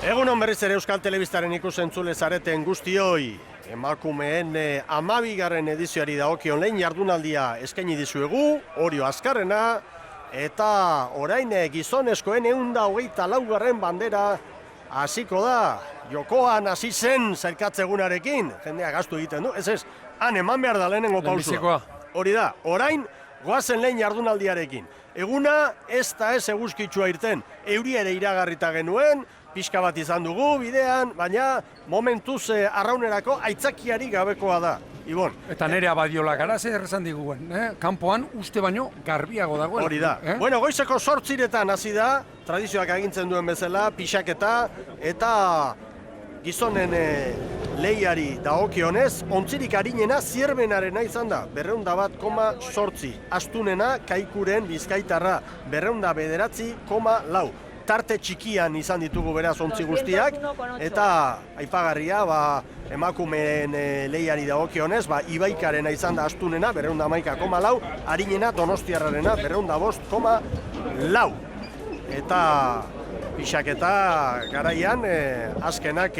Egunon berriz ere Euskal Telebistaren ikusentzule zareten guztioi, emakumeen 12. edizioari dagokion lehen jardunaldia eskaini dizuegu, Orio Azkarrena, eta orain gizonezkoen 124. bandera hasiko da. Jokoan hasi zen zailkatzegunarekin, jendea gastu egiten du, ez, han eman behar da lehenengo pausua. Hori da, orain goazen lehen jardunaldiarekin. Eguna ez da ez eguzkitsua irten, euri ere iragarrita genuen, pixka bat izan dugu bidean, baina momentuz arraunerako aitzakiari gabekoa da. Ibon. Eta Nerea Badiola gara zer esan diguen, kanpoan uste baino garbiago dagoela. Hori da. Bueno, goizeko 8:00 hasi da, tradizioak agintzen duen bezala, pixaketa eta gizonen lehiari dagokionez, ontzirik arinena Zierbenarena izan da, 201,8. Astunena Kaikuren Bizkaitarra, 209,4. Tarte txikian izan ditugu beraz ontzi guztiak, eta aipagarria emakumeen lehiari dagokionez, Ibaikarena izan da astunena, 211,4, arinena Donostiarrarena, 205,4. Eta pixaketa garaian azkenak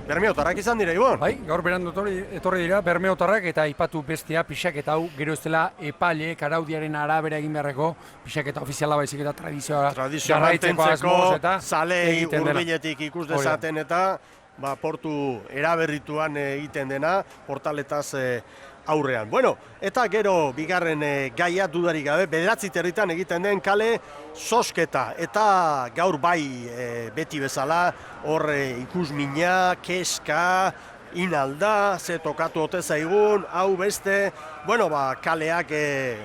bermeotarrak izan dira, Ibon? Bai, gaur berandu etorri dira bermeotarrak eta aipatu bestea pixaketa hau gero ez dela epaileek araudiaren arabera egin beharreko pixaketa ofiziala baizik eta tradizioa garraitzeko asmoz eta zalei hurbiletik ikus dezaten eta portu eraberrituan egiten dena portaletaz aurrean. Bueno, eta gero bigarren gaia dudarik gabe, 9 herritan egiten den kale zozketa. Eta gaur bai beti bezala, hor ikusmina, keska, inalda, ze tokatu ote zaigun, hau beste. Bueno, kaleak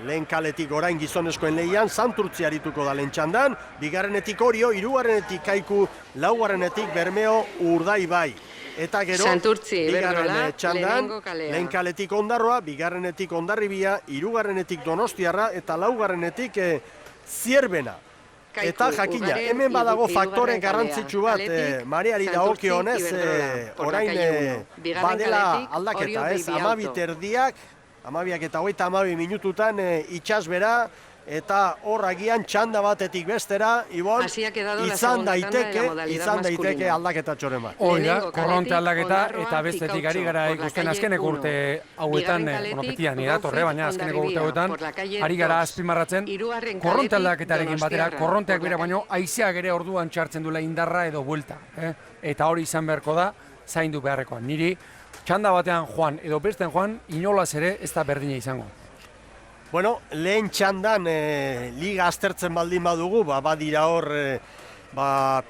lehen kaletik orain gizonezkoen lehian, Santurtzi arituko da lehen txandan, bigarrenetik Orio, hirugarrenetik Kaiku, laugarrenetik Bermeo, Urdaibai. Eta gero, bigarren txandan, lehen kaletik Ondarroa, bigarrenetik Hondarribia, hirugarrenetik Donostiarra eta laugarrenetik Zierbena. Eta jakina, hemen badago faktore garrantzitsu bat, mareari dagokionez, orain badela aldaketa, ez? 12 eta 22 minututan itsasbera, eta hor agian txanda batetik bestera, Ibon, izan daiteke aldaketa txoren bat. Hori da, korronte aldaketa eta bestetik ari gara ikusten azkeneko urte hauetan, betian idatorre, baina azkeneko urte hauetan, ari gara azpimarratzen, korronte aldaketarekin batera, korronteak bera baino, haizeak ere orduan txartzen duela indarra edo buelta. Eta hori izan beharko da, zaindu beharrekoan. Niri, txanda batean joan edo besten joan, inolaz ere ez da berdina izango. Bueno, lehen txandan liga aztertzen baldin badugu, badira hor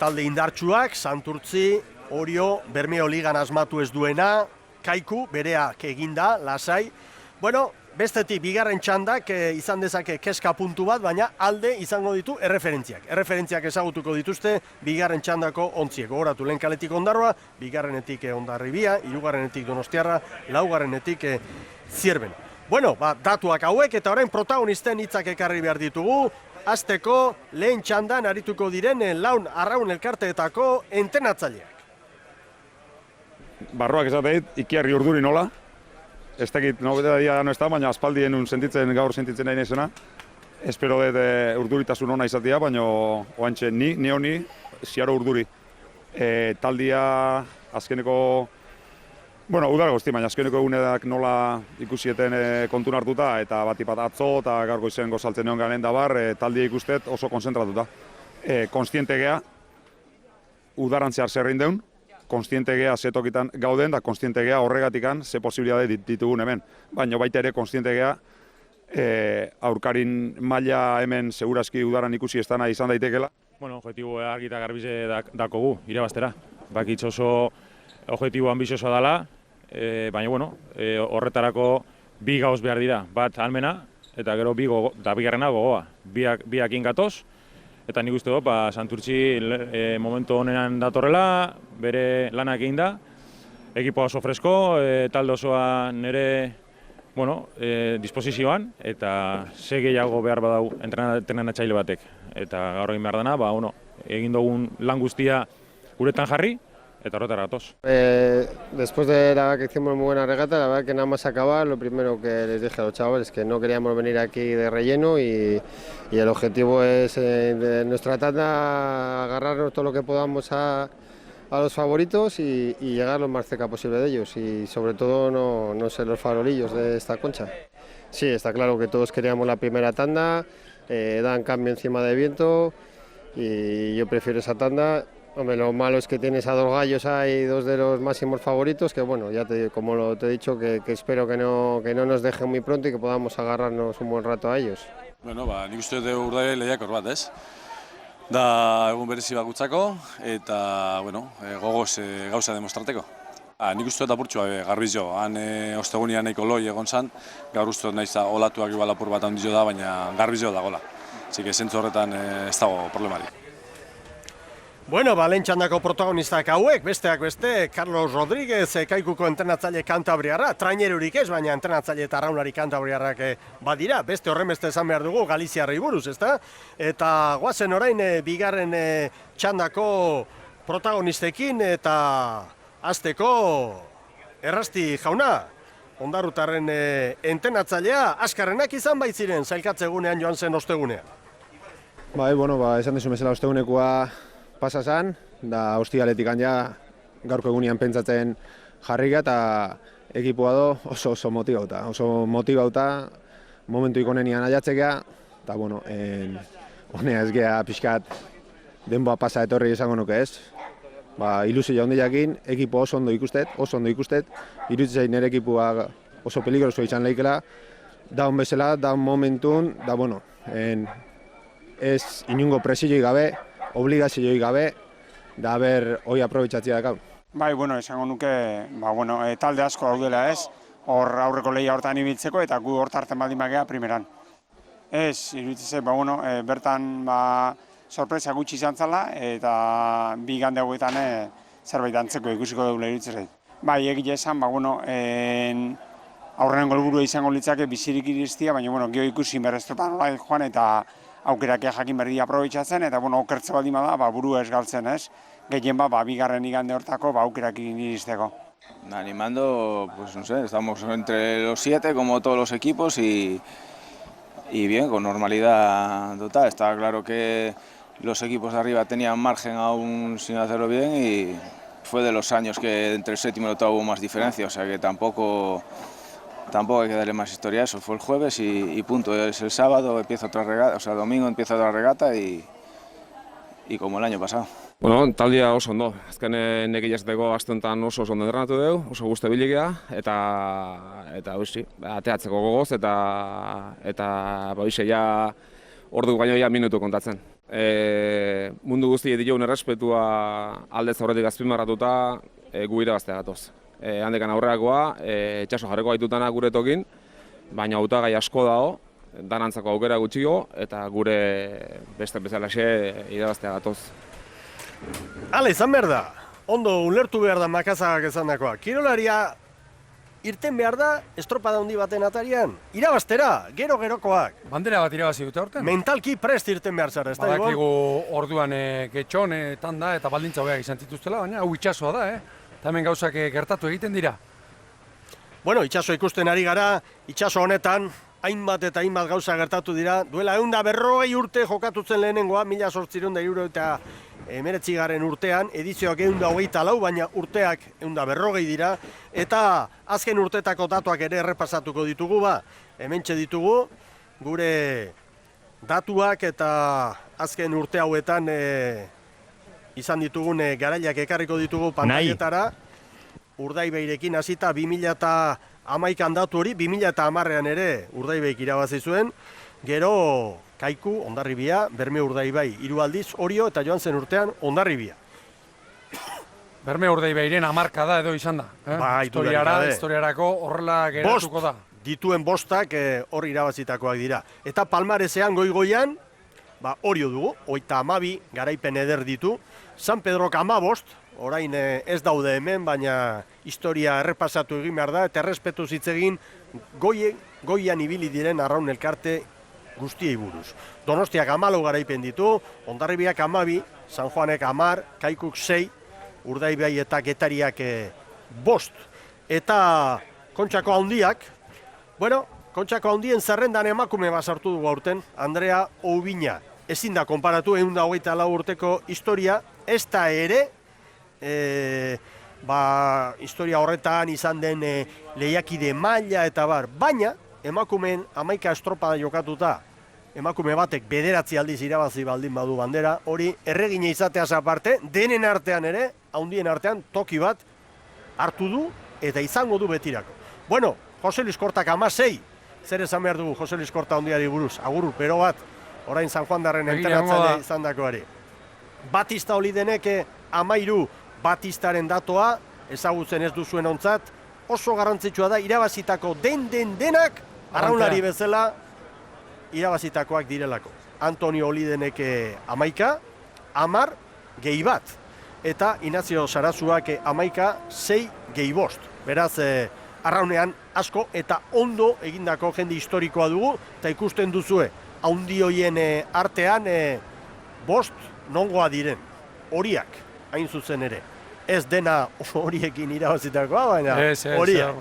talde indartsuak, Santurtzi, Orio, Bermeo ligan asmatu ez duena, Kaiku, bereak eginda, lasai. Bueno, bestetik bigarren txandak izan dezake keska puntu bat, baina alde izango ditu erreferentziak. Erreferentziak ezagutuko dituzte bigarren txandako ontziek. Gogoratu lehen kaletik Ondarroa, bigarrenetik Hondarribia, hirugarrenetik Donostiarra, laugarrenetik Zierbena. Bueno, datuak hauek eta orain protagonisten hitzak ekarri behar ditugu. Hasteko lehen txandan arituko diren laun arraun elkarteetako entrenatzaileak. Barroak esateit, Ikiarri Urduri nola. Ez dakit nobedadia no ez da, baina aspaldien gaur sentitzen nahi nezena. Espero dut urduritasun ona izatea, baina oantxe ni honi, Ziaro Urduri. Taldia azkeneko udara guzti, baina azkeneko egunedak nola ikusieten kontun hartuta, eta batipat atzo eta gaur goizen gozaltzen egon garen dabar, taldia ikustet oso konzentratuta. Konstiente gea, udarantzear zerrein deun, konstiente gea ze tokitan gauden, da konstiente gea horregatikan ze posibilitate ditugun hemen. Baina baita ere konstiente gea, aurkarin maila hemen segurazki udaran ikusi ez dana izan daitekela. Bueno, objetibo argi eta garbize dakogu, irabaztera. Bakitz oso objetibo ambiziosoa dela, baina horretarako bi gauz behar dira. Bat almena eta gero bigarrena gogoa. Biak ingatoz, eta nik uste dut, Santurtzi momentu honenan datorrela, bere lanak egin da, ekipo oso fresko, talde osoa nire disposizioan, eta ze gehiago behar badau entrenatzaile batek. Eta gaur egin behar dena, egin dugun lan guztia guretan jarri, eta horretara gatoz. Después de la verdad que hicimos muy buena regata, la verdad que nada más acabar, lo primero que les dije a los chavales es que no queríamos venir aquí de relleno y el objetivo es en nuestra tanda agarrarnos todo lo que podamos a a los favoritos y llegar lo más cerca posible de ellos y sobre todo no ser los farolillos de esta concha. Sí, está claro que todos queríamos la primera tanda, dan cambio encima de viento y yo prefiero esa tanda. Hombre, lo malo es que tienes a dos gallos ahí, dos de los máximos favoritos, que bueno, ya como te he dicho, que espero que no nos dejen muy pronto y que podamos agarrarnos un buen rato a ellos. Bueno, nik uste dut Urdaibai lehiakor bat, ez? Da egun berezi bakutzako eta, bueno, gogoz gauza demostrateko. Nik uste dut apurtxua garbiz jo, han ostegunean nahiko loi egon zan, gaur uste dut nahiz olatuak igual apur bat handizo da, baina garbiz jo dagoela. Así zentzu horretan ez dago problemari. Bueno, lehen txandako protagonistak hauek, besteak beste, Carlos Rodríguez, Kaikuko entrenatzaile kantabriarra, trainerurik ez, baina entrenatzaile eta arraunlari kantabriarrak badira, beste horren beste esan behar dugu Galiziarrei buruz, ezta? Eta guazen orain bigarren txandako protagonistekin eta hasteko Errasti jauna, Ondarrutarren entrenatzailea, askarrenak izan baitziren, zailkatzegunean joan zen ostegunean. Esan dezu bezala ostegunekoa pasa zan, da ostiraletik ja gaurko egunean pentsatzen jarrika eta ekipoa oso motibauta, momentu ikonenian aiatzekea, eta honea ez gea pixkat denboa pasa etorri izango nuke ez. Ilusio handiakin, ekipo oso ondo ikustet, iruditzen nire ekipoa oso peligroso izan lehikela, daun bezala, daun momentun, ez inungo presioi gabe, obligazioi gabe, da hoi aprobetxatzea dakaun. Esango nuke, talde asko daudela ez, hor aurreko lehia hortan ibiltzeko eta gu hortarten baldin bagea primeran. Ez, iruditzen bertan sorpresa gutxi izan zala eta bi igande hauetan zerbait antzeko ikusiko dugula iruditzen. Egia esan, aurrenengo helburua izango litzake bizirik iristia, baina geho ikusi berreztropan nola joan eta aukerak jakin berdi aprobetxatzen, eta okertze baldin bada, burua ez galtzen ez, gehien bigarren igande hortako aukerak iristeko. Animando, pues no sé, estamos entre los 7 como todos los equipos y bien, con normalidad total. Está claro que los equipos de arriba tenían margen aún sin hacerlo bien y fue de los años que entre el séptimo y el octavo hubo más diferencia, o sea que tampoco hay que darle más historia a eso. Fue el jueves y punto. Es el sábado, empieza otra regata, o sea, el domingo empieza otra regata y como el año pasado. Taldia oso ondo. Azken neki jazteko astentan oso ondo entrenatu dugu, oso guzti bilikea, eta ateatzeko gogoz, eta ja ordu baino ja minutu kontatzen. Mundu guzti diogun errespetua aldez aurretik azpimarratuta gu irabaztea gatoz. Handekan aurrerakoa, itxaso jarreko gaitutana gure tokin, baina hautagai asko dago, danantzako aukera gutxiko, eta gure beste bezalaxe irabaztea gatoz. Hala, izan behar da, ondo ulertu behar da makazagak esan dakoa. Kirolaria irten behar da estropada handi baten atarian, irabaztera, gero-gerokoak. Bandera bat irabazi dute horten? Mentalki prest irten behar zara, ez da? Badakigu orduan getxon, tanda eta baldintza hobeak izan zituztela, baina hau itxasoa da, eta hemen gauzak gertatu egiten dira. Bueno, itxaso ikusten ari gara, itxaso honetan, hainbat eta hainbat gauza gertatu dira, duela 140 urte jokatutzen lehenengoa, 1800 eta 19 urtean, edizioak 124, baina urteak 140 dira, eta azken urtetako datuak ere errepasatuko ditugu, hementxe ditugu, gure datuak eta azken urte hauetan izan ditugun garailak ekarriko ditugu pantailetara. Urdaibairekin hasita 2011an datu hori, 2010an ere Urdaibaik irabazi zuen, gero Kaiku, Hondarribia, Berme Urdaibai, 3 aldiz, Orio eta joan zen urtean Hondarribia. Berme Urdaibairen hamarkada edo izan da. Historiarako horrela geratuko da. Dituen bostak hor irabazitakoak dira. Eta palmarezean goi-goian, Orio dugu, 32 garaipen eder ditu, San Pedrok 15, orain ez daude hemen, baina historia errepasatu egin behar da, eta errespetu zitzegin goian ibili diren arraun elkarte guztiei buruz. Donostiak 14 garaipen ditu, Hondarribiak 12, San Juanek 10, Kaikuk 6, Urdaibai eta Getariak 5. Eta Kontxako handiak, Kontxako handien zerrendan emakume bat sartu dugu aurten, Andrea Oubina. Ezin da konparatu 124 urteko historia, ez da ere historia horretan izan den lehiakide maila eta bar, baina emakumeen 11 estropada jokatuta, emakume batek 9 aldiz irabazi baldin badu bandera, hori erregina izateaz aparte, denen artean ere, handien artean, toki bat hartu du eta izango du betirako. Bueno, Jose Luis Kortak 16, zer esan behar dugu Jose Luis Korta handiari buruz, agur, pero bat, orain San Juan darren entrenatzaile izan dakoari. Batista Olidenek 13 Batistaren datoa, ezagutzen ez duzuen ontzat, oso garrantzitsua da, irabazitako denak, arraunlari bezala, irabazitakoak direlako. Antonio Olidenek 11, 10 gehi bat. Eta Inazio Sarazuak 11, 6 gehi bost. Beraz, arraunean asko eta ondo egindako jende historikoa dugu, eta ikusten duzue, haundi hoien artean bost nongoa diren, horiak, hain zuzen ere. Ez dena horiekin irabazitakoa, baina horiak.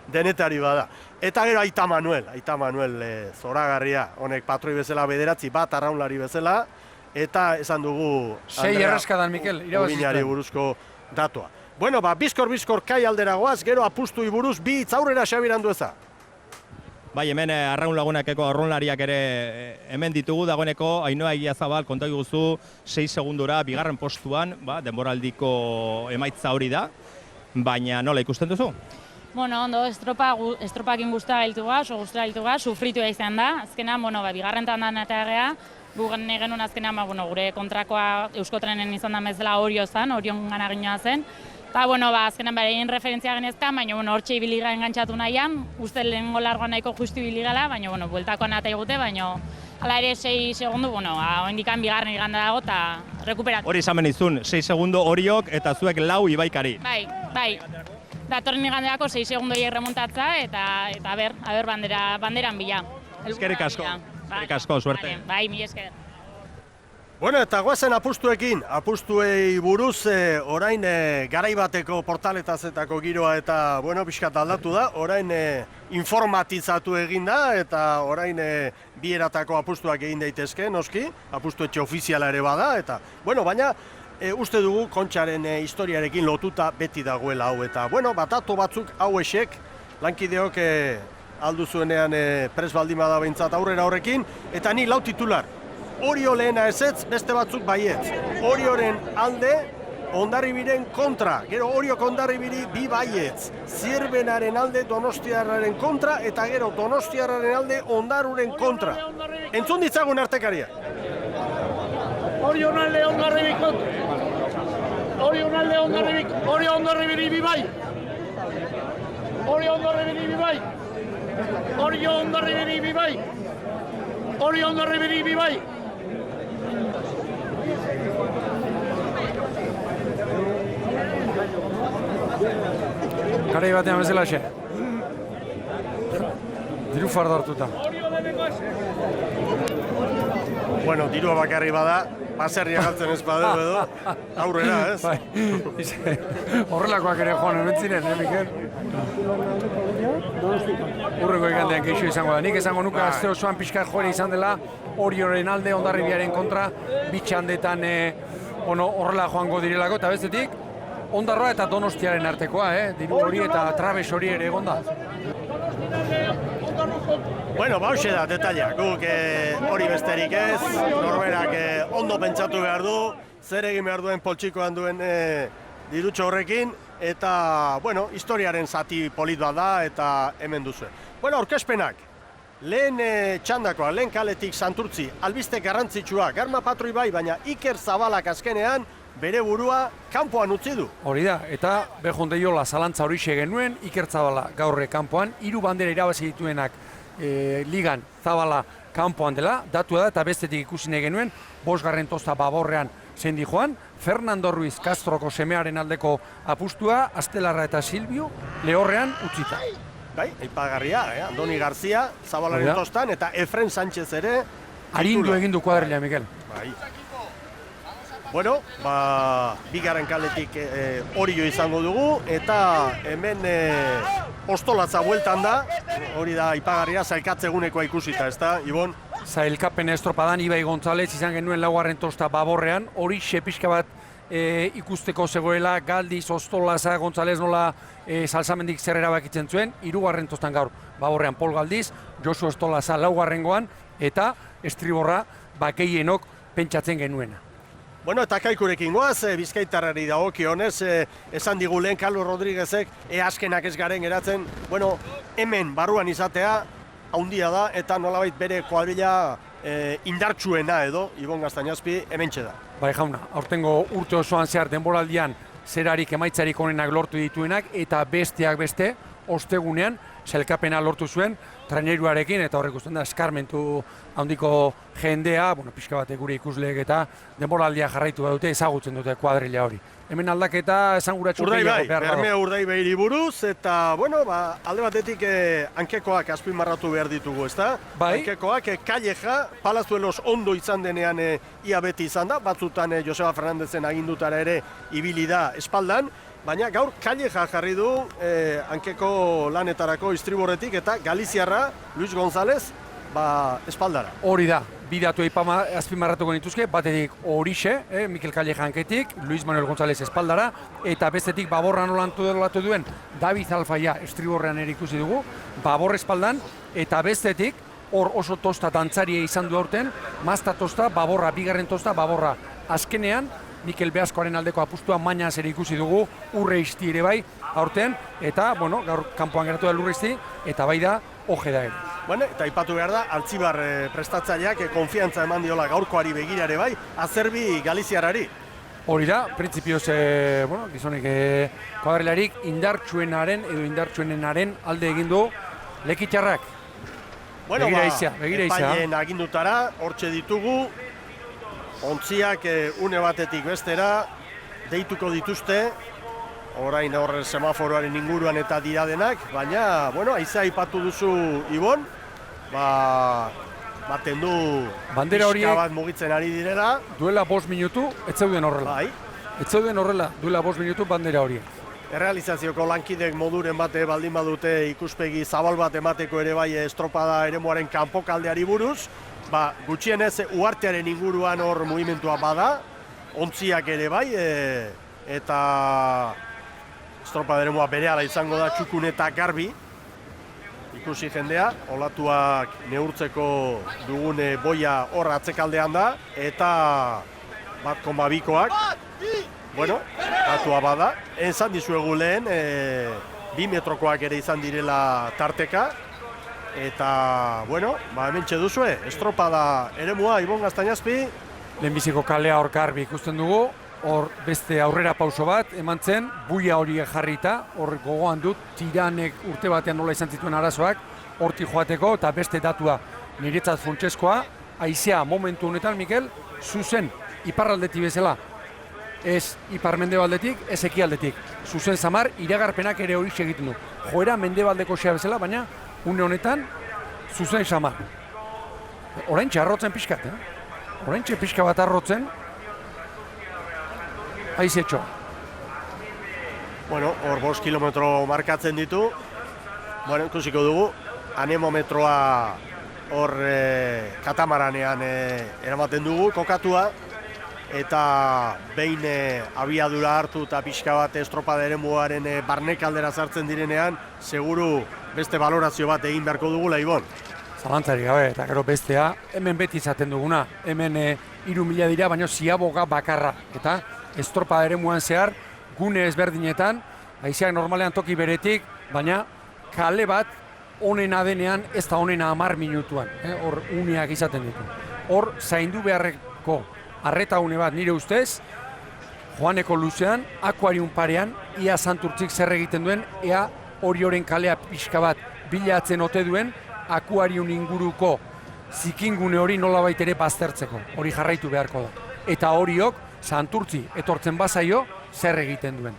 Denetari bada. Eta gero Aita Manuel zoragarria, honek patroi bezala 9, bat arraunlari bezala, eta esan dugu... 6 erraskadan, Mikel, irabazizten. Buruzko datua. Bueno, bizkor kai aldera goaz, gero apustu iburuz, bi hitz aurrera Xabirandu eza. Bai, hemen arraun lagunakeko arraunlariak ere hemen ditugu, dagoeneko Ainhoa Egiazabal konta guzu 6 segundura bigarren postuan, denboraldiko emaitza hori da, baina nola ikusten duzu? Bueno, ondo, estropakin guztua gaitu sufritu izan da, azkenean, bigarren tandan eta egea, gugen genuen azkenean, gure kontrakoa Euskotrenen izan da bezala Orio zen, Orion gana ginoa zen, eta, azkenean berein referentzia genezka, baina hortxe ibiliga engantzatu nahian, uste lehenengo largoan nahiko justu ibiligala, baina, bueltakoan eta igute, baina hala ere 6 segundu, oindikan bigarren iganda dago eta rekuperatu. Hori esamen izun, 6 segundu Oriok eta zuek 4 Ibaikari. Bai. Datorren igandeako 6 segundu remontatza eta ber banderan bila. Eskerrik asko, suerte. Bai, mila esker. Bueno, eta guazen apustuei buruz, orain garaibateko portaletazetako giroa eta, pixkat aldatu da, orain informatizatu egin da, eta orain bieratako apustuak egin daitezke, noski, apustu etxe ofiziala ere bada, eta, baina, uste dugu Kontxaren historiarekin lotuta beti dagoela hau, eta, datu batzuk hau esek, lankideok aldu zuenean pres baldima da behintzat aurrera horrekin, eta ni 4 titular. Orio lehena ezetz, beste batzuk baietz. Orioren alde, Hondarribiren kontra. Gero Oriok Hondarribiri 2 baietz. Zierbenaren alde Donostiarraren kontra, eta gero Donostiarraren alde Hondaruren kontra. Entzun ditzagun artekaria. Orion alde Hondarribiri kontra. Orion alde Hondarribiri 2 bai. Orio Hondarribiri 2 bai. Orio Hondarribiri 2 bai. Orio Hondarribiri 2 bai. Garai batean bezala xe. Diru farda hartuta. Dirua bakarri bada, baserria galtzen ez badeu edo, aurrera, ez? Horrelakoak ere joan ementziren, Mikel? Urreko igandean keixo izango da. Nik esango nuke azte osoan pixka joera izan dela Orioren alde, Hondarribiaren kontra, bitxandetan horrela joango direlako, eta bestetik, Ondarroa eta Donostiaren artekoa, diru hori eta trabes hori ere egon da. Hauxe da, detaila, guk hori besterik ez, norberak ondo pentsatu behar du, zer egin behar duen poltsikoan duen dirutxo horrekin, eta, historiaren zati polit bat da, eta hemen duzu. Aurkezpenak, lehen txandakoa, lehen kaletik Santurtzi, albiste garrantzitsua, Garma Patroi bai, baina Iker Zabalak azkenean, bere burua kanpoan utzi du. Hori da, eta behonde jola zalantza hori genuen, Iker Zabala gaurre kanpoan, 3 bandera irabazi dituenak ligan Zabala kanpoan dela, datua da eta bestetik ikusi nahi genuen, 5. tosta Baborrean zendi joan, Fernando Ruiz Castroko semearen aldeko apustua, Astelarra eta Silvio lehorrean utzita. Bai, aipagarria, Andoni Garzia, Zabalaren tostan, eta Efren Sánchez ere... Arindu egin du kuadrilla, Mikel. Bai. Bigarren kaletik Orio izango dugu, eta hemen ostolatza bueltan da, hori da aipagarria, zailkatzegunekoa ikusita, ez da, Ibon? Zailkapen estropadan, Ibai González izan genuen 4. tosta Baborrean, hori pixka bat ikusteko zegoela, Galdiz, Ostolaza, González nola Salsamendik zer erabakitzen zuen, 3. tostan gaur, Baborrean Pol Galdiz, Josu Ostolaza 4. eta estriborra bakeienok pentsatzen genuena. Bueno, eta Kaikurekin goaz, Bizkaitarrari dagokionez, esan digu lehen Carlos Rodríguezek, azkenak ez garen geratzen, bueno, hemen barruan izatea, haundia da, eta nolabait bere kuadrilla indartsuena edo, Ibon Gaztañazpi, hementxe da. Bai jauna, aurtengo urte osoan zehar denboraldian zerarik emaitzarik onenak lortu dituenak, eta besteak beste, ostegunean, sailkapena lortu zuen, traineruarekin, eta horrek usten da, eskarmentu handiko jendea, bueno, pixka bate gure ikusleek eta denboraldia jarraitu badute, ezagutzen dute kuadrilla hori. Hemen aldaketa esanguratsu gehiago behar dago. Bermea Urdaibairi buruz, eta, bueno, alde batetik hankekoak azpimarratu behar ditugu, ezta? Bai. Hankekoak Calleja, Palazuelos ondo izan denean ia beti izan da, batzutan Joseba Fernandezen agindutara ere ibili da espaldan, baina gaur Calleja jarri du hankeko lanetarako istriborretik eta Galiziarra, Luis González, espaldara. Hori da, bi datu azpimarratuko nituzke, batetik horixe, Mikel Calleja hanketik, Luis Manuel González espaldara, eta bestetik Baborra nola antolatu duen David Alfaia estriborrean ere ikusi dugu, Babor espaldan, eta bestetik hor oso tosta dantzaria izan du aurten, Mazta tosta, Baborra, 2. tosta, Baborra azkenean, Mikel Beaskoaren aldeko apustua mainaz ere ikusi dugu, Urreizti ere bai, aurten, eta, bueno, gaur kanpoan geratu da Urreizti, eta bai da, Ojeda ere. Bueno, eta aipatu behar da, Altzibar prestatzaileak konfiantza eman diola gaurkoari begirare bai, Azerbi Galiziarari. Hori da, printzipioz, bueno, gizonek kuadrilarik indartsuenaren edo indartsuenenaren alde egin du Lekitxarrak. Bueno, begira izia. Epaileen agindutara, hortxe ditugu, ontziak une batetik bestera, deituko dituzte, orain hor semaforoaren inguruan eta dira denak, baina, bueno, aizea aipatu duzu Ibon, baten du pixka bat mugitzen ari direla. Duela 5 minutu, ez zeuden horrela. Bai. Ez zeuden horrela, duela 5 minutu bandera horiek. Errealizazioko lankidek moduren bate baldin badute ikuspegi zabal bat emateko ere bai estropada eremuaren kanpokaldeari buruz, gutxienez uhartearen inguruan hor mugimentua bada, ontziak ere bai, eta estropada eremua berehala izango da txukun eta garbi, ikusi jendea, olatuak neurtzeko dugune boia hor atzekaldean da, eta 1,2koak, bueno, datua bada, esan dizuegu lehen, 2 metrokoak ere izan direla tarteka, eta, bueno, hementxe duzue, estropada eremua Ibon Gaztañazpi. Lehenbiziko kalea hor garbi ikusten dugu, hor beste aurrera pauso bat eman zen, buia horiek jarrita, hor gogoan dut, tiranek urte batean nola izan zituen arazoak, hortik joateko, eta beste datua niretzat funtseskoa, haizea momentu honetan, Mikel, zuzen iparraldetik bezala, ez ipar-mendebaldetik, ez ekialdetik. Zuzen zamar, iragarpenak ere hori egiten du. Joera mendebaldeko xea bezala, baina une honetan, zuzen samar. Oraintxe arrotzen pixkat, Oraintxe pixka bat arrotzen, haizetxo. Bueno, hor 5 kilometro markatzen ditu. Bueno, ikusiko dugu, anemometroa hor katamaranean eramaten dugu, kokatua. Eta behin abiadura hartu eta pixka bat estropada eremuaren barnekaldera sartzen direnean, seguru beste balorazio bat egin beharko dugula, Ibon. Zalantzarik gabe, eta gero bestea, hemen beti izaten duguna, hemen 3.000 dira, baina ziaboga bakarra. Eta estropada eremuan zehar, gune ezberdinetan, haizeak normalean toki beretik, baina kale bat onena denean, ez da onena 10 minutuan, hor uneak izaten ditu. Hor zaindu beharreko arreta une bat nire ustez, Joaneko luzean, akuarium parean, ia Santurtzik zer egiten duen, ea Orioren kalea pixka bat bilatzen ote duen, akuarium inguruko zikingune hori nolabait ere baztertzeko, hori jarraitu beharko da. Eta horiok, Santurtzi etortzen bazaio, zer egiten duen.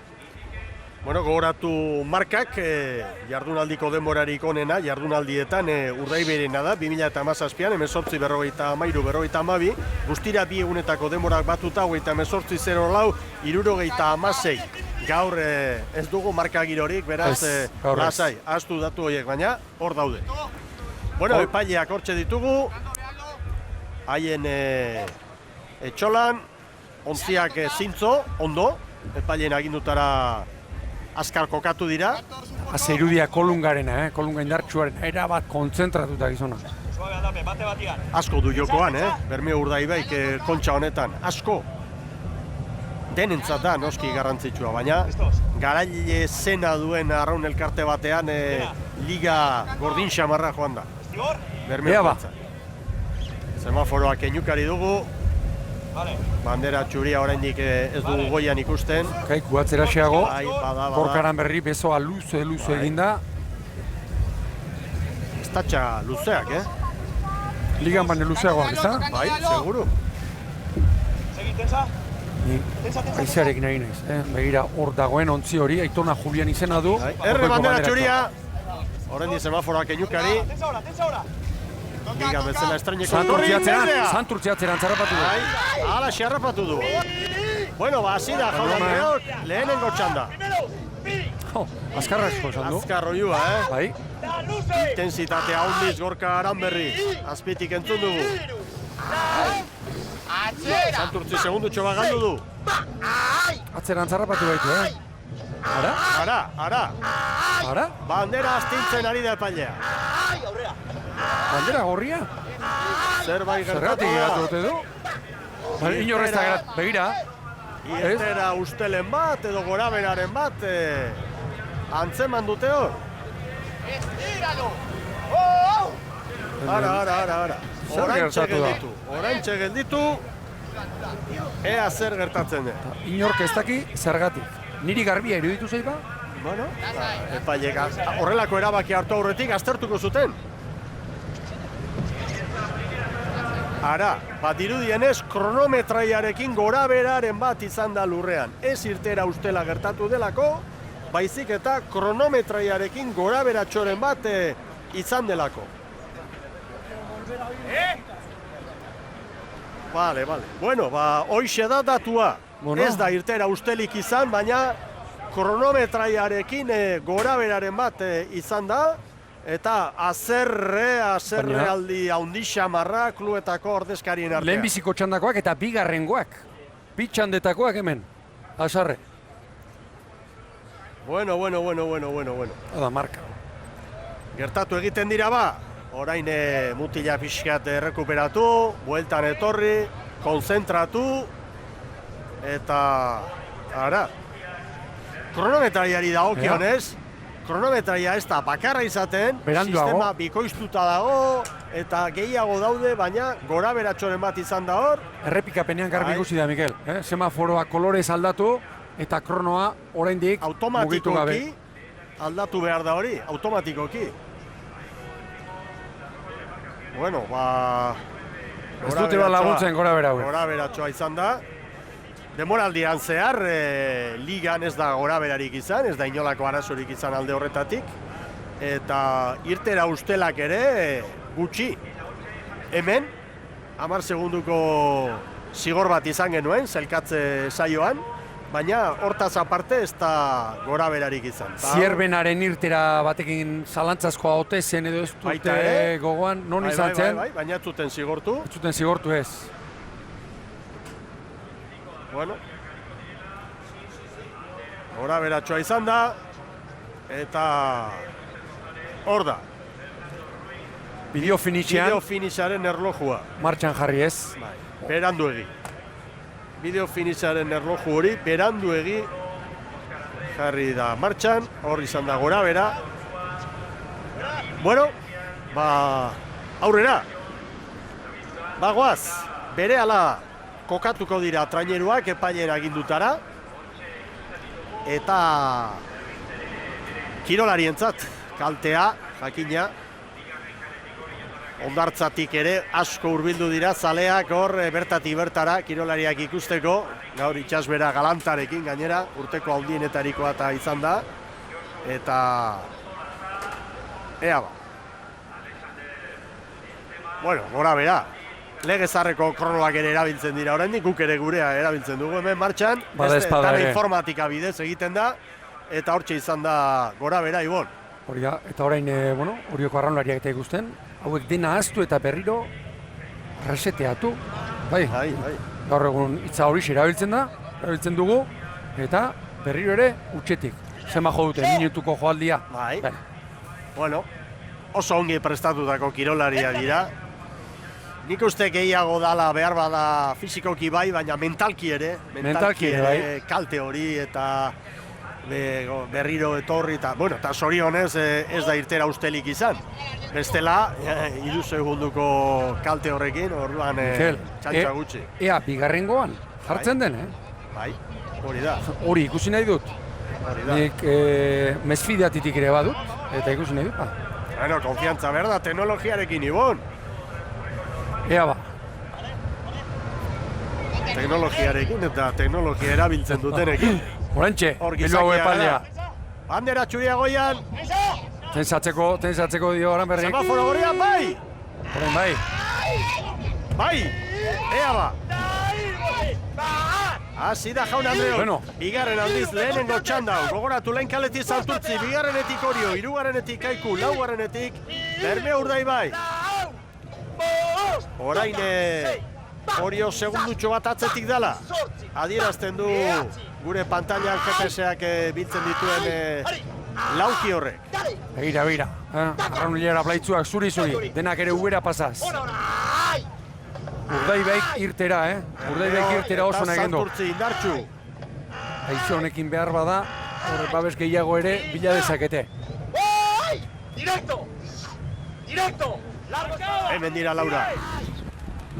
Bueno, gogoratu markak, jardunaldiko denborarik onena, jardunaldietan Urdaibairena da, 2017an, 18:43, guztira 2 egunetako denborak batuta, 18:04, 76. Gaur ez dugu marka girorik, beraz, lasai, ahaztu datu horiek, baina hor daude. Bueno, epaileak hortxe ditugu, haien etxolan, ontziak zintzo, ondo, epaileen agindutara azkar kokatu dira. Azerudia Kolungarena, Kolunga indartsuaren, erabat kontzentratuta gizona. Asko du jokoan, Bermeo Urdaibaik kontxa honetan, asko. Denentzat da, noski garrantzitsua, baina garaile zena duen arraun elkarte batean liga gordin xamarra joan da. Bermeo kontzat. Semaforoak keinukari dugu. Bandera txuria oraindik ez dugu goian ikusten. Kaiku atzera xeago, Gorkaran berri bezoa luze eginda. Estatxa luzeak, Ligan bane luzeagoak, ez da? Bai, seguru. Aizearekin ari naiz, begira hor dagoen ontzi hori, Aitona Julian izena du. Erre bandera txuria, oraindik semaforoak keinukari. Liga bezala estraineko Santurtziatzeran zarrapatu du. Hala xarrapatu du. Bueno, hasi da jaun-andreok, lehenengo txanda. Azkarra esko esan du. Azkar oiua, Bai. Intensitate handiz Gorka Aranberri, azpitik entzun dugu. Santurtzi segundutxo bat galdu du. Atzeran zarrapatu baitu, Ara. Bandera astintzen ari da epailea. Bandera gorria? Zerbait gertatu dute du? Inorrez da gertatu, begira. Irtera ustelen bat edo goraberaren bat antzeman dute hor. Ara. Oraintxe gelditu. Ea zer gertatzen den. Inork ez daki zergatik. Niri garbia iruditu zeiba? Bueno, epailek horrelako erabaki hartu aurretik aztertuko zuten. Ara, dirudienez kronometraiarekin goraberaren bat izan da lurrean. Ez irtera ustela gertatu delako, baizik eta kronometraiarekin goraberatxoren bat izan delako. Vale. Bueno, hoixe da datua. Ez da irtera ustelik izan, baina kronometraiarekin goraberaren bat izan da. Eta azerrealdi haundi xamarra kluetako ordezkarien artean. Lehenbiziko txandakoak eta bigarrengoak. Bi txandetakoak hemen. Azarre. Bueno. Hada, marka. Gertatu egiten dira ba. Orain mutila pixkat errekuperatu, bueltan etorri, konzentratu. Eta, ara. Kronometraiari dagokionez. Kronometraia ez da bakarra izaten, sistema bikoiztuta dago eta gehiago daude, baina goraberatxoren bat izan da hor. Errepikapenean garbi ikusi da, Mikel. Semaforoa kolorez aldatu eta kronoa oraindik mugitu gabe. Automatikoki aldatu behar da hori, automatikoki. Bueno, ez dute laguntzen gorabera hori. Goraberatxoa izan da. Demoraldian zehar, ligan ez da goraberarik izan, ez da inolako arazorik izan alde horretatik. Eta irtera ustelak ere gutxi. Hemen, 10 segunduko zigor bat izan genuen, zelkatze saioan, baina hortaz aparte ez da goraberarik izan. Zierbenaren irtera batekin zalantzazkoa ote zen edo ez dute gogoan, non izan zen? Bai, baina ez zuten zigortu. Ez zuten zigortu ez. Bueno, goraberatxoa izan da, eta hor da. Bideo finisharen erlojua. Martxan jarri ez. Beranduegi. Bideo finisharen erloju hori, beranduegi jarri da martxan, hor izan da gorabera. Bueno, aurrera. Bagoaz, berehala kokatuko dira traineruak epaileen agindutara. Eta kirolarientzat kaltea, jakina. Hondartzatik ere asko hurbildu dira zaleak hor bertatik bertara kirolariak ikusteko. Gaur itsasbera galantarekin gainera, urteko handienetarikoa eta izan da. Eta ea ba. Bueno, gora bera. Legezarreko kronoak ere erabiltzen dira oraindik, guk ere gurea erabiltzen dugu hemen martxan. Dana informatika bidez egiten da, eta hortxe izan da gora bera, Ibon. Hori da, eta orain, Orioko arraunlariak eta ikusten, hauek dena ahaztu eta berriro reseteatu. Bai. Gaur egun hitza hori erabiltzen dugu, eta berriro ere utxetik. Zema jo dute, minutuko joaldia. Bai. Bueno, oso ongi prestatutako kirolaria dira. Nik uste gehiago dala behar bada fizikoki bai, baina mentalki ere kalte hori eta berriro etorri eta, bueno, eta zorionez ez da irtera ustelik izan. Bestela, 3 segunduko kalte horrekin, orduan txantxa gutxi. Ea, bigarrengoan, jartzen den, Bai, hori da. Hori ikusi nahi dut. Nik mesfideatitik ere badut, eta ikusi nahi dut. Bueno, konfiantza behar da, teknologiarekin ibon. Ea ba. Teknologiarekin eta teknologia erabiltzen dutenekin. Horentxe, bilu hau epaldea. Bandera txuria goian. Tensatzeko dio Aranberrik. Semaforo gorrian, bai! Horen bai. Bai, ea ba. Hasi da jaun Andreo. Bueno. Bigarren aldiz lehenengo txandau. Gogoratu lehen kaletik Santurtzi, bigarrenetik Orio, hirugarrenetik Kaiku, laugarrenetik Bermeo Urdaibai. Orain Orio segundutxo bat atzetik dela. Adierazten du gure pantailan GPS-ak biltzen dituen lauki horrek. Begira. Arraunilera blaitzuak zuri, denak ere ubera pasaz. Urdaibaik irtera, Urdaibaik irtera oso nahi gendo. Santurtzi indartxu. Aixo honekin behar bada, horre babes gehiago ere bila dezakete. Directo! Hemen dira Laura.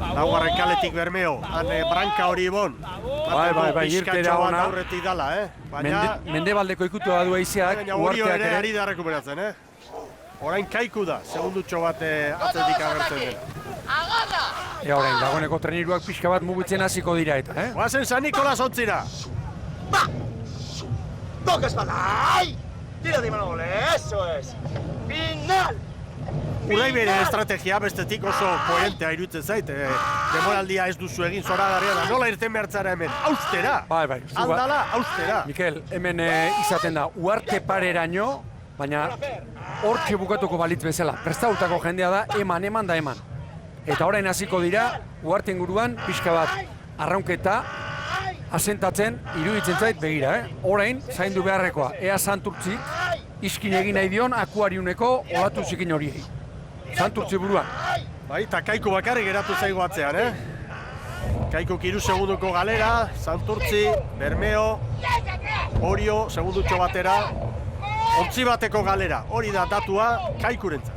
Laugarren kaletik Bermeo, han branka hori ibon. Bai, irtera ona. Aurretik dala, baina... Mendebaldeko ikutu badu eizeak, Orio ere ari da rekuperatzen, Orain Kaiku da, segundutxo bat atzetik agertzen dela. Ea orain, dagoeneko treniruak pixka bat mugitzen hasiko dira eta, Guazen San Nikolas ontzira. Toca espalda, ¡ay! Tira de Manole, eso es. Final. Urdaiberen estrategia bestetik oso koherentea iruditzen zait. Demoraldia ez duzu egin zoragarria da. Nola irten behartzara hemen? Austera! Bai. Aldala, austera! Mikel, hemen izaten da, uarte pareraino, baina hortxe bukatuko balitz bezala. Prestautako jendea da, eman. Eta orain hasiko dira, uarte inguruan, pixka bat, arraunketa, asentatzen, iruditzen zait, begira, Orain, zaindu beharrekoa, ea Santurtzik, iskin egin nahi dion, akuariuneko olatu zikin horiei. Santurtzi buruan. Bai, eta Kaiku bakarrik geratu zaigu atzean, Kaiku 3 segunduko galera, Santurtzi, Bermeo, Orio, segundutxo batera, 11 bateko galera, hori da datua Kaikurentzat.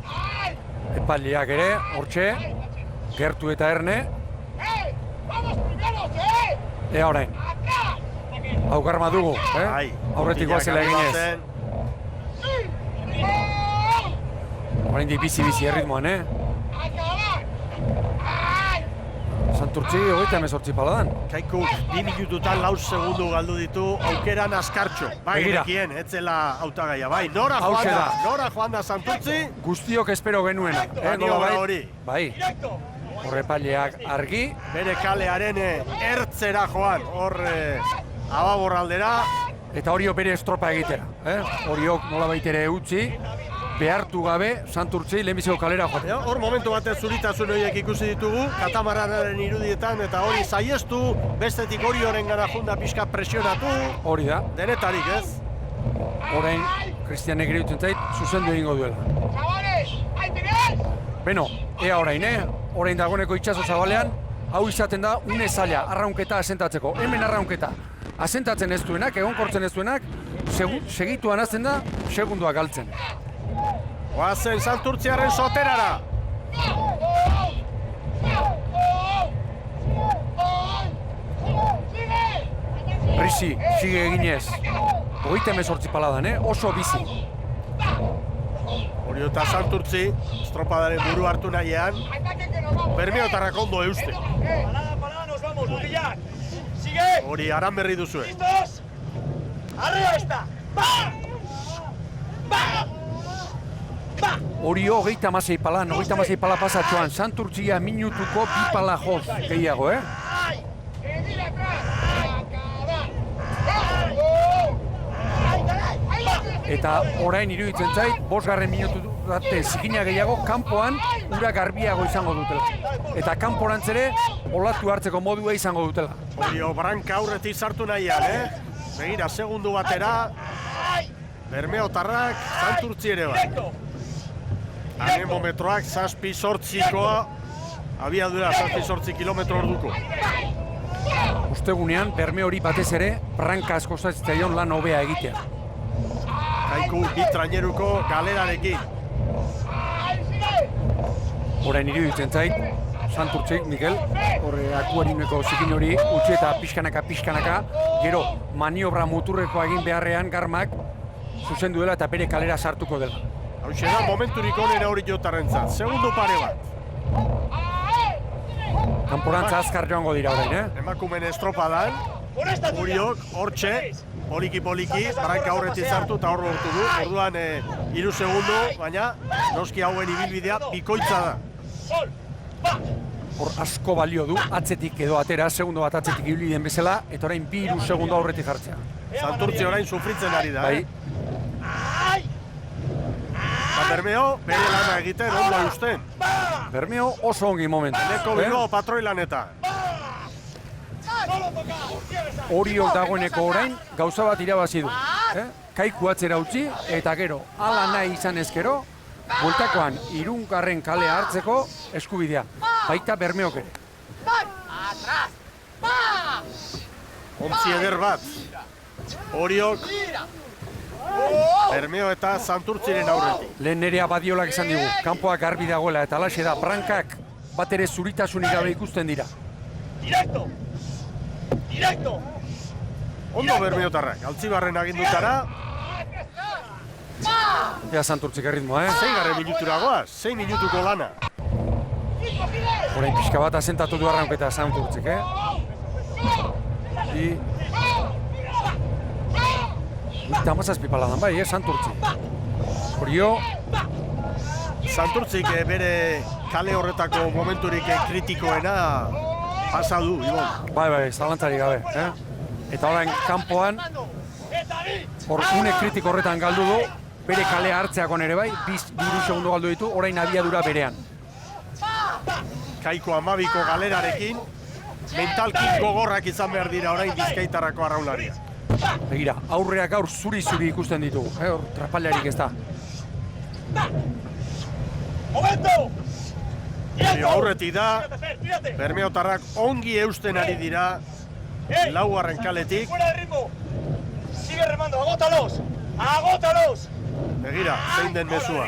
Epaldiak ere, hortxe, Gertu eta Erne. Ea orain. Hau garma dugu, aurretik guazela eginez. Orain di bizi erritmoan, Santurtzi, 38 paladan. Kaiku 2 minututan 4 segundu galdu ditu, aukeran askartxo. Bai, nekien, etzela hautagaia. Bai, nora joan da Santurtzi? Guztiok espero genuena. Maniobra hori. Bai. Horrepaileak argi. Bere kalearen ertzera joan, hor ababorraldera. Eta Orio bere estropa egitera. Oriok nola baitere utzi, behartu gabe Santurtzi lehenbiziko kalera joan. Hor momentu batez zuritasun horiek ikusi ditugu, katamaranaren irudietan, eta hori saiestu, bestetik Orioren gara junda pixka presionatu. Hori da. Denetarik, ez? Orain, Kristianek iruditzen zait, zuzendu egingo duela. Beno, ea orain, Orain dagoeneko itxaso zabalean, hau izaten da une zaila, arraunketa asentatzeko. Hemen arraunketa. Asentatzen ez duenak, egonkortzen ez duenak, segituan azten da, segundua galtzen. Oazen Santurtziaren soterara! Risi, sige eginez. 38 paladan, oso bizi. Orio eta Santurtzi, estropadaren buru hartu nahian, Bermeotarrak ondo euste. Parada, nos vamos, Mutilak. Sigue. Hori Aranberri duzue. ¿Listos? Arriba esta. ¡Va! Orio 36 pala, 36 pala pasatxoan, Santurtzia minutuko 2 pala joz gehiago, Eta orain iruditzen zait, 5. minutu arte zikina gehiago, kanpoan ura garbiago izango dutela. Eta kanporantz ere, olatu hartzeko modua izango dutela. Orio Branka aurretik sartu nahian, Begira, segundu batera, Bermeotarrak Santurtzi ere bai. Anemometroak 7:8koa, abiadura 7:8 kilometro orduko. Ustegunean, Berme hori batez ere, Branka asko zazitzaion lan hobea egitea. Kaiku bitraineruko galerarekin. Orain iruditzen zait, Santurtzik, Mikel, horre akuarineko zikin hori, utzi eta pixkanaka, gero maniobra muturrekoa egin beharrean garmak zuzendu dela eta bere kalera sartuko dela. Hauxe da momenturik onera hori jotarrentzat, segundu pare bat. Kanporantza azkar joango dira orain, Emakumen estropadan, Uriok, hortxe, poliki, Branka aurretik sartu eta horro hortu du. Orduan 3 segundu, baina noski hauen ibilbidea bikoitza da. Hor asko balio du, atzetik edo atera, segundo bat atzetik ibili den bezala, eta orain 2 segundo aurretik jartzea. Santurtzi orain sufritzen ari da, Bai. Bermeo, bere lana egiten, ondo eusten. Bermeo oso ongi momentu. Neko Bilbao patroi lanetan. Oriok dagoeneko orain gauza bat irabazi du. Kaiku atzera utzi eta gero, hala nahi izan ezkero, bueltakoan Irungarren kalea hartzeko eskubidea. Baita Bermeok ere. Ontzi eder bat. Oriok, Bermeo eta Santurtziren aurretik. Lehen nerea Badiolak esan digu, kanpoak garbi dagoela eta alaxe da, Brankak bat ere zuritasunik gabe ikusten dira. Directo! Ondo Bermeotarrak, Altzibarren agindutara. Ea Santurtzik erritmoa, 6 minutura goaz, 6 minutuko lana. Orain pixka bat asentatu du arranketa Santurtzik, Eta amazazpi paladan bai, Santurtzik. Horio. Santurtzik bere kale horretako momenturik kritikoena pasa du, Ibon. Bai, zalantzari gabe, Eta orain kanpoan, hor une kritiko horretan galdu du, bere kalea hartzeakon ere bai, 2 segundo galdu ditu, orain abiadura berean. Kaiko 12ko galerarekin, mentalki gogorrak izan behar dira orain Bizkaitarrako arraunlaria. Begira, aurreak gaur zuri-zuri ikusten ditugu, hor trapalearik ez da. Momento! Aurretik da, Bermeotarrak ongi eusten ari dira, laugarren kaletik. Fuera de ritmo! Sigue remando, agótalos! Agótalos! Begira, zein den mezua.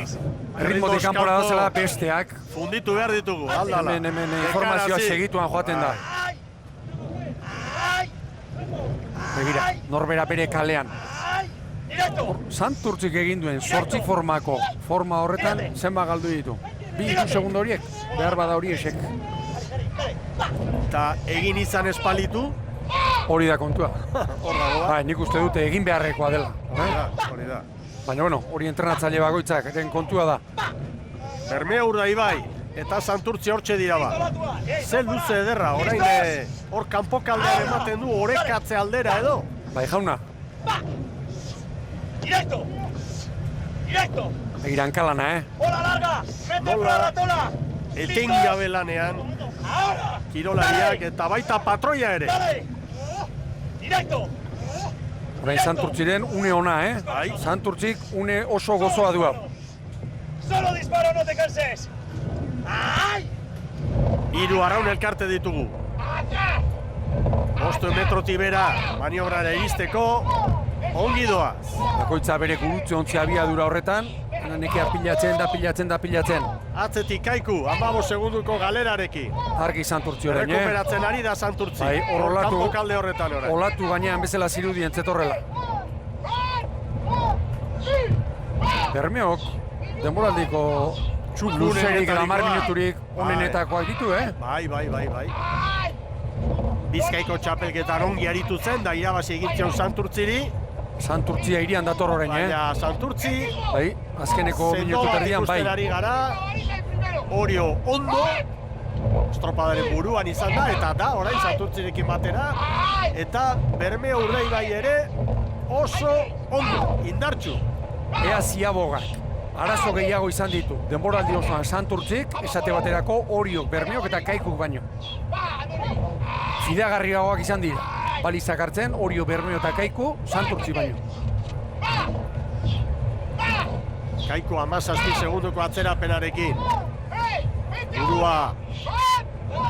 Erritmotik kanpora dazela besteak. Funditu behar ditugu, aldala. Hemen informazioa segituan joaten da. Begira, norbera bere kalean. Santurtzik egin duen 8 formako forma horretan zenba galdu ditu. 2 segundo horiek, behar bada hori esek. Eta egin izan espalitu? Hori da kontua. Ba, nik uste dute egin beharrekoa dela. Hori da. Baina, bueno, hori entrenatzaile bakoitzak, eren kontua da. Bermeo urdai bai, eta Santurtzi hortxe dira ba. Zer luze ederra, orain hor kanpokaldean ematen du, orekatze aldera edo. Bai, jauna. Directo! Directo! Begira hankalana, ¡Bola larga! ¡Mete para la tola! Etengabe lanean, kirolariak eta baita patroia ere. Directo! Orain Santurtziren une ona, Santurtzik une oso gozoa du hau. Solo disparo, no te canses! 3 arraun elkarte ditugu. 5 metrotik bera maniobrara iristeko, ongi doaz. Bakoitza bere gurutze ontzia abiadura horretan, nekea pilatzen. Atzetik Kaiku, 15 segunduko galerarekin. Argi Santurtzi orain, Rekuperatzen ari da Santurtzi. Bai, kanpo kalde horretan orain. Olatu gainean bezala zirudien zetorrela. Bermeok, denboraldiko luzerik eta 10 minuturik onenetakoak ditu, Bai. Bizkaiko txapelketan ongi aritu zen, da irabazi egitzion Santurtziri. Santurtzia irian dator orain, Baina Santurtzi, bai, azkeneko minutu terdian, bai. Ari gara, Orio ondo, estropadaren buruan izan da, eta da, orain Santurtzirekin batera, eta Bermeo urdai bai ere oso ondo, indartxu. Ea ziabogak, arazo gehiago izan ditu. Denboraldi osoan Santurtzik, esate baterako Oriok, Bermeok eta Kaikuk baino. Fidagarriagoak izan dira. Balizak hartzen, Orio, Bermeo eta Kaiku, Santurtzi baino. Kaiku 17 segundoko atzerapenarekin. Burua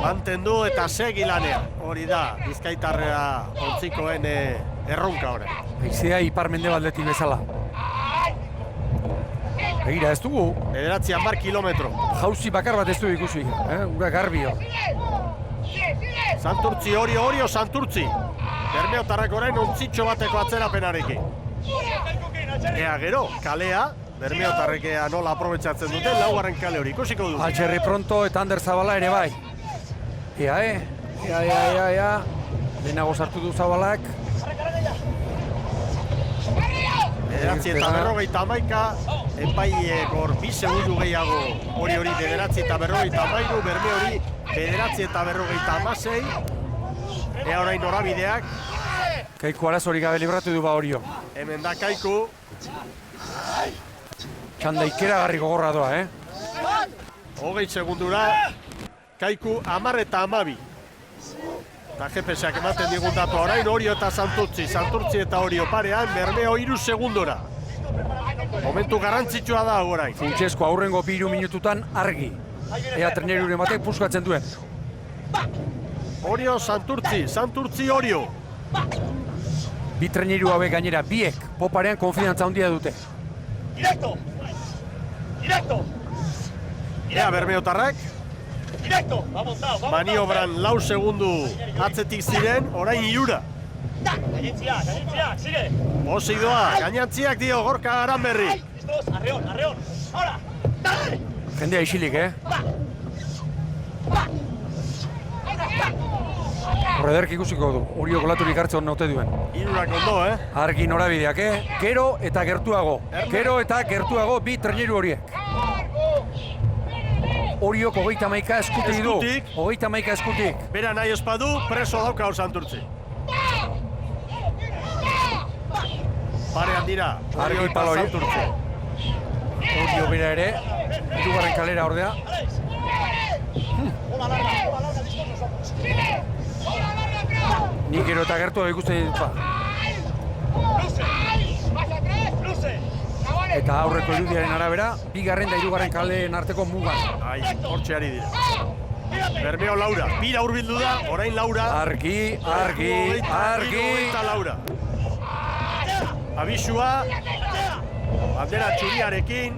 mantendu eta segi lanean. Hori da, Bizkaitarra ontzikoen erronka hori. Haizea ipar-mendebaldetik bezala. Begira, ez dugu. 9 kilometro. Jauzi bakar bat ez du ikusi, ura garbio. Santurtzi, Orio, Santurtzi. Bermeotarrak orain ontzitxo bateko atzerapenarekin. Ea gero, kalea, Bermeotarrekea nola aprobetxatzen dute, laugarren kale hori, ikusiko du. Altxerri Pronto eta Ander Zabala ere bai. Ea. Lehenago sartu du Zabalak. 9:41, epaiekor 2 segundu gehiago hori 9:43, Berme hori 9:46. Ea orain norabideak. Kaiku arazorik gabe libratu du ba Orio. Hemen da Kaiku. Txanda ikeragarri gogorra doa, 20 segundura. Kaiku 10 eta 12. Eta GPS-ak ematen digun datua orain, Orio eta Santurtzi. Santurtzi eta Orio parean, Bermeo 3 segundora. Momentu garrantzitsua da orain. Funtsesko aurrengo 2 minututan argi. Ea treneruren batek puskatzen duen. Orio, Santurtzi, Orio. Bi treneru hauek gainera, biek poparean konfidantza handia dute. Directo! Ea Bermeotarrak. Maniobran 4 segundu atzetik ziren, orain 3. Gainantziak, sigue! Posi doa, gainantziak dio Gorka Aranberri. Listos, arreon, ahora! Dale! Jendea isilik, Horrederk ikusiko du, Orio golaturik hartzen naute duen. 3 ondo, Argi norabideak, Gero eta gertuago bi treneru horiek. Oriok 31 eskutik du. 31 eskutik. Bera nahi espadu, preso dauka hor Santurtzi. Parean dira, Orio eta Santurtzi. Orio bera ere, 2. kalera ordea. Nik gero eta gertua ikusten ditut. Eta aurreko irudiaren arabera, 2. eta 3. kaleen arteko mugan. Hortxe ari dira. Bermeo Laura, bira hurbildu da, orain Laura. Argi. Eta Laura. Abisua, bandera txuriarekin,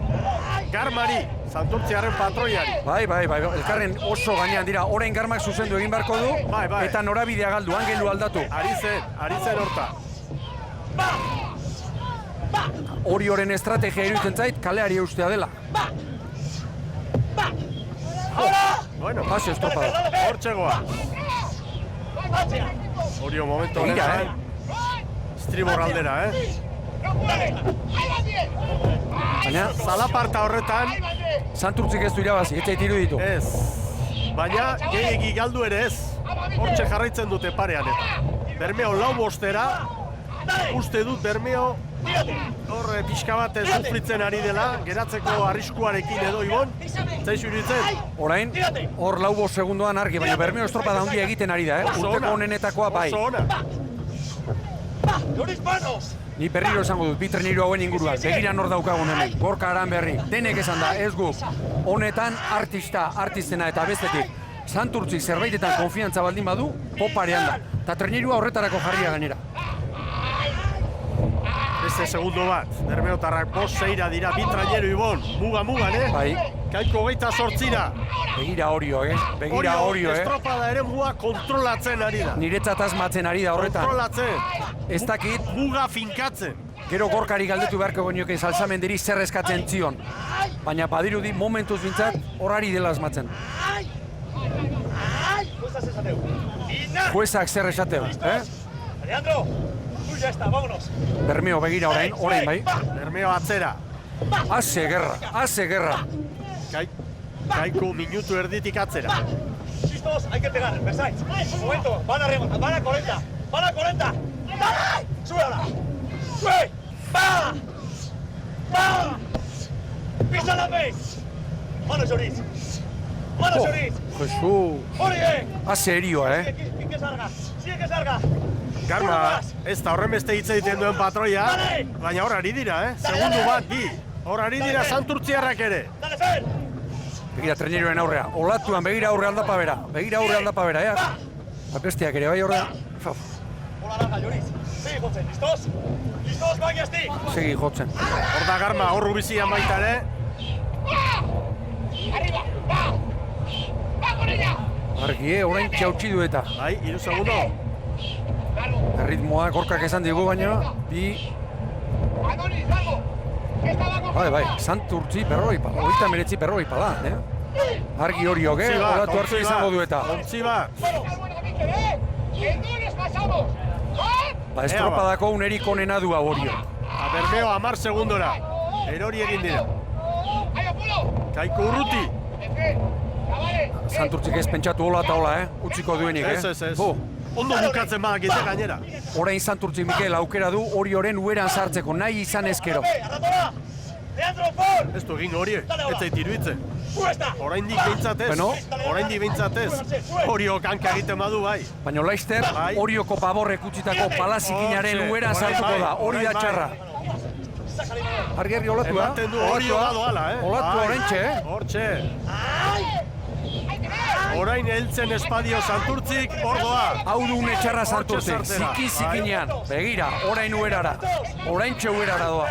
Garmari, Santurtziaren patroiari. Bai, elkarren oso gainean dira, orain Garmak zuzendu egin beharko du, eta norabidea galdu, angelu aldatu. Ari zen horta. Orioren estrategia iruditzen zait, kaleari eustea dela. Bueno, pasio estropada. Hortxegoa. Orio momentu honetan. Estribor aldera, Baina, zalaparta horretan Santurtzik ez du irabazi, eta itiru ditu. Ez, baina gehiegi galdu ere ez. Hortxe jarraitzen dute parean eta. Bermeo 4 uste dut Bermeo hor pixka bat sufritzen ari dela, geratzeko arriskuarekin edo Ibon, zaizu iruditzen? Orain, hor 5 segundoan argi, baina Bermeo estropada handia egiten ari da, urteko honenetakoa bai. Ni berriro esango dut, bi treneru hauen inguruan, begira nor daukagun hemen, Gorka Aranberri, denek esan da, ez guk, honetan artistena eta bestetik, Santurtzik zerbaitetan konfiantza baldin badu, poparean da, eta trenerua horretarako jarria gainera. Beste segundo bat, Bermeotarrak 5-6 dira, bi traineru Ibon, mugan, Bai. Kaiko 28. Begira Orio, Begira Orio, estropada ere muga kontrolatzen ari da. Niretzat asmatzen ari da horretan. Kontrolatzen. Ez dakit. Muga finkatzen. Gero Gorkari galdetu beharko genioke Salsamenderi zer eskatzen zion. Baina badirudi momentuz bintzat horari dela asmatzen. Juezak zer esateu, Alejandro, tú ya está, vámonos. Bermeo begira orain bai. Bermeo atzera. Haze gerra. Kaiku minutu erditik atzera. Listos, hay que pegar, Versailles. Un momento, van a 40. ¡Dale! ¡Sube ahora! ¡Sube! ¡Va! Jesus. Serioa, Garma, ez da horren beste hitz egiten duen patroia, baina hor ari dira, Segundu bat, bi. Hor ari dira santurtziarrak ere. Begira, treneroen aurrea. Olatuan, begira aurre aldapa bera. Begira aurre aldapa bera, Bestiak ere, bai aurrea. Segi jotzen. Hor da Garma, hor rubizian baita ere. Argi, orain txautxi du eta. Bai, 3 segundo. Erritmoa, gorkak esan digu baina, bi... Bai, Santurtzi berroi pala, 39 berroi pala, Argi hori hoge, olatu hartu izango du eta. Ontzi bat. Estropadako unerik onena du Orio. Bermeo 10 segundora. Erori egin dira. Kaiku Urruti. Santurtzik ez pentsatu hola eta hola, utziko duenik, Ez. Ondo bukatzen badakite gainera. Orain Santurtzik Mikel aukera du Orioren ueran sartzeko, nahi izan ezkero. Ez du egin hori, ez zait iruditzen. Oraindik behintzatez. Orio kanka egiten badu bai. Baina Laister, Orioko paborrek utzitako palazikinaren ueran sartuko da, hori da txarra. Argi olatua. Ematen du Orio da doala, Olatu orentxe, Hortxe. Orain heltzen espadio Santurtzik, hor doa. Hau du une txarra Santurtzik, zikinean. Begira, orain uerara. Oraintxe uerara doa.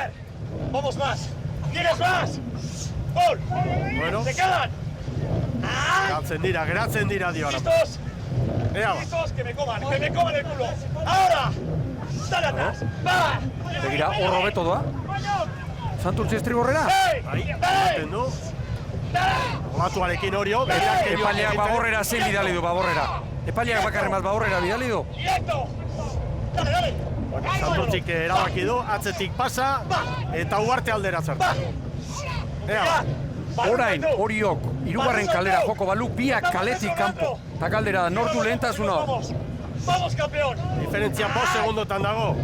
Vamos más. ¿Quieres más? Gol. Bueno. Se quedan. Geratzen dira dio ahora. Listos. Listos, que me coman el culo. Ahora. Dale atrás. Va. Begira, hor hobeto doa. Santurtzi estrigorrera. Ematen du. Olatuarekin Orio. Epaileak baborrera zein bidali du, baborrera. Epaileak bakarren bat baborrera bidali du. Dale. Santurtzik erabaki du, atzetik pasa, eta Ugarte aldera zartu. Orain, Oriok, 3. kalera joko balu, biak kaletik kanpo. Eta galdera da, nortu lehentasuna hor. Vamos, campeón. Diferentzia 5 segundotan dago.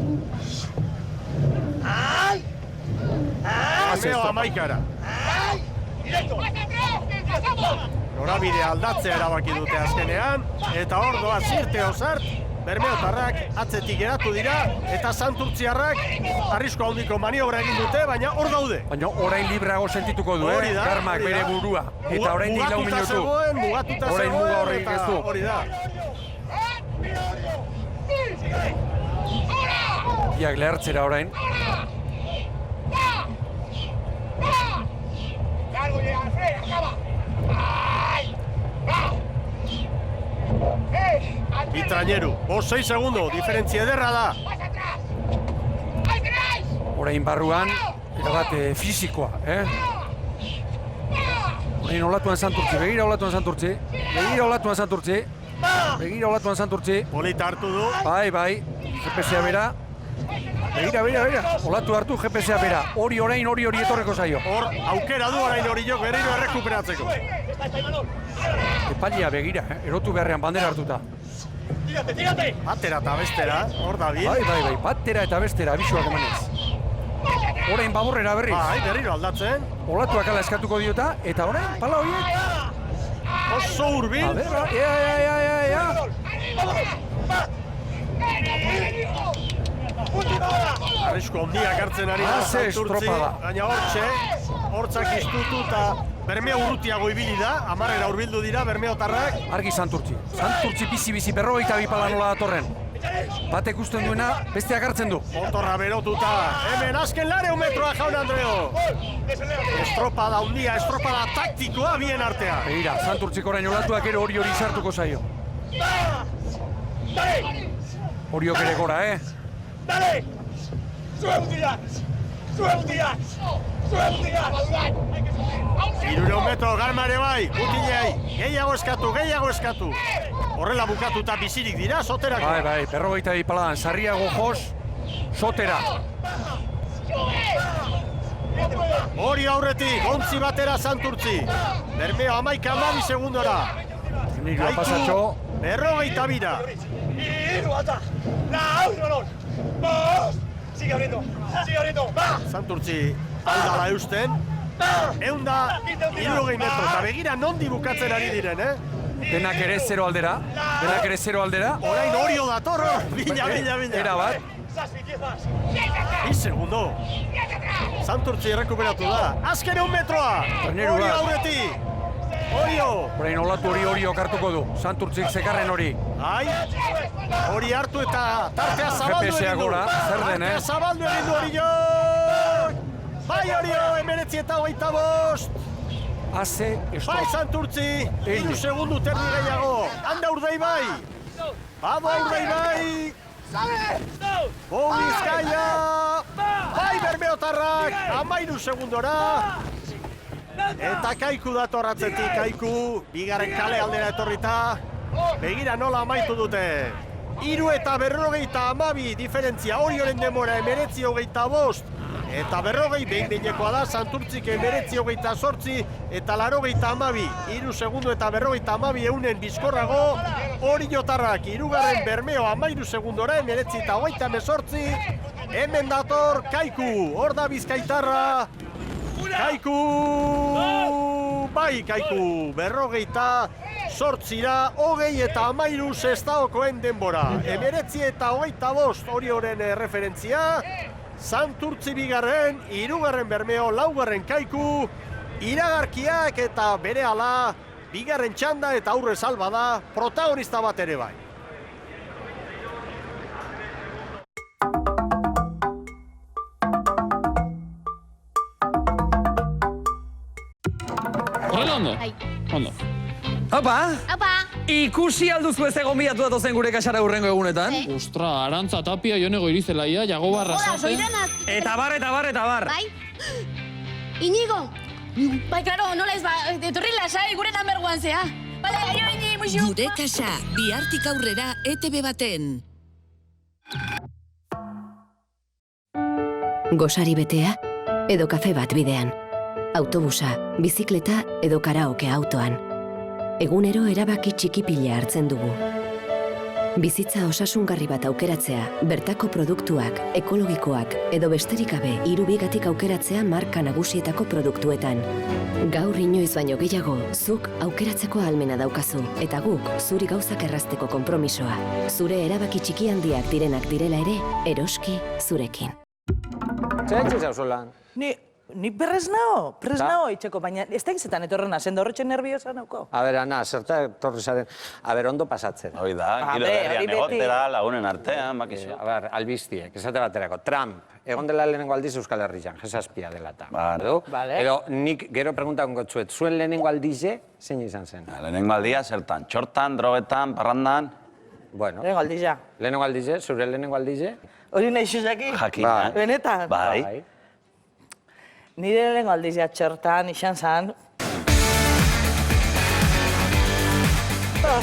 Bermeo 11ara. Norabide aldatzea erabaki dute azkenean, eta hor doa Zirte Ozart, Bermeotarrak atzetik geratu dira, eta Santurtziarrak arrisko handiko maniobra egin dute, baina hor daude. Baina orain libreago sentituko du, Garmak bere burua. Eta orain dik 4 minutu. Orain muga horregik ez du. Hori da. Biak lehartzera orain. Bitraineru, 6 segundo, diferentzia ederra da. Orain barruan, erabat fizikoa, Orain olatuan Santurtzi, begira olatuan Santurtzi. Begira olatuan Santurtzi. Polita hartu du. Bai, GPS-a bera. Begira. Olatu hartu GPS-a bera. Hori etorreko zaio. Hor, aukera du orain Oriok berriro errekuperatzeko. Epailea begira, erotu beharrean bandera hartuta. Tírate. Batera eta bestera, hor da bil. Bai, batera eta bestera, abisuak emanez. Orain baborrera berriz. Bai, berriro aldatzen. Olatuak ala eskatuko diota, eta orain, pala horiek. Oso hurbil. A ver, Arrisko ondiak hartzen ari da Santurtzi, baina hortzak iztutu eta Bermeo urrutiago ibili da, 10 hurbildu dira Bermeotarrak. Argi Santurtzi bizi 42 pala nola datorren. Batek usten duena, besteak hartzen du. Motorra berotuta, hemen azken 200 metroa jaun Andreo. Estropada handia, estropada taktikoa bien artean. Begira, Santurtzik orain olatuak ere hori sartuko zaio. Horiok ere gora, Dale! ¡Sube Utillac! 300 metro Garma ere bai, Utillei, gehiago eskatu. Horrela bukatuta bizirik dira, soterako. Bai, 42 paladan, sarriago jos, sotera. Hori aurretik, 11 batera Santurtzi. Bermeo 12 segundora. Nirua pasatxo. 42. Sigue abriendo, va! Santurtzi aldala eusten. 160 metro, eta begira nondi bukatzen ari diren, Denak ere 0 aldera, Orain Orio dator, bila. Era bat. 2 segundo. Santurtzi errekuperatu da. Azken 1 metroa. Orio aurretik. Orio. Orain olatu hori okartuko du. Santurtzik zekarren hori. Hori hartu eta tartea zabaldu egin du. Zer den, Tartea zabaldu egin du Orio. Bai Orio, 19:25. Haze, Bai Santurtzi, 3 segundu terdi gehiago. Handa Urdaibai. Bado Urdaibai. Bizkaia. Bai Bermeotarrak, 13 segundora. Eta Kaiku datorratzetik, Kaiku, bigarren kale aldera etorrita. Begira nola amaitu dute. 3:42 diferentzia, Orioren demora 19:25. Eta 40 behin-behinekoa da, Santurtzik 19:28 eta 80:12. 3 segundu eta 40:12 eunen bizkorrago. Oriotarrak, 3. Bermeo 13 segundora, 19:28. Hemen dator Kaiku, hor da Bizkaitarra. Kaiku! Bai, Kaiku! 48 20 eta 13 Sestaokoen denbora. 19:25 Orioren referentzia. Santurtzi bigarren, 3. Bermeo, 4. Kaiku. Iragarkiak eta berehala bigarren txanda eta aurre salba da, protagonista bat ere bai. Horrela ondo? Ondo. Opa! Ikusi alduzu ez egon bilatu datozen gure kasara hurrengo egunetan? Ostra, Arantza Tapia, Jonego Irizelaia, Jagobarra Hola, Sate. soiranak! Eta bar! Bai? Inigo! Bai, klaro, nola ez ba, etorri lasai gure number one zea. Bale, aio, Ini, muixu! Gure kasa, bihartik aurrera ETV baten. Gosari betea, edo kafe bat bidean. Autobusa, bizikleta edo karaoke autoan. Egunero erabaki txikipila hartzen dugu. Bizitza osasungarri bat aukeratzea, bertako produktuak, ekologikoak edo besterik gabe hirubigatik aukeratzea marka nagusietako produktuetan. Gaur inoiz baino gehiago, zuk aukeratzeko ahalmena daukazu eta guk zuri gauzak errazteko konpromisoa. Zure erabaki txiki handiak direnak direla ere, eroski zurekin. Zerantzi zauzolan? Ni prez nao itxeko, baina ez da izetan etorrena, sendo horretxe nerviosa nauko. A ber, Ana, zerta etorri zaren, ondo pasatzen. Hoi da, giro berrian egotera, lagunen artean, bakizu. A ber, albiztiek, esate baterako, Trump, egon dela lehenengo aldiz Euskal Herrian, jesazpia dela eta. Edo, nik gero preguntan gotzuet, zuen lehenengo aldize, zein izan zen? Lehenengo aldia, zertan, txortan, drogetan, parrandan. Bueno. Lehenengo aldiza. Lehenengo aldize, zure lehenengo aldize? Hori nahi zuzaki? Jakin, Benetan? Bai. Nire lehenengo aldizia txortan, izan zan.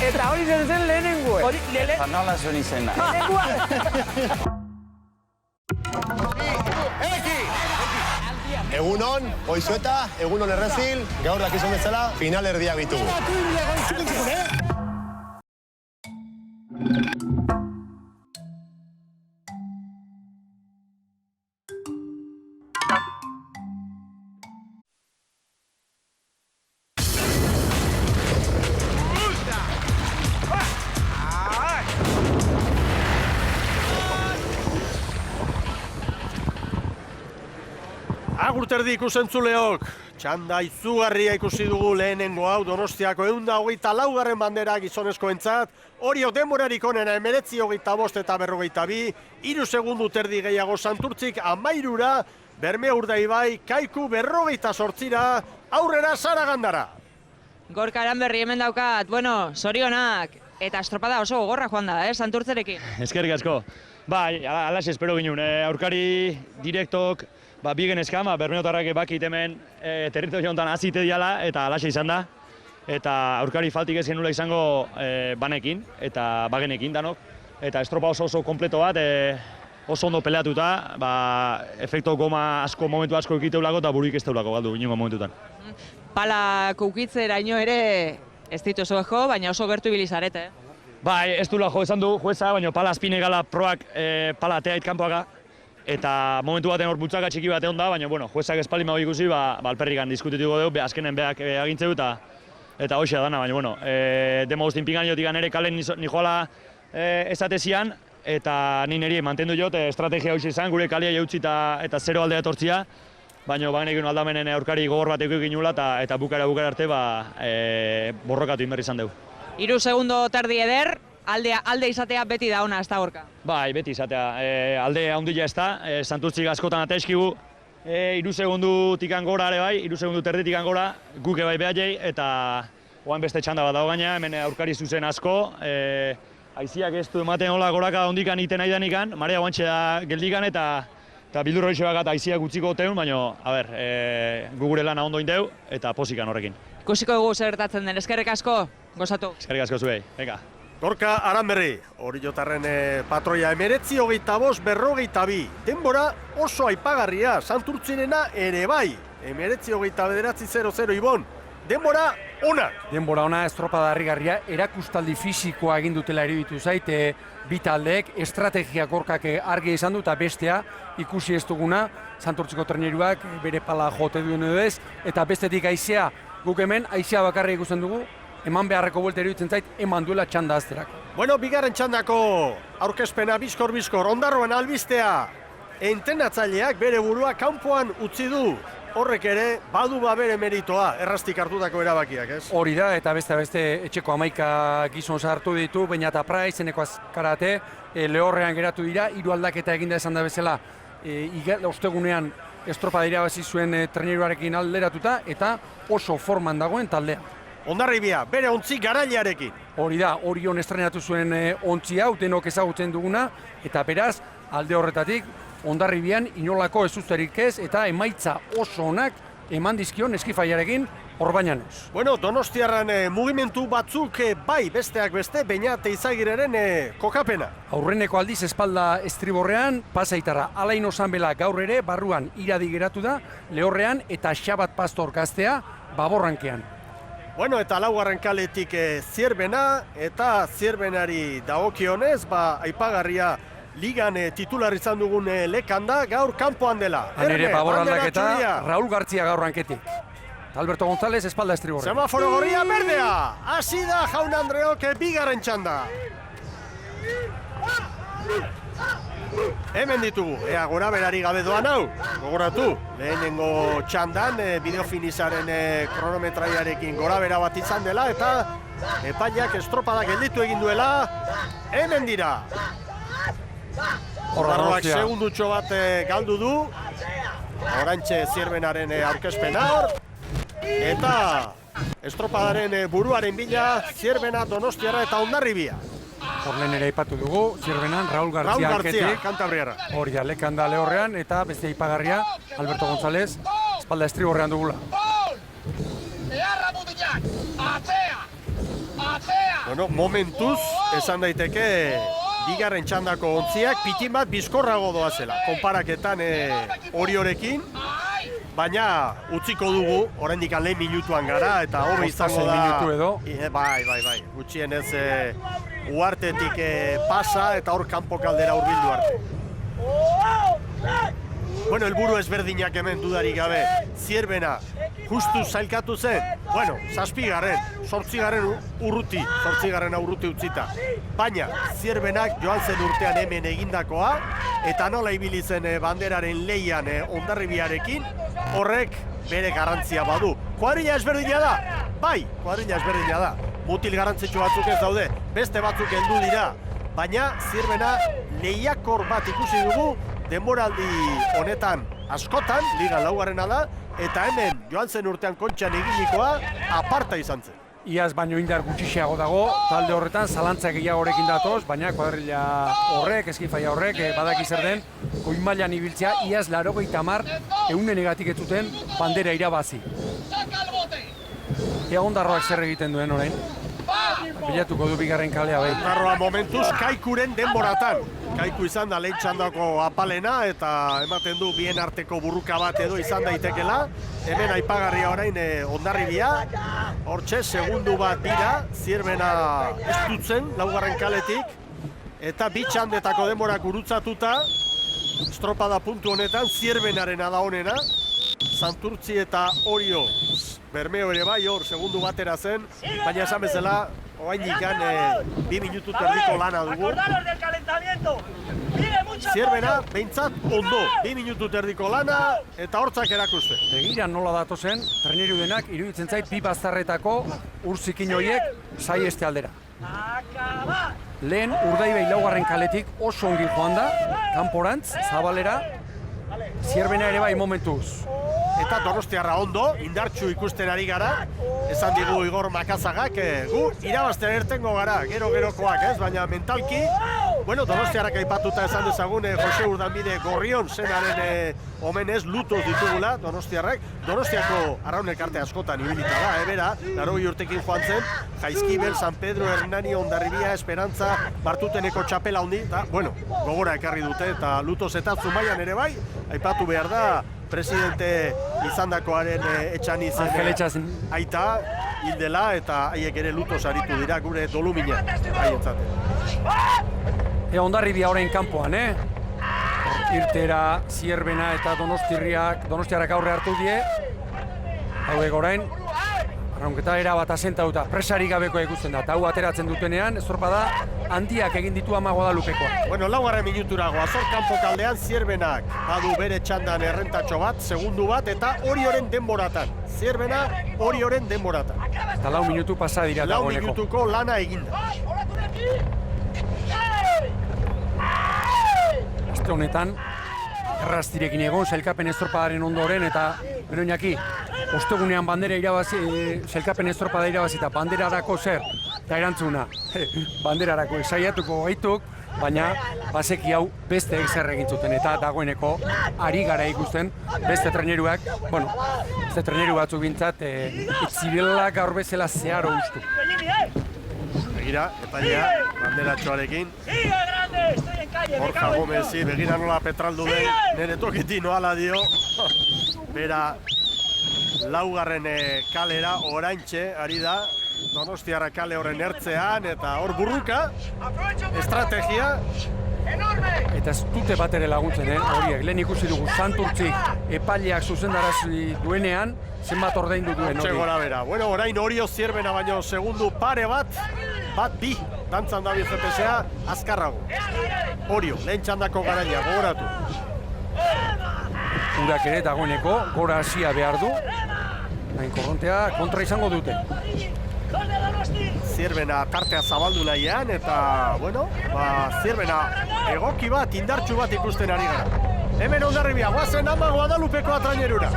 Eta hori zen lehenengo. Eta nola zuen izena. Egunon, Goizueta, egunon Errezil, gaur dakizun bezala, final erdiak ditugu. Agurterdi ikusentzuleok, txanda izugarria ikusi dugu lehenengo hau Donostiako 124. bandera gizonezkoentzat, Orio denborarik onena 19:25 eta 42, 3 segundu terdi gehiago Santurtzik 13, Bermeo Urdaibai, Kaiku 48ra, aurrera Saragandara. Gorka Aranberri hemen daukat, bueno, zorionak, eta estropada oso gogorra joan da, Santurtzerekin. Eskerrik asko. Bai, alaxe espero ginen, aurkari direktok, bigen eskan, Bermeotarrak bakit hemen territorio honetan azite diala, eta alaxe izan da. Eta aurkari faltik ez genula izango banekin, eta bagenekin danok. Eta estropa oso kompleto bat, oso ondo peleatuta, efekto goma asko, momentu asko ekiteulako, eta buruik ez teulako galdu inongo momentutan. Pala kukitzeraino ere ez dituzu jo, baina oso gertu ibilizarete. Bai, ez duela jo esan du jueza, baina pala azpine gala proak pala atea itkanpoaka. eta momentu baten hor bultzaka txiki bat egon da, baina, bueno, juezak espaldi mago ikusi, alperrikan diskutituko dugu, azkenen beak agintzeu eta hoxea dana, baina, bueno, demo guztin pinganiotik ere kalen nijoala esatezian, eta ni niri mantendu jot, estrategia hoxe izan, gure kalia jautzi eta zero aldea etortzia, baina bagenekin aldamenen aurkari gogor bat eko eginula eta bukara arte borrokatu inberri izan dugu. 3 segundo terdi eder, alde izatea beti da ona, ez da gorka? Bai, beti izatea, alde handia ez da, Santurtzik askotan ateskigu, 3 segundu tikan gora ere bai, 3 segundu terdi tikan gora, guke bai behar eta oain beste txanda bat dago gaina, hemen aurkari zuzen asko, haiziak ez du ematen hola goraka ondikan iten nahi danikan, marea guantxe da geldikan eta bildur hori bat haiziak utziko teun, baina, gu gure lana ondo indeu eta posikan horrekin. Ikusiko dugu zer gertatzen den, eskerrik asko, gozatu. Eskerrik asko zuei, venga. Gorka Aranberri, hori jotarren patroia 19:42. Denbora oso aipagarria, Santurtzirena ere bai. 19:29 Ibon. Denbora ona. Denbora ona, estropada harrigarria, erakustaldi fisikoa egin dutela eribitu zait, bi taldeek estrategia Gorkak argi izan du eta bestea ikusi ez duguna, Santurtziko treneruak bere pala jote duen edo ez, eta bestetik haizea, guk hemen haizea bakarrik ikusten dugu, eman beharreko buelta iruditzen zait, eman duela txanda azterako. Bueno, bigarren txandako aurkezpena bizkor, Ondarroan albistea, entrenatzaileak bere burua kanpoan utzi du. Horrek ere, badu bere meritoa, erraztik hartutako erabakiak, ez? Hori da, eta beste etxeko 11 gizon sartu ditu, baina eta Prai, zeneko azkarate, lehorrean geratu dira, 3 aldaketa eginda esan da bezala, ostegunean estropada irabazi zuen treneruarekin alderatuta, eta oso forman dagoen taldea. Hondarribia, bere ontzi garailearekin. Hori da, Orion estrenatu zuen ontzi hau, denok ezagutzen duguna, eta beraz, alde horretatik, Hondarribian inolako ezuzterik ez, eta emaitza oso onak eman dizkion eskifaiarekin Orbañanoz. Bueno, Donostiarran mugimendu batzuk bai besteak beste, Beñat Eizagirren kokapena. Aurreneko aldiz espalda estriborrean, Pasaitarra Alain Zanbela gaur ere, barruan iradi geratu da, lehorrean eta Xabat Pastor gaztea baborrankean. Bueno, eta laugarren kaletik Zierbena, eta Zierbenari dagokionez, aipagarria Ligan titular izan dugun Lekanda gaur kanpoan dela. Han ere baborraldaketa Raúl Gartzia gaur ranketik. Alberto González espalda estriborrean. Semaforo gorria berdea, hasi da Jaun Andreok bigarren txanda. Hemen ditugu, ea gora berari gabe doan hau, gogoratu, lehenengo txandan bideofinizaren kronometraiarekin gora bera bat izan dela, eta epaiak estropada gelditu egin duela, hemen dira. Horroak segundutxo bat galdu du, orantxe Zierbenaren aurkezpena, eta estropadaren buruaren bila Zierbena, Donostiarra eta Hondarribia. Horlen ere aipatu dugu, Zierbenan Raúl Gartzia arketik. Kantabriarra. Hori da, Lekanda lehorrean, eta beste aipagarria, Alberto González, espalda estriborrean dugula. Bueno, momentuz, esan daiteke, bigarren txandako ontziak pitin bat bizkorrago doazela. Konparaketan Oriorekin, baina utziko dugu, oraindik lehen minutuan gara, eta hobe izango da... minutu edo. Bai, gutxienez uartetik pasa, eta hor kanpo kaldera hurbildu arte. Bueno, helburu ezberdinak hemen dudarik gabe, Zierbena justu zailkatu zen, bueno, 7. 8. urruti utzita. Baina, Zierbenak joan zen urtean hemen egindakoa, eta nola ibili zen banderaren leian Hondarribiarekin, horrek bere garrantzia badu. Kuadrilla ezberdina da? Bai, kuadrilla ezberdina da. Mutil garrantzitsu batzuk ez daude, beste batzuk heldu dira. Baina, Zierbena lehiakor bat ikusi dugu, denboraldi honetan askotan, liga laugarrena da, eta hemen joan zen urtean kontxan eginikoa aparta izan zen. Iaz baino indar gutxiago dago, talde horretan zalantzak gehiagorekin datoz, baina kuadrilla horrek, eskifaia horrek, badaki zer den, goimailan ibiltzea, iaz 90% ez zuten bandera irabazi. Ea Ondarroak zer egiten duen orain? Bilatuko du bigarren kalea bai. Ondarroa momentuz Kaikuren denboratan. Kaiku izan da lehen txandako apalena eta ematen du bien arteko burruka bat edo izan daitekela. Hemen aipagarria orain Hondarribia. Hortxe, segundu bat dira, Zierbena estutzen, laugarren kaletik. Eta bi txandetako denborak gurutzatuta, estropada puntu honetan, Zierbenarena da honena. Santurtzi eta Orio Bermeo ere bai, hor segundu batera zen, baina esan bezala, oraindik 2 minutu terdiko lana dugu. Zierbena, behintzat, ondo, 2 minutu terdiko lana, eta hortzak erakuste. Begira nola datozen, traineru denak, iruditzen zait, bi bazterretako urzikin horiek saieste aldera. Lehen Urdaibai laugarren kaletik oso ongi joan da, kanporantz, zabalera, Zierbena ere bai momentuz. Eta Donostiarra ondo, indartsu ikusten ari gara, esan digu Igor Makazagak, gu irabazten ertengo gara, gero-gerokoak ez, baina mentalki, bueno, Donostiarrak aipatuta esan dezagun, Jose Urdanbide Gorrion zenaren omenez lutoz ditugula Donostiarrak. Donostiako arraun elkarte askotan ibilita da, bera, 80 urtekin joan zen, Jaizkibel, San Pedro, Hernani, Hondarribia, Esperantza, Bartuteneko txapela handi, eta, bueno, gogora ekarri dute, eta lutoz eta Zumaian ere bai, aipatu behar da, presidente izandakoaren Etxanizen aita hildela eta haiek ere lutoz aritu dira gure dolumina haientzat. Hondarribia orain kanpoan, Irtera, Zierbena eta Donostiarrak aurre hartu die. Hauek orain, arraunketa erabat asentatuta, presarik gabeko ikusten da. Eta hau ateratzen dutenean, estropada handiak egin ditu Ama Guadalupekoa. Bueno, 4. minuturago, Azor kanpo kaldean Zierbenak badu bere txandan errentatxo bat, segundu bat, eta Orioren denboratan. Zierbena, Orioren denboratan. Eta 4 minutu pasa dira dagoeneko. 4 minutuko lana eginda. Aste honetan, erraztirekin egon, sailkapen estropadaren ondoren, eta bero Iñaki, ostegunean bandera irabazi, sailkapen estropada irabazi eta banderarako zer, eta erantzuna, banderarako saiatuko gaituk, baina baseki hau beste zer egin zuten, eta dagoeneko ari gara ikusten beste traineruak, bueno, beste traineru batzuk bintzat, itzirela gaur bezala zeharo ustu. Begira, epailea, banderatxoarekin. Borja Gomezi, begira nola petraldu den, nire tokitin noala dio. Bera, 4. kalera oraintxe ari da, Donostiarra kale horren ertzean, eta hor burruka, estrategia. Eta ez dute bat ere laguntzen, horiek, lehen ikusi dugu Santurtzi epaileak zuzendarazi duenean, zenbat ordaindu duen hori. Gora bera. Bueno, orain Orio Zierbena baino segundu pare bat bi, dantzan da BGPSA, azkarrago. Orio, lehen txandako garaia, gogoratu. Urak ere dagoeneko, gora hasia behar du, nahin korrontea kontra izango dute. Zierbena tartea zabaldu nahian, eta, bueno, Zierbena egoki bat, indartsu bat ikusten ari gara. Hemen Hondarribia, guazen Ama Guadalupekoa trainerura.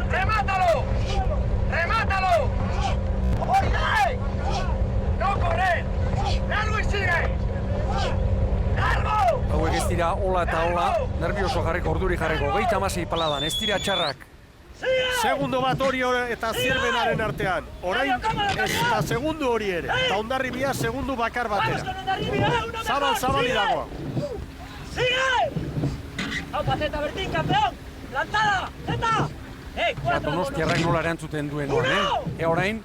¡Remátalo! ¡Remátalo! ¡Oye! ¡No correr! ¡Largo y sigue! ¡Largo! Hauek ez dira hola eta hola, nervioso jarriko, orduri jarriko, 36 paladan, ez dira txarrak. Segundo bat Orio eta Zierbenaren artean. Orain ez da segundu hori ere. Eta Hondarribia segundu bakar batera. Zabal iragoa. ¡Sigue! ¡Aupa, Zeta Bertín, campeón! ¡Plantada! ¡Zeta! Donostiarrak nola erantzuten duen horren, orain,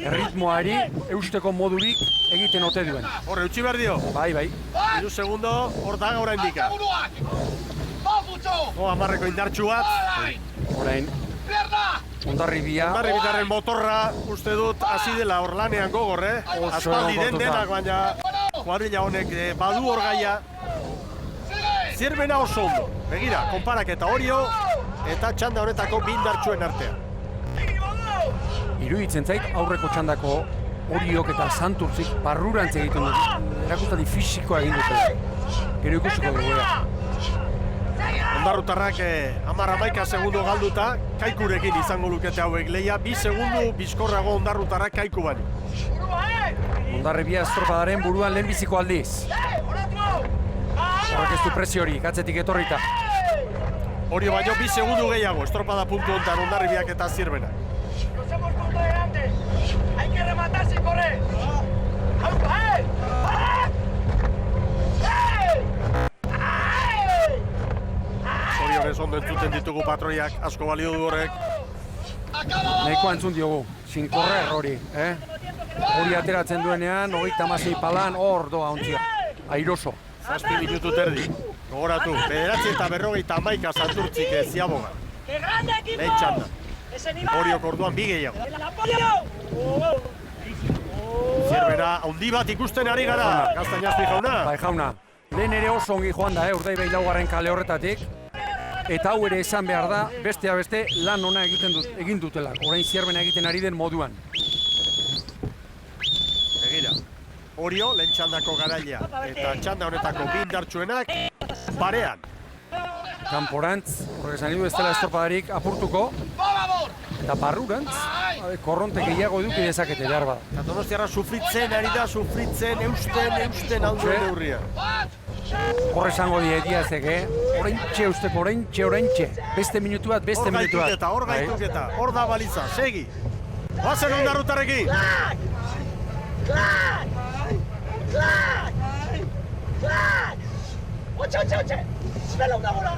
erritmoari eusteko modurik egiten ote duen. Horre, utzi behar dio. Bai. 3 segundo, hor daga orain dika. 10 indartsu bat. Orain, Hondarribiaren motorra, uste dut, hasi dela hor lanean gogor, aspaldi denak, baina kuadrilla honek badu hor gaia. Zierbena oso ondo. Begira, konparaketa Orio, eta txanda honetako bindartsuen artean. Iruditzen zait aurreko txandako Oriok eta Santurtzik barrurantz egiten dut. Erakustadi fisikoa egin dute. Gero ikusiko dugu. Ondarrutarrak 10-11 segundu galduta, Kaikurekin izango lukete hauek lehia, 2 segundu bizkorrago Ondarrutarrak Kaiku bani. Hondarribia estropadaren buruan lehenbiziko aldiz. Horrek ez du presiorik, atzetik etorrita. Orio baino 2 segundu gehiago, estropada puntu hontan Hondarribiak eta Zierbenak. Nos hemos puesto delante. Hay que rematar sin correr. Zorionez ondo entzuten ditugu patroiak, asko balio du horrek. Nahikoa entzun diogu, sin correr hori, hori ateratzen duenean, 36 palan, hor doa ontzia, airoso. 7 minutu terdi, gogoratu, 9:41 Santurtzik Ziaboga. Lehen txanda, Oriok orduan bi gehiago. Zierbena, haundi bat ikusten ari gara, Gaztainazpi jauna. Bai jauna, lehen ere oso ongi joan da, Urdaibai laugarren kale horretatik. Eta hau ere esan behar da, bestea beste lan ona egin dutela, orain Zierbena egiten ari den moduan. Begira, Orio, lehen txandako garailea, eta txanda honetako bi indartsuenak parean. Kanporantz, horrek esan du ez dela estropadarik apurtuko, eta barrurantz, korronte gehiago eduki dezakete behar bada. Eta Donostiarra sufritzen ari da, eusten alduen neurria. Horre esango die Diazek, oraintxe usteko, oraintxe. Beste minutu bat, beste minutu bat. Hor gaituketa, hor da baliza, segi. Oazen Ondarrutarrekin! Klak! Otxe! Zibela undagola!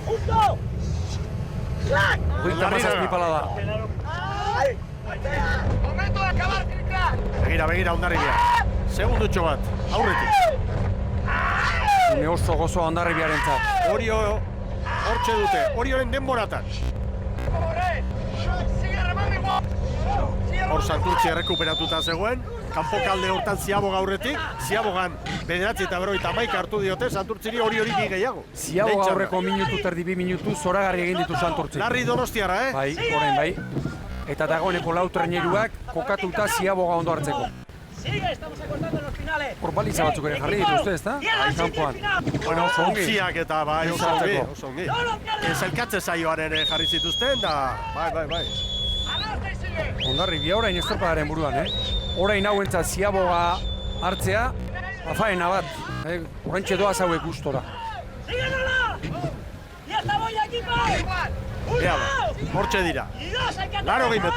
Justo! Klak! Hogeita mazazpi pala da. Momento de acabar, Klak! Begira, Ondarribia. Segundutxo bat, aurretik. Une oso gozoa Ondarribiaren zat. Orio, hortxe dute, Orioren denboratan. Hor Santurtzi errekuperatuta zegoen, kanpokalde hortan Ziaboga aurretik, Ziabogan 9:41 hartu diote, Santurtziri hori bi gehiago. Ziaboga aurreko minutu terdi 2 minutu zoragarri egin ditu Santurtzi. Larri Donostiarra, Bai, orain bai. Eta dagoeneko lau traineruak kokatuta Ziaboga ondo hartzeko. Hor baliza batzuk ere jarri dituzte, ezta? Bai, kanpoan. Bueno, oso ongi. Eta bai, oso ongi. Zelkatze saioaren jarri zituzten, da, bai. Ondarribia orain estropadaren buruan, Orain hauentzat Ziaboga hartzea, afaena bat. Oraintxe doaz hauek gustora. Ea ba, hortxe dira. 80 metro.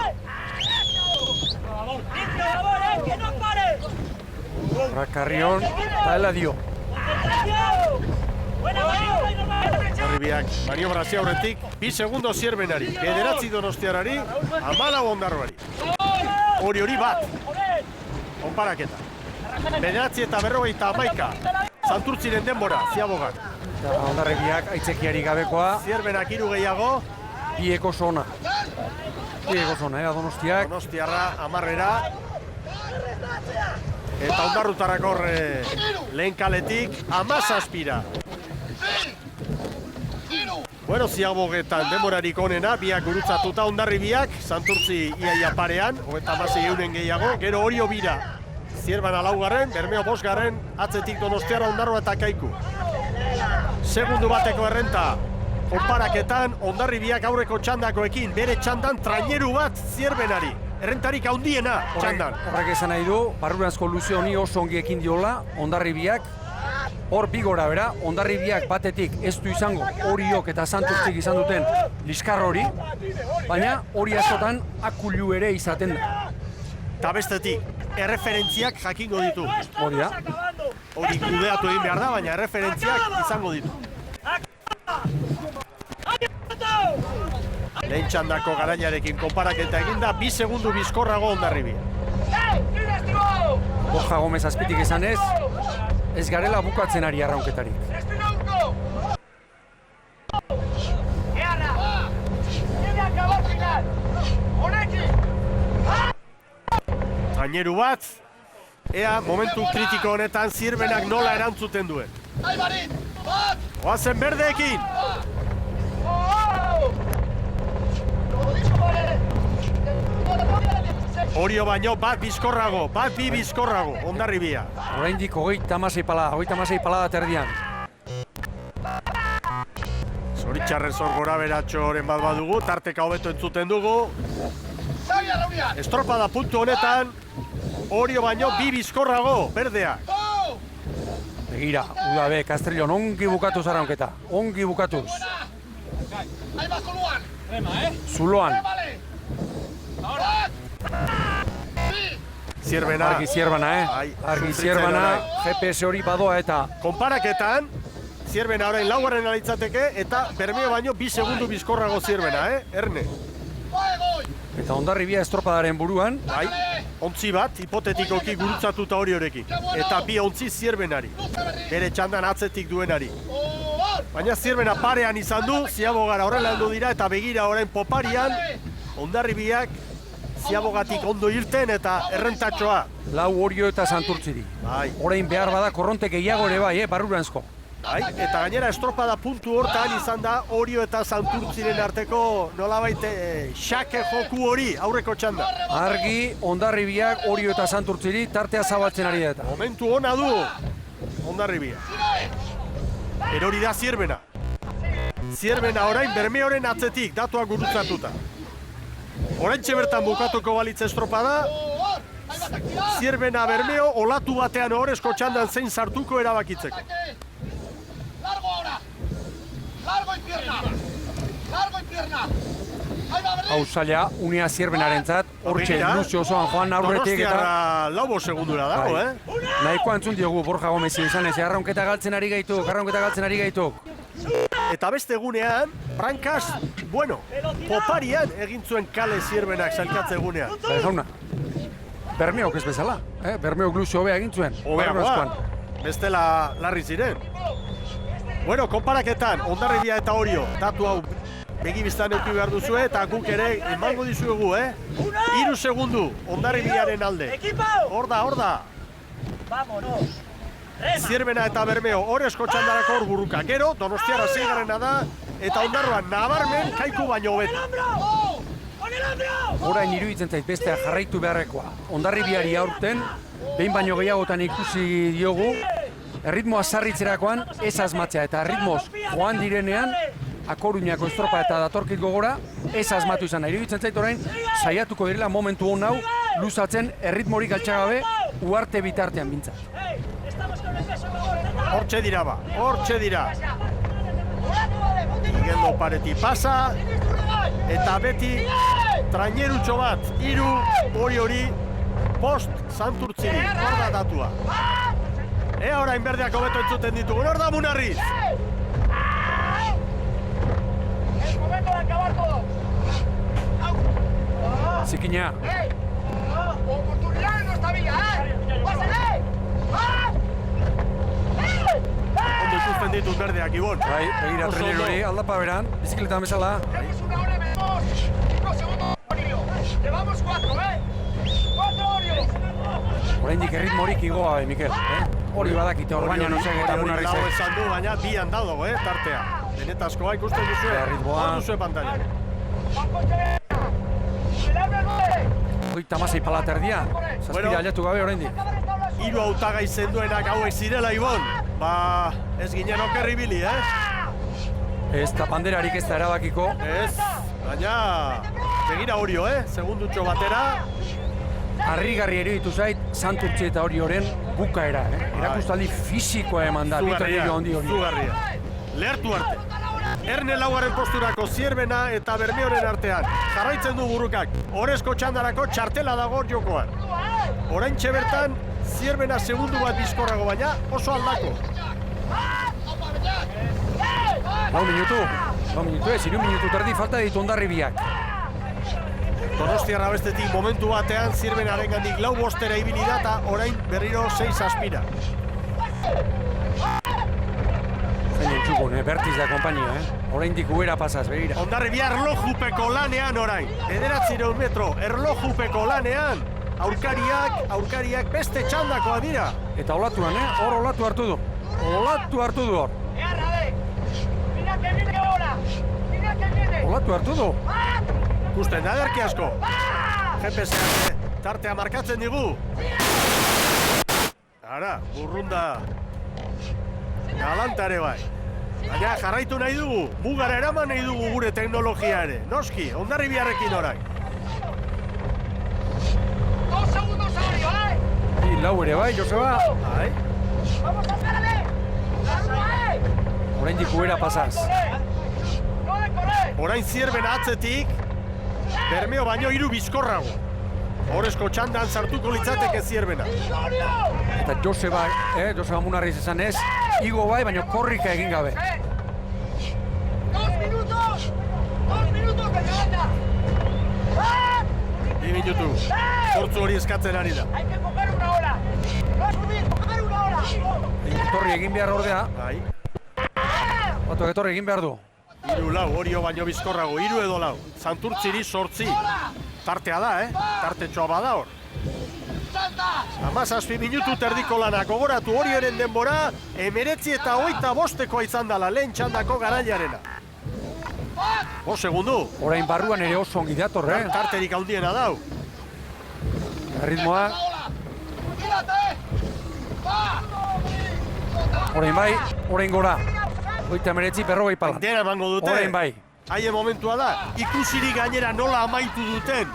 Rakarrion, eta hela dio. Ondarribiak maniobrazio aurretik, 2 segundo Zierbenari, 9 Donostiarrari, 14 Ondarroari. Hori bat. Onparaketa. 9:41 Santurtziren denbora, Ziabogan. Ondarribiak aitzekiari gabekoa. Zierbenak 3 gehiago. Bieko zona. Donostiak. Donostiarra 10-era. Eta Ondarrutarrak horre lehen kaletik 17-ra. Bueno, Ziabogetan denborarik onena, biak gurutzatuta Ondarribiak, Santurtzi iaia parean, 36 euren gehiago, gero Orio bira. Zierbana 4, Bermeo 5, atzetik Donostiarra, Ondarroa eta Kaiku. Segundu bateko errenta, konparaketan Ondarribiak aurreko txandakoekin, bere txandan traineru bat Zierbenari. Errentarik handiena txandan. Horrek esan nahi du, barruranzko luzio honi oso ongi ekin diola, Ondarribiak. Hor bigora bera, Ondarribiak batetik ez du izango Oriok eta Santurtzik izan duten liskar hori, baina hori askotan akulu ere izaten da. Eta bestetik, erreferentziak jakingo ditu. Hori da. Hori kudeatu egin behar da, baina erreferentziak izango ditu. Lehen txandako garainarekin konparaketa eginda, 2 segundu bizkorrago Ondarribia. Borja Gomez azpitik izan ez garela bukatzen ari arraunketarik. Traineru bat, ea momentu kritiko honetan Zierbenak nola erantzuten duen. Oazen berdeekin! Orio baino bat bizkorrago, bat bi bizkorrago, Ondarribia. Oraindik 36 pala da terdian. Zoritxarren zor gora beratxoren bat badugu, tarteka hobeto entzuten dugu. Estropada puntu honetan, Orio baino bi bizkorrago, berdea. Begira, Udabe, Castrillon, ongi bukatuz arraunketa, ongi bukatuz. Zuloan. Zierbena. Argi Zierbana, GPS hori badoa eta... Konparaketan, Zierbena orain 4. alitzateke eta Bermeo baino 2 segundu bizkorrago Zierbena, Erne. Eta Ondarribia estropadaren buruan. Bai. ontzi bat, hipotetikoki gurutzatuta hori horekin. Eta bi ontzi Zierbenari, bere txandan atzetik duenari. Baina Zierbena parean izan du, Ziabogara horrela heldu dira, eta begira orain poparian, Hondarribiak Ziabogatik ondo irten eta errentatxoa. Lau Orio eta Santurtziri. Orain behar bada korronte gehiago ere bai, barruranzko. Eta gainera estropada puntu hortan izan da Orio eta Santurtziren arteko nolabait xake joku hori aurreko txanda. Argi, Hondarribiak Orio eta Santurtziri tartea zabaltzen ari da. Momentu ona du Hondarribia. Erori da Zierbena. Zierbena orain Bermeoren atzetik, datuak gurutzatuta. Oraintxe bertan bukatuko balitz estropada, Zierbena Bermeo olatu batean horrezko txandan zein sartuko erabakitzeko. Hau zaila, Unia Zierbenarentzat, hortxe luzio osoan joan aurretik eta... Donostiarra lau segundura dago, Nahiko antzun diogu Borja Gomezi izan ez, arraunketa galtzen ari gaituk. Eta beste egunean, Brankas, bueno, poparian egin zuen kale Zierbenak zailkatze egunean. Jauna, Bermeok ez bezala, Bermeok luzio hobea egin zuen. Hobeagoa, bestela larri ziren. Bueno, konparaketan, Hondarribia eta Orio, datu hau begibiztan euki behar duzue, eta guk ere emango dizuegu, 3 segundu, Hondarribiaren alde. Hor da. Vámonos. Zierbena eta Bermeo horrezko txandarako hor burruka. Gero, Donostiarra zeigarrena da, eta Hondarroan nabarmen kaiku baino hobeto. Orain iruditzen zait bestea jarraitu beharrekoa. Hondarribiari aurten, behin baino gehiagotan ikusi diogu, erritmoa sarritzerakoan ez asmatzea, eta erritmoz joan direnean, Akoruñako estropa eta datorkit gogora, ez asmatu izan. Iruditzen zait orain, saiatuko direla momentu hon hau, luzatzen erritmorik altxagabe, uarte bitartean bintzat. Hortxe dira ba, hortxe dira. Igeldo pareti pasa, eta beti trainerutxo bat, 3 hori, post Santurtziri, hor da datua. Ea orain berdeak hobeto entzuten ditugu, hor da Munarriz! Zikina. Oportunidad en nuestra vía, ¡Pásale! Ondo ikusten ditut berdeak, Ibon. Begira trailer hori, aldapa beran, bizikletan bezala. Tenemos 1 hora menos, 5 segundos, Orio. Llevamos 4, 4 Orio. Oraindik erritmorik igoa, Mikel. Hori badakite hor baina nozek eta Munarrizek. Hori esan du, baina bian dago, tartea. Benetazkoa ikusten duzue. Hor duzue pantalla. Hogeita hamasei palat erdia. Zazpira aliatu gabe oraindik. 3 hautagai zenduenak hauek zirela, Ibon. Ba, ez ginen okerri bili, Ez da panderarik ez da erabakiko. Ez, baina begira Orio, segundutxo batera. Harrigarri eruditu zait, Santurtzi eta Orioren bukaera, Erakustaldi fisikoa eman da, bitorrillo handi hori. Zugarria. Lehertu arte. Erne laugarren posturako Zierbena eta Bermeoren artean. Jarraitzen du burrukak. Horrezko txandarako txartela dago jokoan. Oraintxe bertan, Zierbena segundu bat bizkorrago baina oso aldako. 4 minutu ez, 3 minutu terdi falta ditu Hondarribiak. Donostiarra bestetik momentu batean Zierbenaren gandik 4-5 ibili da eta orain berriro 6 aspira. Zain txukun, Bertiz da kompainia, Orain dik uera pasaz, begira. Hondarribia erlojupeko lanean orain. 900 metro, erlojupeko lanean. Aurkariak beste txandakoa dira. Eta olatuan, hor olatu hartu du. Hor. Olatu hartu du. Ikusten da ederki asko. GPS-ak tartea markatzen digu. Ara, burrunda. Galantare bai. Baina jarraitu nahi dugu. Mugara eraman nahi dugu gure teknologia ere. Noski, Hondarribiarekin orain. 2 segundos, Orio, Lau ere bai, Joseba. Vamos, azárale. Orain dikuera pasaz. Orain Zierbena atzetik, Bermeo baino 3 bizkorrago. Horrezko txandan sartuko litzateke Zierbena. Eta Joseba Munarriz esan ez, igo bai, baina korrika egin gabe. 2 minutos, 2 minutos de cabeza. 2 minutu. Zortzu hori eskatzen ari da. Etorri egin behar ordea. Bai. Batuak etorri egin behar du. 3-4 Orio baino bizkorrago, 3 edo 4. Santurtziri 8. Tartea da, tartetxoa bada hor. 17 minutu terdiko lana, gogoratu Orioren denbora, 19:25 izan dela, lehen txandako garaiarena. 5 segundu. Orain barruan ere oso ongi dator, Tarterik handiena dau. Ritmoa. Orain bai, orain gora. 39 pala. Dena emango dute. Orain bai. Haien momentua da, ikusirik gainera nola amaitu duten.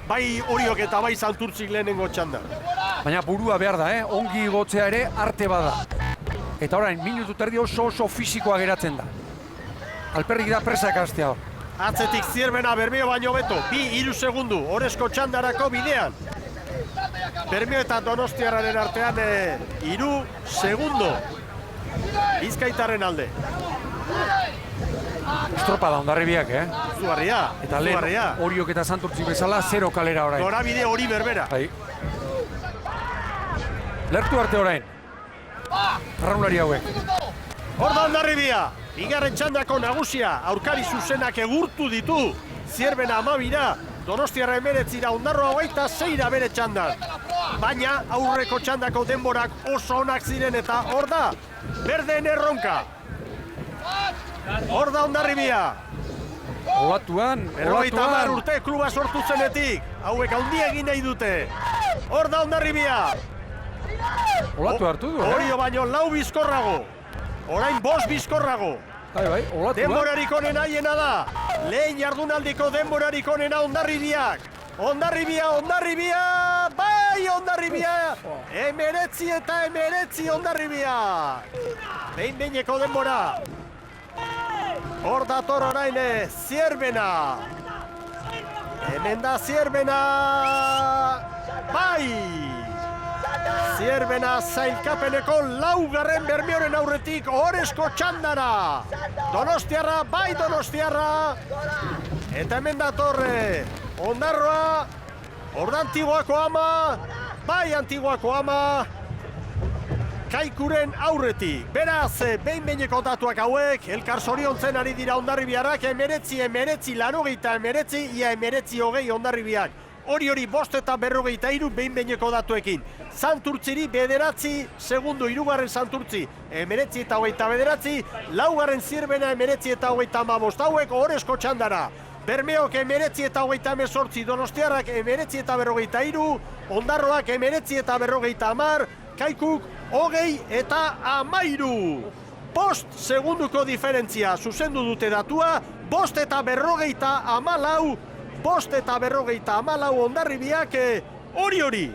Bai Oriok eta bai Santurtzik lehenengo txanda. Baina burua behar da, ongi igotzea ere arte bada. Eta orain, minutu terdi oso fisikoa geratzen da. Alperrik da presak hastea hor. Atzetik Zierbena Bermeo baino beto, 2-3 segundu, Orezko txandarako bidean. Bermeo eta Donostiarraren artean 3 segundo. Bizkaitarren alde. Estropada Hondarribiak, Zugarria, eta lehen Oriok eta Santurtzik bezala 0 kalera orain. Norabide hori berbera. Bai. Lertu arte orain. Arraunlari hauek. Hor da Hondarribia. Bigarren txandako nagusia, aurkari zuzenak egurtu ditu. Zierbena 12, Donostiarra 19, Ondarroa 26 bere txandan. Baina aurreko txandako denborak oso onak ziren eta hor da, berdeen erronka. Hor da Hondarribia. Olatuan. 50 urte kluba sortu zenetik. Hauek handia egin nahi dute. Hor da Hondarribia. Olatu hartu du, Orio baino 4 bizkorrago. Orain 5 bizkorrago. Bai, olatuan. Denborarik onena haiena da. Lehen jardunaldiko denborarik onena Hondarribiak. Hondarribia, bai Hondarribia. 19 eta 19 Hondarribia. Behin-behineko denbora. Hor dator orain Zierbena. Hemen da Zierbena. Bai! Zierbena zailkapeneko 4. Bermeoren aurretik Orezko txandara. Donostiarra, bai Donostiarra. Eta hemen datorre Ondarroa. Hor da Antiguako ama. Bai Antiguako ama. Kaikuren aurretik. Beraz, behin-behineko datuak hauek, elkar zoriontzen ari dira Hondarribiarrak, 19, 89, ia 19-20 Hondarribiak. Hori 5 eta 53 behin-behineko datuekin. Santurtziri 9 segundu, 3. Santurtzi 19 eta 29, 4. Zierbena 19 eta 35 hauek Orezko txandara. Bermeok 19 eta 28, Donostiarrak 19 eta 43, Ondarroak 19 eta 50, Kaikuk 20 eta 13. 5 segunduko diferentzia zuzendu dute datua, 5 eta 54, 5 eta 54 Hondarribiak hori.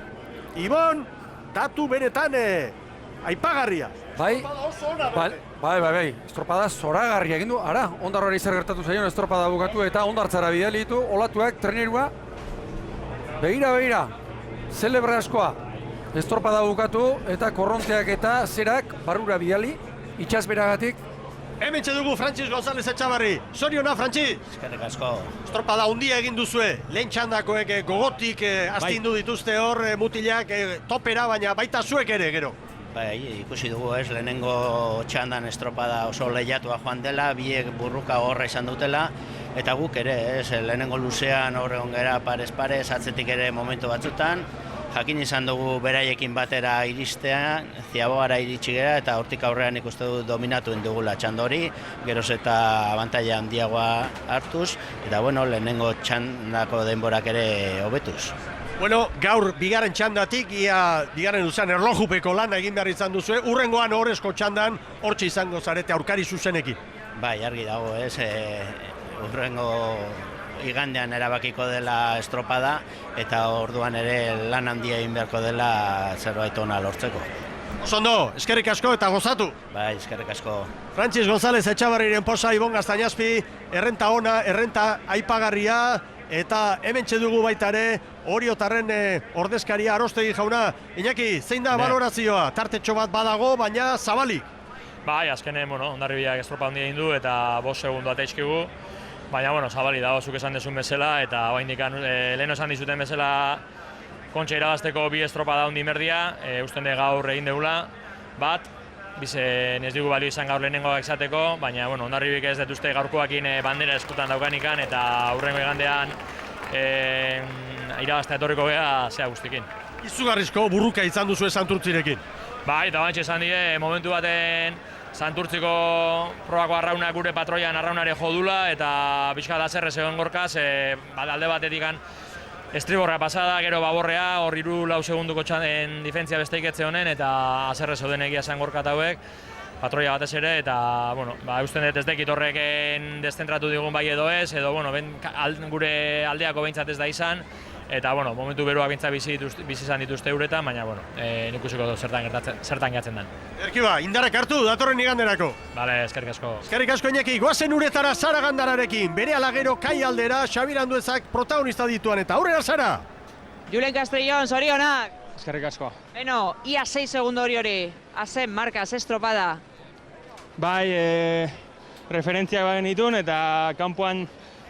Ibon, datu benetan aipagarria. Bai, estropada zoragarria egin du. Ara, Ondarroari zer gertatu zaion estropada bukatu eta Ondartzara bidali ditu, olatuak, trenerua. Begira, zelebra askoa. Estropada bukatu eta korronteak eta zerak barrura bidali, itxasberagatik. Hemen dugu Frantziz González Etxabarri. Zoriona, Frantziz! Eskerrik asko. Estropada handia egin duzue. Lehen txandakoek gogotik astindu dituzte hor mutilak topera, baina baita zuek ere gero. Bai, ikusi dugu lehenengo txandan estropada oso lehiatua joan dela, biek burruka horra izan dutela, eta guk ere, lehenengo luzean hor egon gara parez, atzetik ere momentu batzutan, jakin izan dugu beraiekin batera iristean, Ziabogara iritsi gara eta hortik aurrean ikuste du dominatu indugula txandori, geroz eta abantaila handiagoa hartuz, eta lehenengo txandako denborak ere hobetuz. Gaur bigarren txandatik, bigarren duzan erlojupeko lana egin behar izan duzue, urrengoan Orezko txandan hortxe izango zarete aurkari zuzenekin. Bai, argi dago, urrengo igandean erabakiko dela estropada eta orduan ere lan handia egin beharko dela zerbait ona lortzeko. Osondo, eskerrik asko eta gozatu. Bai, eskerrik asko. Frantziz González Etxabarriren posa, Ibon Gaztañazpi, errenta ona, errenta aipagarria, eta hemen dugu baita ere Oriotarren ordezkaria Arostegi jauna. Iñaki, zein da balorazioa? Tartetxo bat badago, baina zabalik. Bai, azkenen, Hondarribiak estropa handia egin du eta 5 segundu ateizkigu. baina, bueno, zabali dago zuk esan dezun bezala, eta oraindik lehen esan dizuten bezala kontxa irabazteko bi estropada handi merdia, usten de gaur egin deula, bat, bizen ez digu balio izan gaur lehenengoak izateko, baina, bueno, Hondarribik ez detuzte gaurkoakin bandera eskutan daukanikan, eta aurrengo egandean irabaztea etorriko gea zea guztikin. Izugarrizko burruka izan duzu Santurtzirekin. Bai, eta bantxe esan die, momentu baten Santurtziko probako arrauna gure patroian arraunare jodula, eta pixka da zerrez egon gorkaz, alde batetik estriborra pasada, gero baborrea, hor 3-4 segunduko txanden difentzia besteik etze honen, eta azerrez oden egia zen gorkat hauek, patroia batez ere, eta, bueno, usten dut ez dekit horreken deszentratu digun bai edo ez, edo, bueno, gure aldeako behintzat ez da izan, eta, bueno, momentu beruak bintza bizi izan dituzte uretan, baina, bueno, nik ikusiko dut zertan gehatzen den. Erkiba, indarrak hartu, datorren iganderako. Bale, eskerrik asko. Eskerrik asko Iñaki, goazen uretara Sara Gandararekin, bere alagero Kai Aldera, Xabir Anduezak protagonista dituan, eta aurrera Sara! Julen Castellón, zorionak! Eskerrik asko. Beno, ia 6 segundo hori, azen, marka, ze estropada. Bai, referentziak bagen ditun, eta kanpoan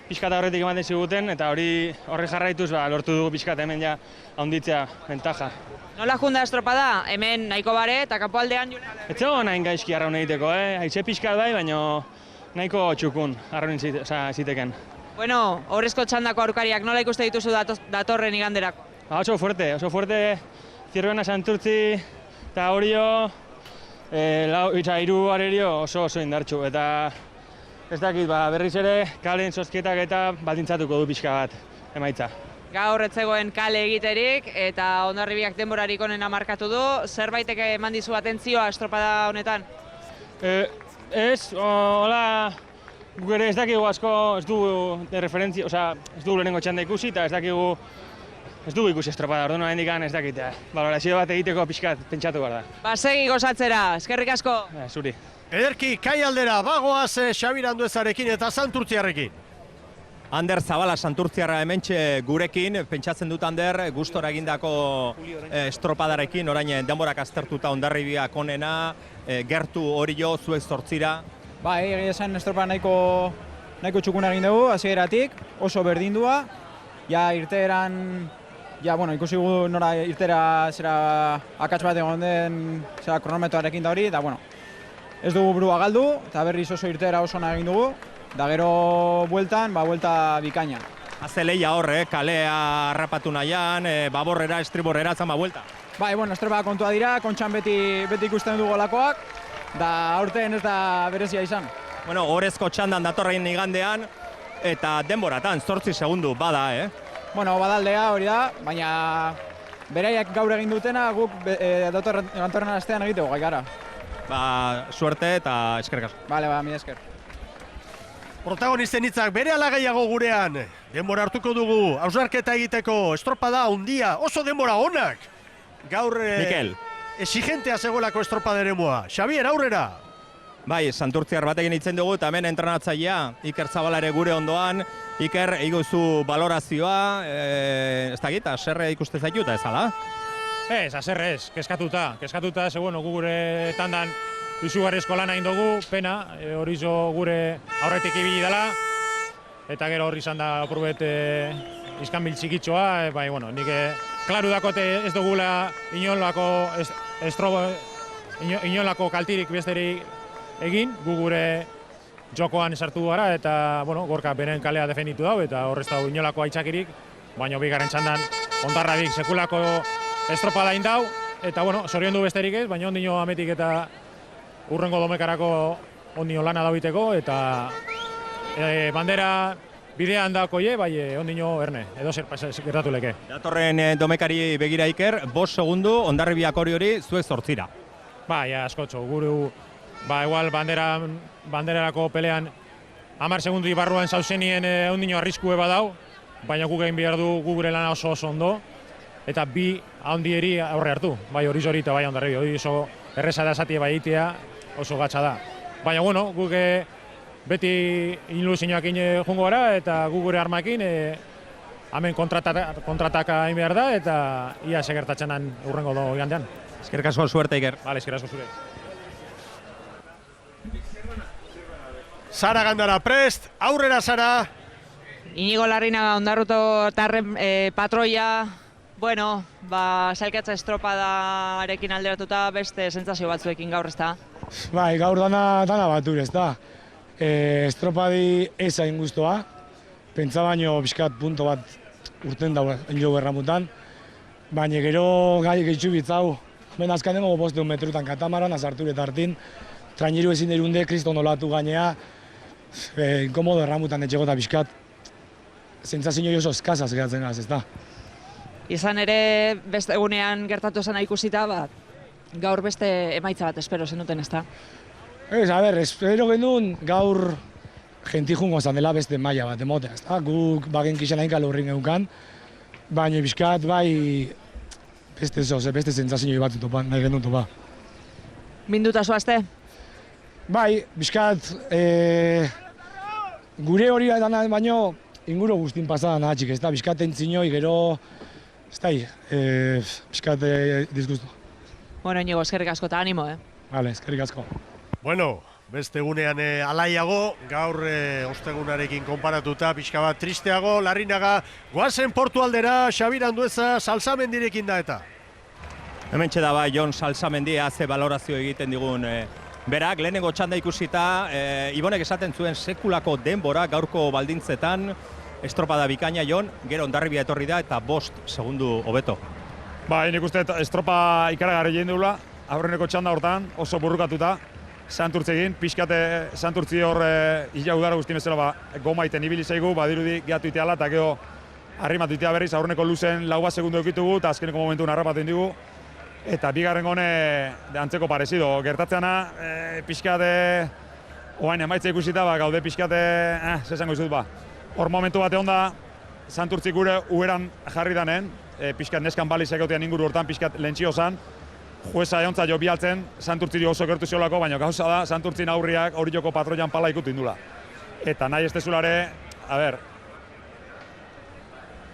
pixkata horretik ematen ziguten, eta horri jarraituz lortu dugu pixkata hemen ja handitzea ventaja. Nola junda estropada? Hemen nahiko bare, eta kanpo aldean Julen? Ez zegoen nahin gaizki arraun egiteko, haitxe pixkat bai, baina nahiko txukun arraun ziteken. Bueno, horrezko txandako aurkariak nola ikuste dituzu datorren iganderako? Oso fuerte, Zierbena Santurtzi eta Orio, 3 arerio oso indartxu, eta ez dakit, berriz ere, kalen zozketak eta baldintzatuko du pixka bat, emaitza. Gaur ez zegoen kale egiterik, eta Hondarribiak denborarik onena markatu du, zerbaitek eman dizu atentzioa estropada honetan? Ez, hola, guk ere ez dakigu asko, ez dugu referentzia, ez dugu lehenengo txanda ikusi, eta ez dugu ikusi estropada, orduan hendikan ez dakitea. Valorazio bat egiteko pixkat pentsatu behar da. Segi gozatzera, eskerrik asko. Zuri. Ederki, Kai Aldera, bagoaz Xabir Anduezarekin eta Santurtziarrekin. Ander Zabala Santurtziarra hementxe gurekin, pentsatzen dut Ander, gustora egindako estropadarekin, orain denborak aztertuta Hondarribiak onena, gertu hori jo, zuek zortzira. Ba, egia esan estropa nahiko txukuna egin dugu, hasieratik, oso berdindua, ja irteeran, ikusi gu nora irtera zera akats bat egon den zera kronometroarekin da hori, eta ez dugu burua galdu, eta berriz oso irtera oso egin dugu, da gero bueltan, buelta bikaina. Haze lehia horre, kalea harrapatu nahian, baborrera, estriborrera, zama buelta. Bai, estropa kontua dira, kontxan beti ikusten dugu golakoak, da aurten ez da berezia izan. Horrezko txandan datorrein igandean, eta denboratan, 8 segundu bada, Badaldea hori da, baina beraiak gaur egin dutena guk datorren astean egiteko gai gara. Suerte eta eskerrik asko. Bale, mila esker. Protagonisten hitzak bere alagaiago gurean. Denbora hartuko dugu, hausnarketa egiteko, estropada handia, oso denbora onak. Gaur exigentea zegolako estropada eremua. Xabier, aurrera! Bai, Santurtziar batekin hitzen dugu, eta hemen entrenatzailea, Iker Zabala ere gure ondoan. Iker, eguzu balorazioa, ez dakit, aserre ikuste zaituta ez ala? Ez, aserre ez, keskatuta, ze gu gure tandan izugarrizko lan egin dugu, pena, hori zo gure aurretik ibili dela, eta gero horri izan da opurbet izkanbil txikitxoa, nik klaru dakote ez dugula inolako kaltirik besterik egin, gu gure jokoan sartu gara, eta gorka beren kalea defenditu dau, eta horrez dago inolako aitzakirik, baina bigarren txandan Hondarribik sekulako estropada indau, eta zorion du besterik ez, baina ondino ametik eta urrengo domekarako ondino lana daubiteko, eta bandera bidean dako bai ondino erne, edo zer gertatu leke. Datorren domekari begira Iker, 5 segundu Hondarribiak hori zuek 8. Bai, askotxo, guru, igual banderarako pelean 10 segundu barruan zauzenien ondino arriskue badau, baina guk egin behar du gure lana oso ondo, eta bi handieri aurre hartu, bai hori eta bai Hondarribi, hori oso erreza da esatia bai egitea, oso gatsa da. Baina guk beti inluzioakin jungo gara, eta gu gure armakin hemen kontrataka egin behar da, eta ia segertatzen den urrengo igandean. Eskerrik asko, suerte Iker. Bale, eskerrik asko zure. Sara Gandara prest, aurrera Sara. Inigo Larrinaga Ondarruko tarren patroia, bueno, sailkatza estropadarekin alderatuta beste sentsazio batzuekin gaur, ezta? Bai, gaur dana batur, ezta? Estropadi ez hain guztua, pentsa baino pixkat punto bat urten dago enjogu erramutan, baina gero gai gehitxu bitzau, ben azkan dengo bosteun metrutan katamaran, azartur eta hartin, trainiru ezin derunde, kriston olatu gainea, inkomodo erramutan etxego eta pixkat, sentsazio oso eskazaz geratzen gaz, ezta? Izan ere, beste egunean gertatu zena ikusita, gaur beste emaitza bat espero zenuten, ezta? Ez, espero genuen gaur jentijungo zan dela beste maila bat emotea, ezta? Guk bagen kixen hain kalurrin eukan, baina bizkat bai beste sentsazio bat topan, nahi genuen topa. Minduta zoazte? Bai, bizkat gure hori dana baino inguru guztin pasadan atxik, ezta? Bizkat entzinoi gero, bizkat disgustu. Bueno, Inigo, eskerrik asko eta animo, Vale, eskerrik asko. Bueno, beste egunean alaiago, gaur ostegunarekin konparatuta, pixka bat tristeago, Larrinaga, goazen portu aldera, Xabir Andueza, Salsamendirekin da eta. Hementxe da bai, Jon Salsamendia ze balorazio egiten digun berak, lehenengo txanda ikusita, Ibonek esaten zuen sekulako denbora gaurko baldintzetan, estropada bikaina, Jon, gero Hondarribia etorri da eta 5 segundu hobeto. Nik uste estropa ikaragarri egin dugula, aurreneko txanda hortan, oso burrukatuta, Santurtzi egin, pixkate Santurtzi hor ila udara guztien bezala gomaiten ibili zaigu, badirudi gehatu iteala eta gero arrimatu itea berriz, aurreneko luzen 4 segundu eukitugu eta azkeneko momentuan harrapaten digu. Eta bigarren gone antzeko parezido, gertatzeana pixkate oain emaitza ikusita, gaude pixkate, zesango izut Hor momentu bate onda, Santurtzi gure ueran jarri danen, pixkat neskan balizak eutean inguru hortan pixkat lentsio zan, jueza eontza jo bialtzen, Santurtziri oso gertu ziolako, baina gauza da, Santurtzin aurriak hori joko patroian pala ikutu indula. Eta nahi ez tezulare,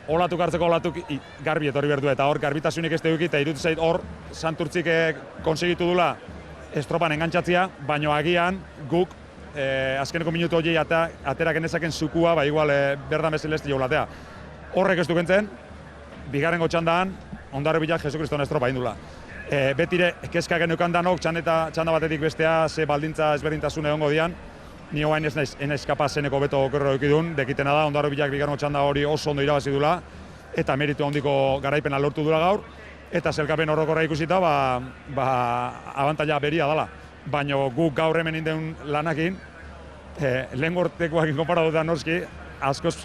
olatuk hartzeko olatuk garbi etorri berdu, eta hor garbitasunik ez deuki, eta irutu zait hor Santurtzik konsegitu dula estropan engantzatzia, baina agian guk azkeneko minutu horiei atera genezaken zukua, igual berdan bezalezti jaulatea. Horrek ez dukentzen, bigarrengo txandaan, Hondarribiak Jesukriston estropa indula. Betire, kezka geneukan danok, txanda batetik bestea, ze baldintza ezberdintasun egongo dian, ni oain ez naiz kapaz zeneko beto okerro eukidun, dekitena da, Hondarribiak bigarrengo txanda hori oso ondo irabazi dula, eta meritu handiko garaipena lortu dula gaur, eta zelkapen horrokorra ikusita, abantaila beria dala. Baina guk gaur hemen indeun lanakin, lehen gortekoakin konparatuta norski, askoz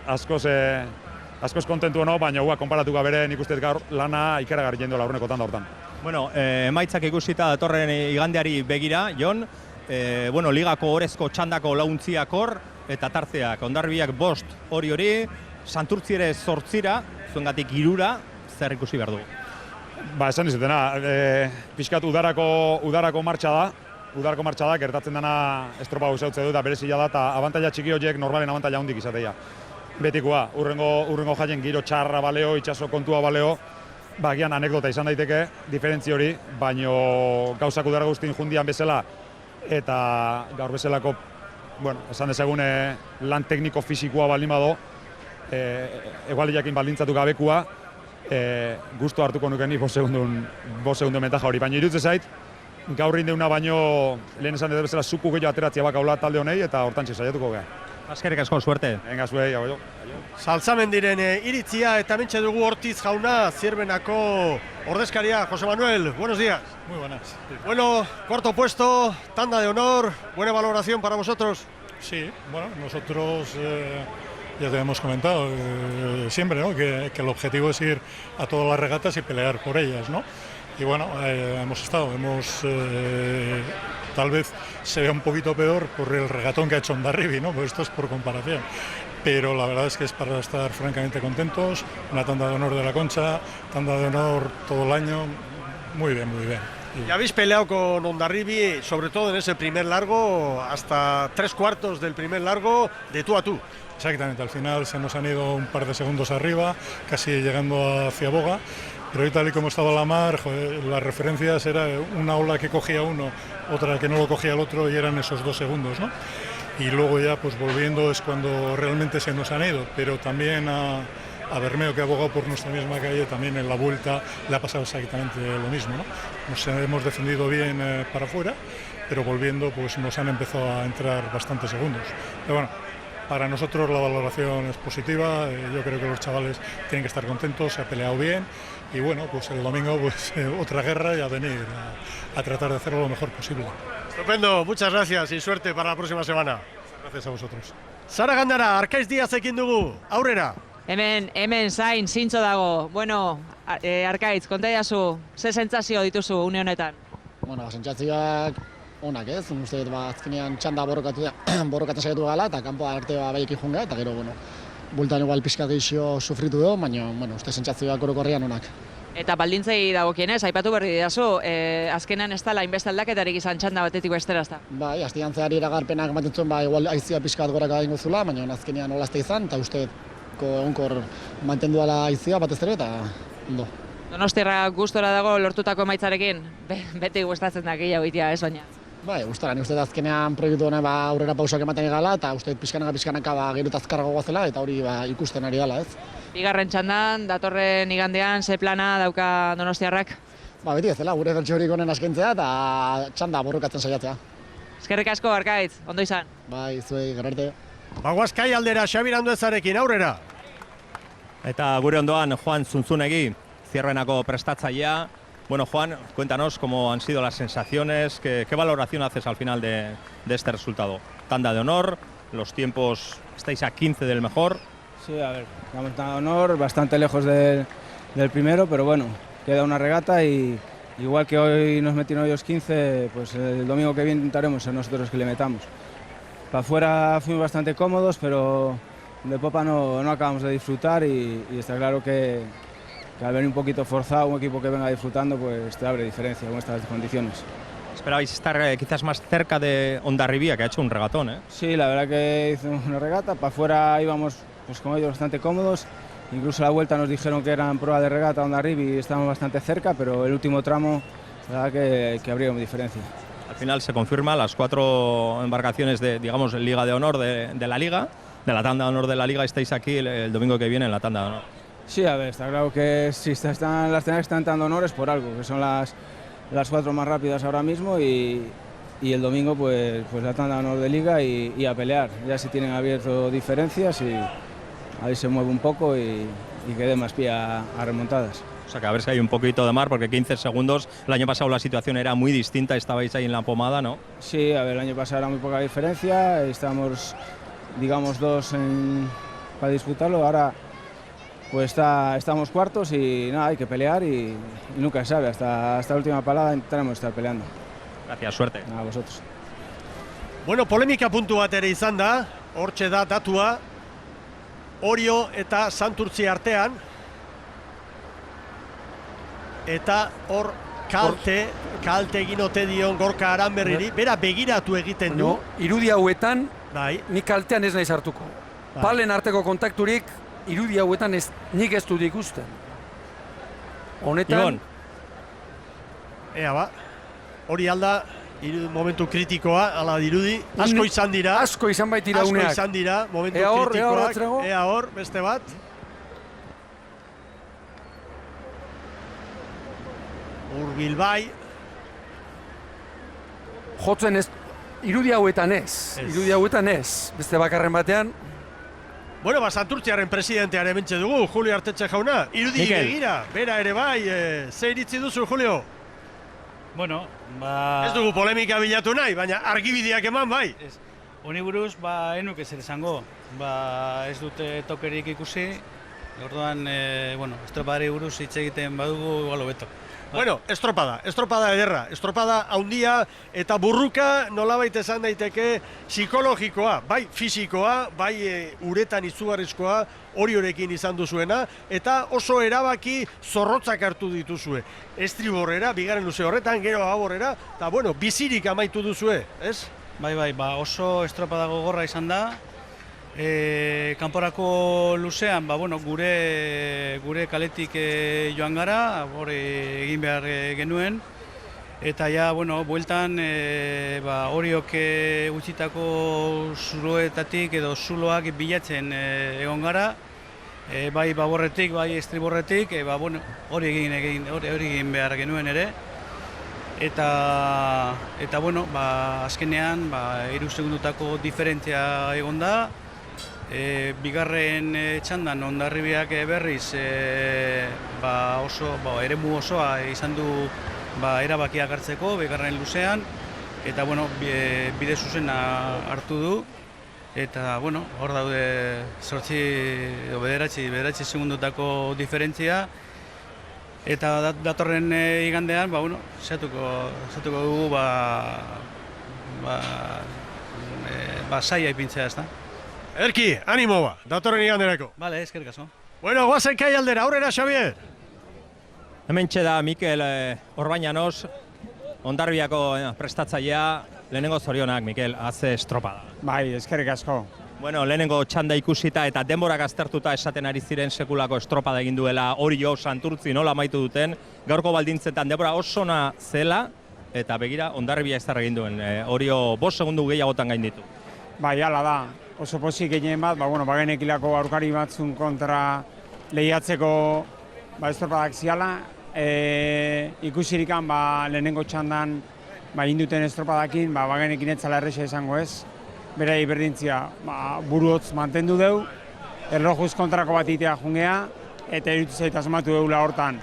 kontentu hono, baina guak konparatuka bere nik uste gaur lana ikaragarri jendola aurreneko tanda hortan. Bueno, emaitzak ikusita datorren igandeari begira, Jon, ligako orezko txandako launtziak hor, eta tartzeak, Hondarribiak 5 hori, Santurtzi ere 8, zuengatik 3, zer ikusi behar dugu? Esan dizutena, pixkat udarako martxa da, gertatzen dena estropa guzautze du, eta berezila da, eta abantaila txiki horiek normalen abantaila hundik izateia. Betikoa, urrengo jaien giro txarra baleo, itxaso kontua baleo, gian anekdota izan daiteke, diferentzi hori, baino gauzak udara guztien jundian bezala, eta gaur bezalako, esan dezagune lan tekniko fizikoa baldin bado, egualiakin baldintzatu gabekua, gustu hartuko nuken ni 5 segundun mentaja hori, baina iruditzen zait, gaur indeuna baino lehen esan dut bezala zuku gehiago ateratzea bakaula talde honei eta hortantxe saiatuko geha. Azkerik asko, suerte. Venga, zuei, agoio. Salsamendiren iritzia eta mentxe dugu Ortiz jauna, Zierbenako ordezkaria, José Manuel, buenos días. Muy buenas. Bueno, cuarto puesto, tanda de honor, buena valoración para vosotros. Sí, bueno, nosotros ya te hemos comentado siempre, ¿no? que el objetivo es ir a todas las regatas y pelear por ellas, ¿no? Y bueno, tal vez se vea un poquito peor por el regatón que ha hecho Hondarribi, ¿no? Pues esto es por comparación. Pero la verdad es que es para estar francamente contentos, una tanda de honor de la Concha, tanda de honor todo el año, muy bien, muy bien. Ya habéis peleado con Hondarribi, sobre todo en ese primer largo, hasta 3/4 del primer largo, de tú a tú. Exactamente, al final se nos han ido un par de segundos arriba, casi llegando hacia Boga, pero hoy tal y como estaba la mar, las referencias era una ola que cogía uno, otra que no lo cogía el otro y eran esos 2 segundos, ¿no? y luego ya pues volviendo es cuando realmente se nos han ido, pero también a Bermeo, que ha abogado por nuestra misma calle, también en la vuelta le ha pasado exactamente lo mismo, ¿no? Nos hemos defendido bien para afuera, pero volviendo pues nos han empezado a entrar bastantes segundos. Pero bueno, para nosotros la valoración es positiva, yo creo que los chavales tienen que estar contentos, se ha peleado bien y bueno, pues el domingo pues otra guerra y a venir a tratar de hacerlo lo mejor posible. Estupendo, muchas gracias y suerte para la próxima semana. Gracias a vosotros. Sara Gandara, Arkaiz Diazekin dugu, aurrera. Hemen zain, zintzo dago. Bueno, Arkaiz, konta idazu, ze sentsazio dituzu une honetan? Bueno, sentsazioak onak ez, uste dut azkenean txanda borrokatzen saiatu gala eta kanpoa arte baiekin joan eta gero, bueno, bultan igual pixka gehiago sufritu dugu, baina, bueno, uste sentsazioak orokorrean onak. Eta baldintzei dagokienez, aipatu berri didazu, azkenean ez dela hainbeste aldaketarik izan txanda batetik bestera ezta? Bai, astian zehari iragarpenak ematen zuen, igual aizia pixka bat goraka egingo zula, baina azkenean olazte izan, eta uste onkor mantendu ala aizia batez ere, eta ondo. Donostiarra gustora dago lortutako emaitzarekin, beti gustatzen da gehiago egitea, ez baina? Bai, gustora, ni uste azkenean proiektu honen aurrera pausak ematen egala, eta uste pixkanaka gero eta azkarrago goazela, eta hori ikusten ari dela, ez? Bigarren txandan, datorren igandean, ze plana dauka Donostiarrak? Beti ez dela, gure bertsiorik honen askentzea eta txanda borrokatzen saiatzea. Eskerrik asko, Arkaiz, ondo izan. Bai, zuei, gerarte. Bagoazkai aldera, Xabi Iranduezarekin, aurrera. Eta gure ondoan, Juan Zuntzunegi, Zierroenako prestatzailea. Bueno, Juan, cuéntanos cómo han sido las sensaciones, qué valoración haces al final de este resultado. Tanda de honor, los tiempos, estáis a 15 del mejor. Sí, a ver, vamos a tanda de honor, bastante lejos del primero, pero bueno, queda una regata y igual que hoy nos metieron ellos 15, pues el domingo que viene intentaremos ser nosotros que le metamos. Para afuera fuimos bastante cómodos, pero de popa no acabamos de disfrutar y está claro que al venir un poquito forzado, un equipo que venga disfrutando, pues te abre diferencia con estas condiciones. Esperabais estar quizás más cerca de Hondarribia, que ha hecho un regatón, ¿eh? Sí, la verdad que hicimos una regata, para afuera íbamos pues, con ellos bastante cómodos, incluso a la vuelta nos dijeron que eran prueba de regata Hondarribia y estábamos bastante cerca, pero el último tramo, la verdad que habría diferencia. Al final se confirma las 4 embarcaciones de, digamos, Liga de Honor de la Liga, de la tanda de honor de la Liga, estáis aquí el domingo que viene en la tanda de honor. Sí, a ver, está claro que si las tenéis que están dando honores por algo, que son las 4 más rápidas ahora mismo y el domingo pues la tanda de honor de Liga y a pelear. Ya se tienen abierto diferencias y ahí se mueve un poco y que dé más pie a remontadas. O sea que a ver si hay un poquito de mar, porque 15 segundos, el año pasado la situación era muy distinta, estabais ahí en la pomada, ¿no? Sí, a ver, el año pasado era muy poca diferencia, estamos, digamos, 2 para disputarlo, ahora pues estamos cuartos y nada, hay que pelear y nunca se sabe, hasta la última palada intentaremos estar peleando. Gracias, suerte. A vosotros. Bueno, polemika puntu bat ere izan da, hortxe da datua, Orio eta Santurtzi artean, eta hor kalte egin ote dion Gorka Aranberriri, bera begiratu egiten du. Irudi hauetan, nik kaltean ez nahi sartuko. Palen arteko kontakturik, irudi hauetan nik ez dut ikusten. Honetan... Ea ba, hori alda, momentu kritikoa, ala dirudi, asko izan dira. Asko izan baitira uneak. Asko izan dira, momentu kritikoak. Ea hor, beste bat. Urbil bai. Jotzen ez, irudi hauetan ez. Irudi hauetan ez. Beste bakarren batean. Bueno, Santurtziaren presidentean hementxe dugu, Julio Artetxe jauna. Irudi begira, bera ere bai. Ze iritzi duzu, Julio? Bueno, ez dugu polemika bilatu nahi, baina argibideak eman bai. Honi buruz, enuk ez esango. Ez dute tokerik ikusi. Orduan, estropadari buruz hitz egiten badugu, igual hobeto. Bueno, estropada ederra, estropada haundia eta burruka nolabait esan daiteke psikologikoa, bai fisikoa, bai uretan izugarrizkoa, Oriorekin izan duzuena, eta oso erabaki zorrotzak hartu dituzue. Estriborrera, bigarren luze horretan, gero aborrera, eta bueno, bizirik amaitu duzue, ez? Bai, oso estropada gogorra izan da. Kanporako luzean, gure kaletik joan gara, egin behar genuen, Eta ja, bueno, bueltan Oriok utzitako zuloetatik edo zuloak bilatzen egon gara, bai baborretik, bai estriborretik, hori egin behar genuen ere. Eta bueno, azkenean 3 segundotako diferentzia egon da. Bigarren txandan Hondarribiak berriz eremu osoa izan du erabakiak hartzeko, bigarren luzean, eta bueno, bide zuzena hartu du, eta bueno, hor daude 9 segundotako diferentzia, eta datorren igandean, saiatuko dugu saia ipintzea, ezta? Erki, animo ba, datorren iganderako. Bale, eskerrik asko. Bueno, guazen kai aldera, aurrera, Xabier! Hementxe da Mikel Orbañanos, Hondarribiako prestatzailea, lehenengo zorionak, Mikel, haze estropada. Bai, eskerrik asko. Bueno, lehenengo txanda ikusita eta denborak aztertuta esaten ari ziren sekulako estropada egin duela Orio, Santurtzi nola amaitu duten, gaurko baldintzetan denbora oso ona zela, eta begira Hondarribia ez egin duen, Orio 5 segundu gehiagotan gainditu. Bai, hala da, oso pozik gehien bat, bagenekilako aurkari batzun kontra lehiatzeko estropadak ziala, ikusirikan lehenengo txandan induten estropadakin, bagenekin etzala erresa izango ez. Berai berdintzia buru hotz mantendu deu, erlojuz kontrako bat itea jungea, eta irutzait asmatu deula hortan.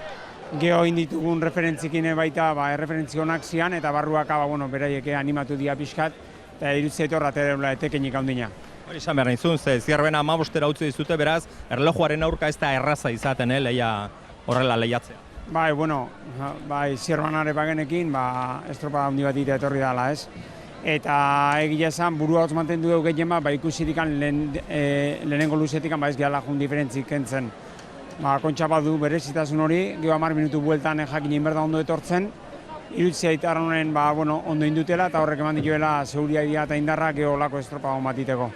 Geho inditugun referentzikine baita erreferentzi honak zian, eta barruaka beraieke animatu dia pixkat, eta irutzait horrat deula etekenik handina. Hori izan behar nizun, zierbena 15 utzi dizute, beraz, erlojuaren aurka ez da erraza izaten, lehia horrela lehiatzea. Bai, zierbanare bagenekin, estropada handi bat itea etorri dela, ez? Eta egia esan, burua hotz mantendu dugu gehien bat, ikusirikan lehenengo luzetikan ez gehala jun diferentzik kentzen. Kontxa bat du berezitasun hori, geho 10 minutu bueltan jakin inberda ondo etortzen, irutzea itarra honen ondo indutela, eta horrek eman dituela seguridadea eta indarra geho lako estropada bat iteko.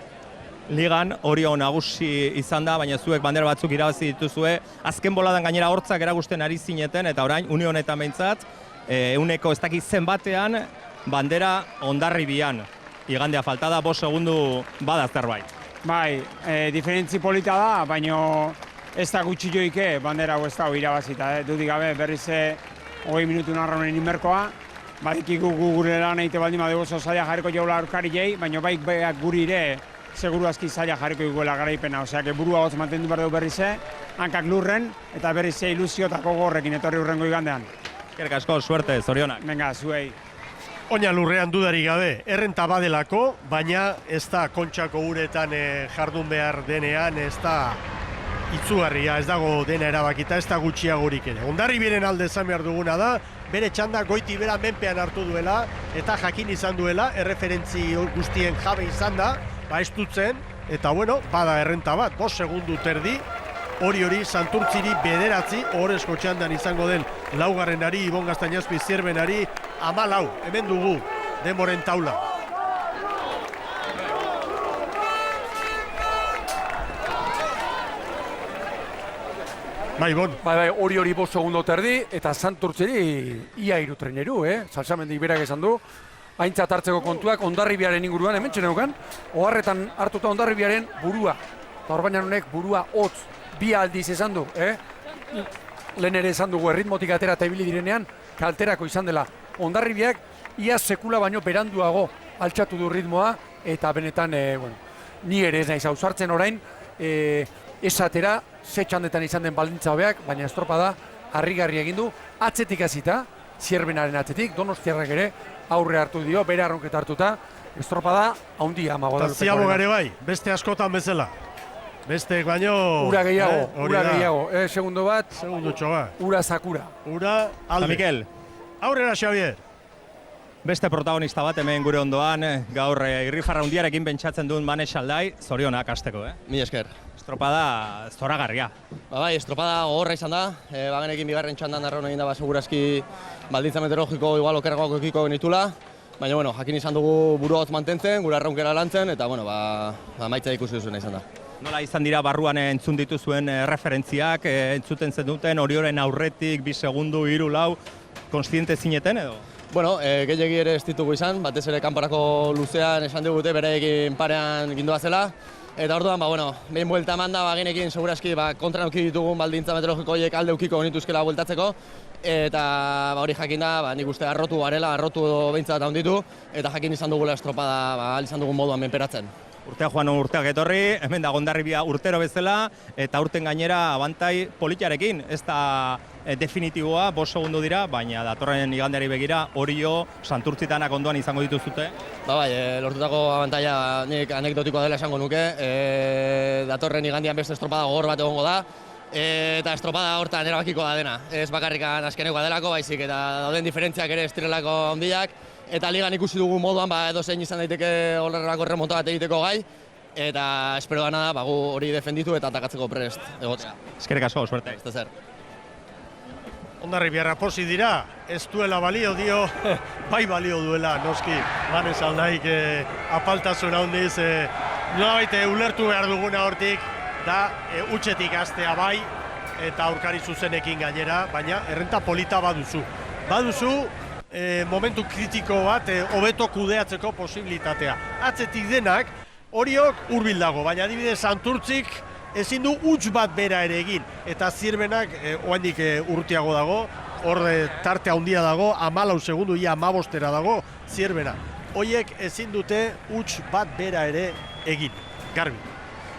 Ligan Orio nagusi izan da, baina zuek bandera batzuk irabazi dituzue. Azken boladan gainera hortzak eragusten ari zineten, eta orain, une honetan behintzat, euneko ez dakit zenbatean, bandera Hondarribian. Igandea falta da, 5 segundu bada zerbait. Bai, diferentzi polita da, baina ez da gutxi joike bandera hau ez da irabazita. Dudik gabe berriz 20 minutu narraunen inberkoa, badikigu gure lan egite baldin badugu oso zaila jarriko jaula aurkari jai, baina bai guri ere seguru aski zaila jarriko iguela garaipena. Osea, burua hotz mantendu behar dugu berrize, hankak lurren, eta berrize ilusiotako gorrekin etorri urrengo igandean. Eskerrik asko, suerte, zorionak. Venga, zuei. Oina lurrean dudarik gabe, errenta badelako, baina ez da kontxako uretan jardun behar denean, ez da itzugarria, ez dago dena erabakita, ez da gutxiagorik ere. Hondarribiaren alde esan behar duguna da, bere txanda goiti bera menpean hartu duela, eta jakin izan duela, erreferentzi guztien jabe izan da, estutzen, eta bada errenta bat, 5 segundu terdi, hori Santurtziri 9, horrezko txandan izango den laugarrenari, Ibon Gaztainazpi zierbenari, 14, hemen dugu, denboren taula. Bai, Ibon. Bai, hori 5 segundo terdi, eta Santurtziri ia 3 treneru, Salsamendik berak esan du, aintzat hartzeko kontuak Hondarribiaren inguruan, hemen txeneukan, oharretan hartuta Hondarribiaren burua. Eta Orbañanonek burua hotz 2 aldiz esan du, lehen ere esan dugu erritmotik atera eta ibili direnean, kalterako izan dela. Hondarribiak ia sekula baino beranduago altxatu du ritmoa, eta benetan, ni ere ez naiz ausartzen orain, esatera, ze txandetan izan den baldintza hobeak, baina estropada harrigarri egin du, atzetik hasita, zierbenaren atzetik, Donostiarrak ere, aurre hartu dio, bere arronketa hartuta, estropada haundia amago da. Eta ziago gare bai, beste askotan bezala. Beste baino... Ura gehiago, segundo bat, ura zakura. Ura alde. Mikel. Aurrera, Xabier. Beste protagonista bat hemen gure ondoan, gaur irrifarra hundiarekin pentsatzen duen Manes Aldai, zorionak hasteko, Mila esker. Estropada zoragarria. Bai, estropada gogorra izan da, bagenekin bigarren txandan arraun egin da, segurazki baldintza meteorologiko igual okerragoak ekiko genitula, baina, jakin izan dugu buru hotz mantentzen, gure arraunkera lantzen, eta, maitza ikusi duzuna izan da. Nola izan dira barruan entzun dituzuen referentziak, entzuten zen duten, Orioren aurretik, 2 segundu, 3, 4, konstiente zineten edo? Bueno, gehiagi ere ez ditugu izan, batez ere kanporako luzean esan digute bereekin parean gindua zela. Eta orduan, behin buelta eman da, genekin segurazki kontra neuki ditugun baldintza meteorologiko horiek alde eukiko genituzkela bueltatzeko. Eta hori jakin da, nik uste arrotu garela, arrotu behintzat handitu, eta jakin izan dugula estropada izan dugun moduan menperatzen. Urtea joan urteak etorri, hemen da Hondarribia urtero bezala, eta urten gainera abantai politiarekin. Ez da definitiboa, 5 segundu dira, baina datorren igandeari begira, Orio, Santurtzitanak ondoan izango dituzute. Lortutako abantaia nik anekdotikoa dela esango nuke. Datorren igandean beste estropada gogor bat egongo da, eta estropada hortan erabakiko da dena. Ez bakarrikan azkenekoa delako, baizik eta dauden diferentziak ere estirelako handiak. Eta ligan ikusi dugu moduan edozein izan daiteke horrelako remonta bat egiteko gai. Eta espero dana da gu hori defenditu eta atakatzeko prest egotzea. Eskerrik asko, suerte. Ez da zer. Hondarribiarra posi dira, ez duela balio dio, bai balio duela, noski. Ganez aldaik apaltasuna hondiz, nolabait ulertu behar duguna hortik, da utxetik hastea bai, eta aurkari zuzenekin gainera, baina errenta polita baduzu. Baduzu, momentu kritiko bat hobeto kudeatzeko posibilitatea. Atzetik denak, Oriok hurbil dago, baina adibidez Santurtzik ezin du huts bat bera ere egin. Eta Zirbenak oraindik urtiago dago, hor tarte handia dago, 14 segundu, ia 15 dago Zirbena. Hoiek ezin dute huts bat bera ere egin. Garbi.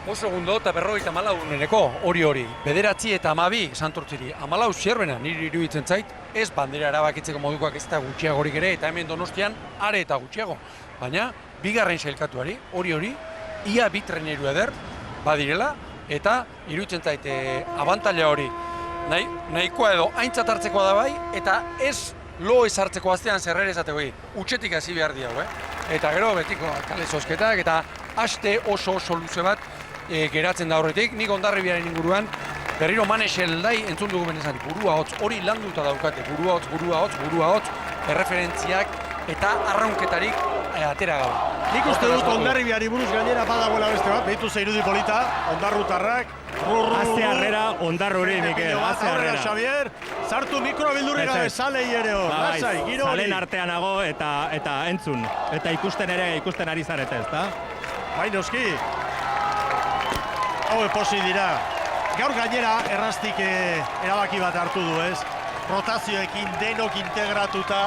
5 segundo eta 54 hori. 9 eta 12 Santurtziri. 14 Zirbena niri iruditzen zait, ez bandera erabakitzeko modukoak ez da gutxiagorik ere, eta hemen Donostian are eta gutxiago. Baina, bigarren sailkatuari, hori, ia bi treneru eder badirela, eta iruditzen zait abantaila hori nahikoa edo aintzat hartzekoa da bai, eta ez lo ez hartzeko aztean zerrer ezateko utxetik hasi behar diau, Eta gero betiko kale zozketak, eta haste oso luze bat geratzen da horretik. Nik Hondarribiaren inguruan berriro Manesel dai entzun dugu benezan, burua hotz, hori landuta daukate, burua hotz, erreferentziak eta arraunketarik atera gabe. Nik uste dut Hondarribiari buruz gainera badagoela beste bat, behitu zeirudi polita, Hondarrutarrak, Haze harrera Hondarruri, Mikel, haze harrera. Xavier, sartu mikrobildurri gabe salei ere hor, lasai, giro hori. Salen artean nago eta entzun, eta ikusten ari zarete, ezta? Bai, noski. Hau posi dira. Gaur gainera erraztik erabaki bat hartu du, ez? Rotazioekin denok integratuta,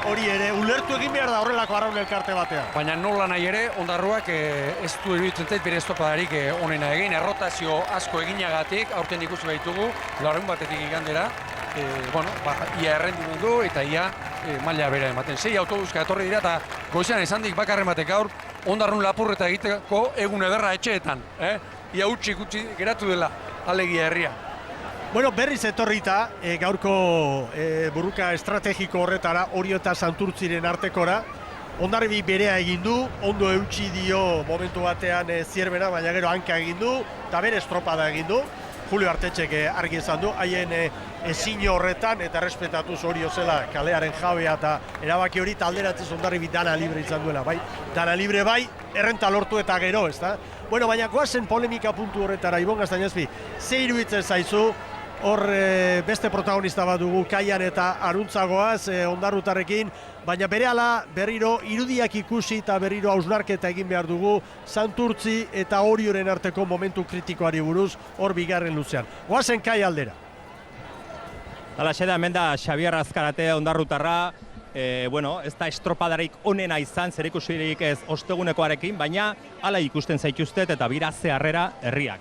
hori ere, ulertu egin behar da horrelako arraun elkarte batean. Baina nola nahi ere, Hondarruak ez du iruditzen zait bere estopadarik onena egin, errotazio asko eginagatik, aurten ikusi baitugu, larun batetik igandera, ia errendimendu eta ia maila bera ematen. 6 autobuska etorri dira eta goizean esandik bakarren batek gaur, Hondarrun lapurreta egiteko egun ederra etxeetan. Ia utzi geratu dela, alegia herria. Bueno, berriz etorrita, gaurko burruka estrategiko horretara, Orio eta Santurtziren artekora, Hondarribi berea egin du, ondo eutsi dio momentu batean Zirbena, baina gero hanka egin du, eta bere estropada egin du. Julio Artetxek argi esan du, haien ezin horretan, eta respetatuz Orio zela kalearen jabea eta erabaki hori alderatzez Hondarribi dana libre izan duela, bai? Dana libre bai, errenta lortu eta gero, ezta? Bueno, baina goazen polemika puntu horretara, Ibon Gaztainazpi, ze iruditzen zaizu, hor beste protagonista bat dugu Kaian eta Aruntzagoaz Hondarrutarrekin, baina berehala berriro irudiak ikusi eta berriro hausnarketa egin behar dugu Santurtzi eta Orioren arteko momentu kritikoari buruz hor bigarren luzean. Goazen Kai aldera. Halaxe da, hemen da Xabier Azkarate Hondarrutarra, ez da estropadarik onena izan, zer ikusirik ez ostegunekoarekin, baina hala ikusten zaituztet eta biraze harrera herriak.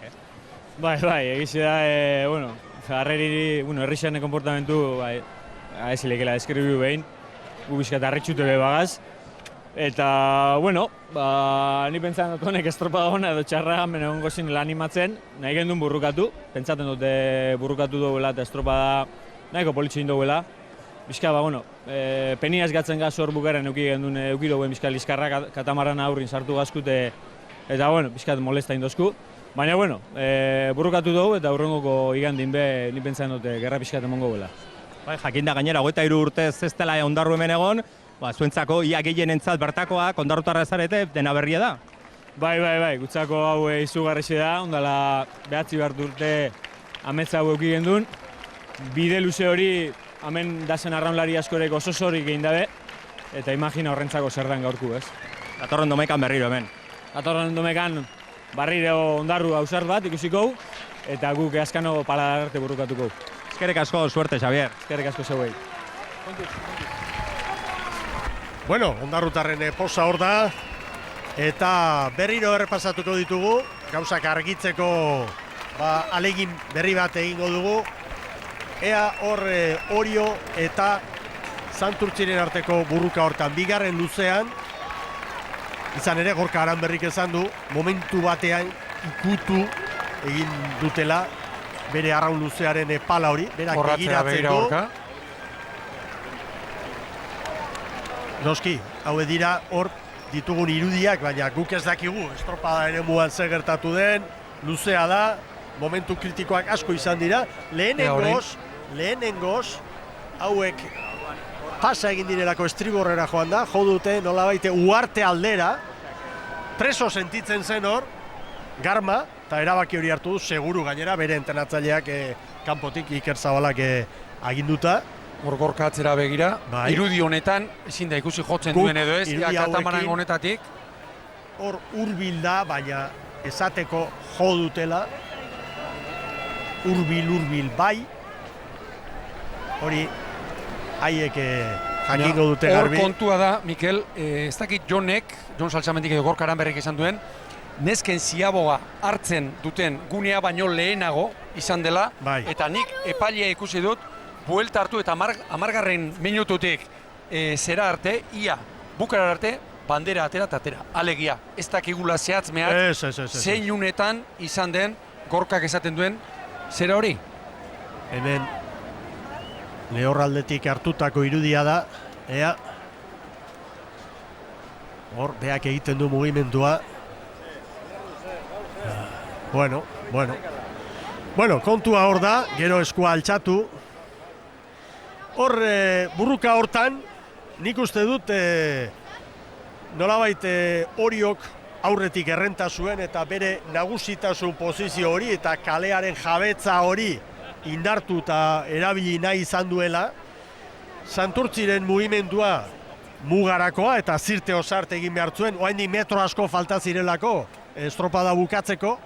Bai, egize da, Harreri, herrixaren konportamentu, ez ilekela deskribiu behin, gu bizkat harritxute behagaz. Eta, ni pentsatzen dut honek estropada hona edo txarra hemen egongo zin lan animatzen, nahi gendun burrukatu, pentsatzen dute burrukatu duela eta estropada nahiko politxein duela. Bizka, peniaz gatzen gaz hor bukaren euki duen bizka liskarra katamaran aurrin sartu gazkute eta, bizkat molesta indozku. Baina, burrukatu dugu eta aurrengoko igandin be, ni pentsatzen dute gerra pixkat emongo gela. Jakinda gainera, 23 urtez ez dela Hondarru hemen egon, zuentzako ia gehienentzat bertakoak Hondarrutarra ezarete dena berria da? Bai, gutzako hau izugarrixe da, ondala 9 urte ametsa hau euki gendun. Bide luze hori hemen dazen arraunlari askorek oso zorik egin dabe, eta imagina horrentzako zer dan gaurku, ez? Datorren domekan berriro hemen. Datorren domekan barriro ondarru hausart bat ikusiko, eta guk azkano paladar arte burrukatuko. Eskerrik asko, suerte, Xavier. Eskerrik asko zeuei. Bueno, ondarrutarren posa hor da, eta berriro errepasatuko ditugu, gauzak argitzeko alegin berri bat egingo dugu, ea hor Orio eta Santurtziren arteko burruka hortan, bigarren luzean, izan ere Gorka Aranberrik esan du, momentu batean ikutu egin dutela bere arraun luzearen pala hori, berak egiratzen du. Noski, hau dira hor ditugun irudiak, baina guk ez dakigu, estropada ere muan ze gertatu den, luzea da, momentu kritikoak asko izan dira, lehenengoz, hauek pasa egin direlako estriborrera joan da, jo dute nolabaite uarte aldera, preso sentitzen zen hor, Garma, eta erabaki hori hartu du, seguru gainera, bere entrenatzaileak kanpotik Iker Zabalak aginduta. Gorka atzera begira, irudi honetan, ezin da ikusi jotzen duen edo ez, katamaran honetatik. Hor hurbil da, baina esateko jo dutela, hurbil bai, hori haiek jakingo dute garbi. Hor kontua da, Mikel, ez dakit Jon Saltzamendik edo Gorka Aranberrik esan duen, nesken ziaboga hartzen duten gunea baino lehenago izan dela, eta nik epailea ikusi dut, buelta hartu eta 10. minututik zera arte, bukara arte, bandera atera eta atera. Alegia, ez dakigula zehatz mehat, zein unetan izan den Gorkak esaten duen zera hori. Hemen lehorraldetik hartutako irudia da, ea, hor, beak egiten du mugimendua. Bueno, kontua hor da, gero eskua altxatu. Hor, burruka hortan, nik uste dut, nolabait Oriok aurretik errenta zuen eta bere nagusitasun posizio hori eta kalearen jabetza hori indartu eta erabili nahi izan duela. Santurtziren mugimendua mugarakoa eta zirte osart egin behar zuen, oraindik metro asko falta zirelako estropada bukatzeko.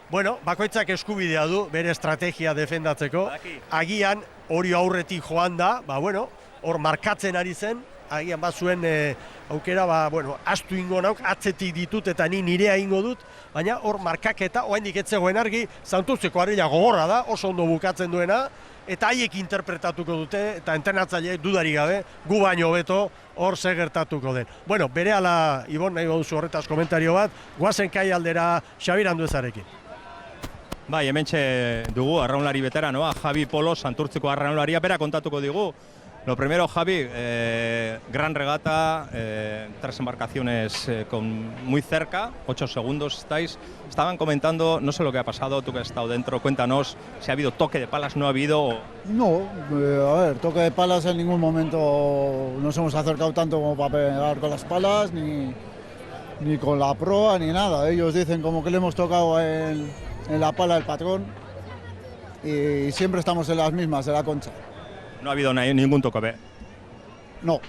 Bueno, bakoitzak eskubidea du bere estrategia defendatzeko. Agian Orio aurretik joan da, hor markatzen ari zen, agian bazuen aukera, astu ingo nauk, atzetik ditut eta nirea ingo dut, baina hor markaketa, oraindik ez zegoen argi, Santurtziko harrila gogorra da, oso ondo bukatzen duena, eta haiek interpretatuko dute, eta entrenatzaileek dudarik gabe, gu baino hobeto hor ze gertatuko den. Bueno, berehala, Ibon, nahi baduzu horretaz komentario bat, guazen kai aldera Xabir Anduezarekin. Bai, hementxe dugu arraunlari veteranoa, Javi Polo, Santurtziko arraunlaria, bera kontatuko digu. Lo primero, Javi, gran regata, 3 embarcaciones muy cerca, 8 segundos estáis. Estaban comentando, no sé lo que ha pasado, tú que has estado dentro, cuéntanos si ha habido toque de palas, no ha habido. No, a ver, toque de palas en ningún momento nos hemos acercado tanto como para pegar con las palas, ni con la proa, ni nada. Ellos dicen como que le hemos tocado en la pala del patrón y siempre estamos en las mismas, en la concha. No ha habido ningún toque. No.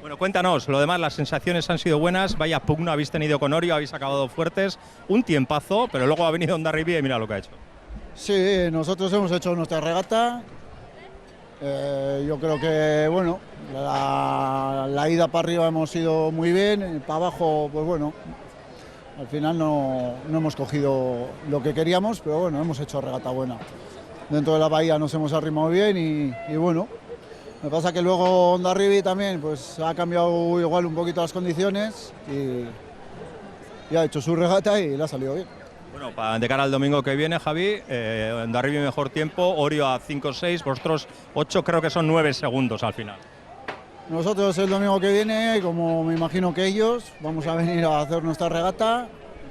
Bueno, cuéntanos, lo demás, las sensaciones han sido buenas, vaya pugno habéis tenido con Orio, habéis acabado fuertes, un tiempazo, pero luego ha venido Hondarribia y mira lo que ha hecho. Sí, nosotros hemos hecho nuestra regata, yo creo que, bueno, la ida para arriba hemos ido muy bien, para abajo, pues bueno, al final no hemos cogido lo que queríamos, pero bueno, hemos hecho regata buena. Dentro de la bahía nos hemos arrimado bien y bueno, me pasa que luego Hondarribia también pues ha cambiado igual un poquito las condiciones y ha hecho su regata y le ha salido bien. Bueno, de cara al domingo que viene, Javi, Hondarribia mejor tiempo, Orio a 5-6, vosotros 8, creo que son 9 segundos al final. Nosotros el domingo que viene, como me imagino que ellos, vamos a venir a hacer nuestra regata.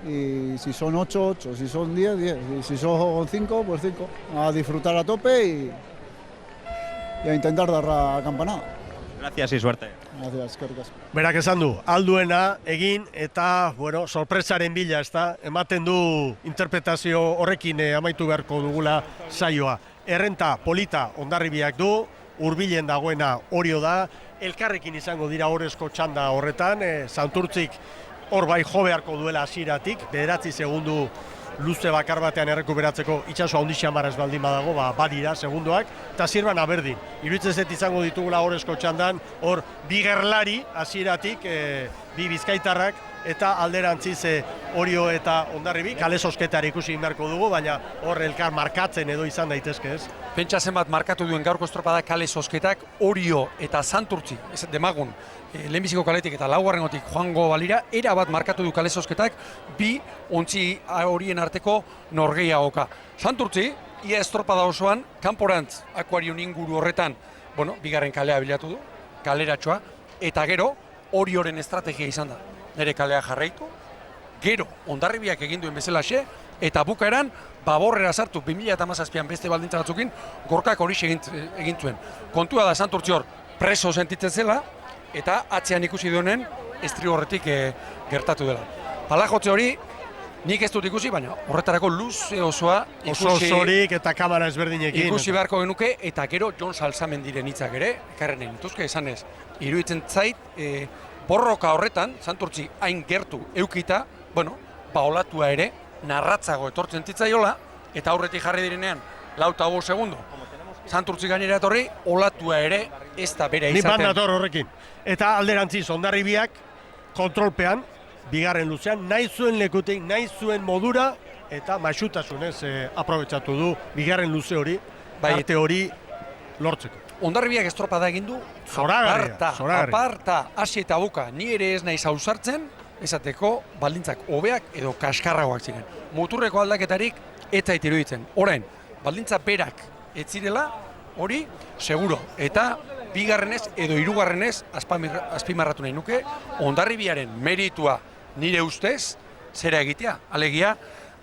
Y si son 8, 8, si son 10, 10, y si son 5, pues 5. A disfrutar a tope y a intentar dar la campanada. Gracias y suerte. Gracias, Kerkas. Berak esan du, alduena egin eta, bueno, sorpresaren bila, ezta, ematen du interpretazio horrekin amaitu beharko dugula saioa. Errenta polita Hondarribiak du, hurbilen dagoena Orio da, elkarrekin izango dira Orezko txanda horretan, Santurtzik hor bai jo beharko duela hasieratik, 9 segundu luze bakar batean errekuperatzeko itxaso handixia marraz baldin badago, badira segundoak, eta Zirban aberdin. Iruditzen zet izango ditugula Orezko txandan, hor bi gerlari hasieratik, bi bizkaitarrak, eta alderantziz Orio eta Hondarribi, kale sosketara ikusi beharko dugu, baina hor elkar markatzen edo izan daitezke, ez? Pentsa zenbat markatu duen gaurko estropada kale sosketak, Orio eta Santurtzi, ez demagun, lehenbiziko kaletik eta laugarrengotik joango balira, erabat markatu du kale sosketak, bi ontzi horien arteko norgehiagoka. Santurtzi, ia estropada osoan, kanporantz akuarion inguru horretan, bigarren kalea bilatu du, kaleratxoa, eta gero, Orioren estrategia izan da. Nere kalea jarraitu, gero Hondarribiak egin duen bezalaxe, eta bukaeran Baborrera sartu 2017an beste baldintza batzukin, Gorkak hori egin zuen. Kontua da Santurtzi hor preso sentitzen zela, eta atzean ikusi duenen estri horretik gertatu dela. Palajotze hori nik ez dut ikusi, baina horretarako luze osoa osorik eta kamera ezberdinekin. Ikusi beharko genuke, eta gero Jon Salsamendiren hitzak ere, ekarren egin dituzke esanez. Iruditzen zait, borroka horretan, Santurtzi hain gertu eukita, olatua ere, narratzago etortzen zitzaiola, eta aurretik jarri direnean, 4 eta 5 segundo. Santurtzi gainera etorri, olatua ere ez da bere izaten. Ni bat nator horrekin. Eta alderantziz, Hondarribiak kontrolpean, bigarren luzean, nahi zuen lekutik, nahi zuen modura, eta maixutasunez aprobetxatu du bigarren luze hori, arte hori lortzeko. Hondarribiak estropada egin du, aparta, hasi eta buka, ni ere ez naiz ausartzen, esateko baldintzak hobeak edo kaskarragoak ziren. Muturreko aldaketarik ez zait iruditzen. Orain, baldintza berak ez zirela, hori seguro. Eta bigarrenez edo hirugarrenez azpimarratu nahi nuke, Hondarribiaren meritua nire ustez, zera egitea. Alegia,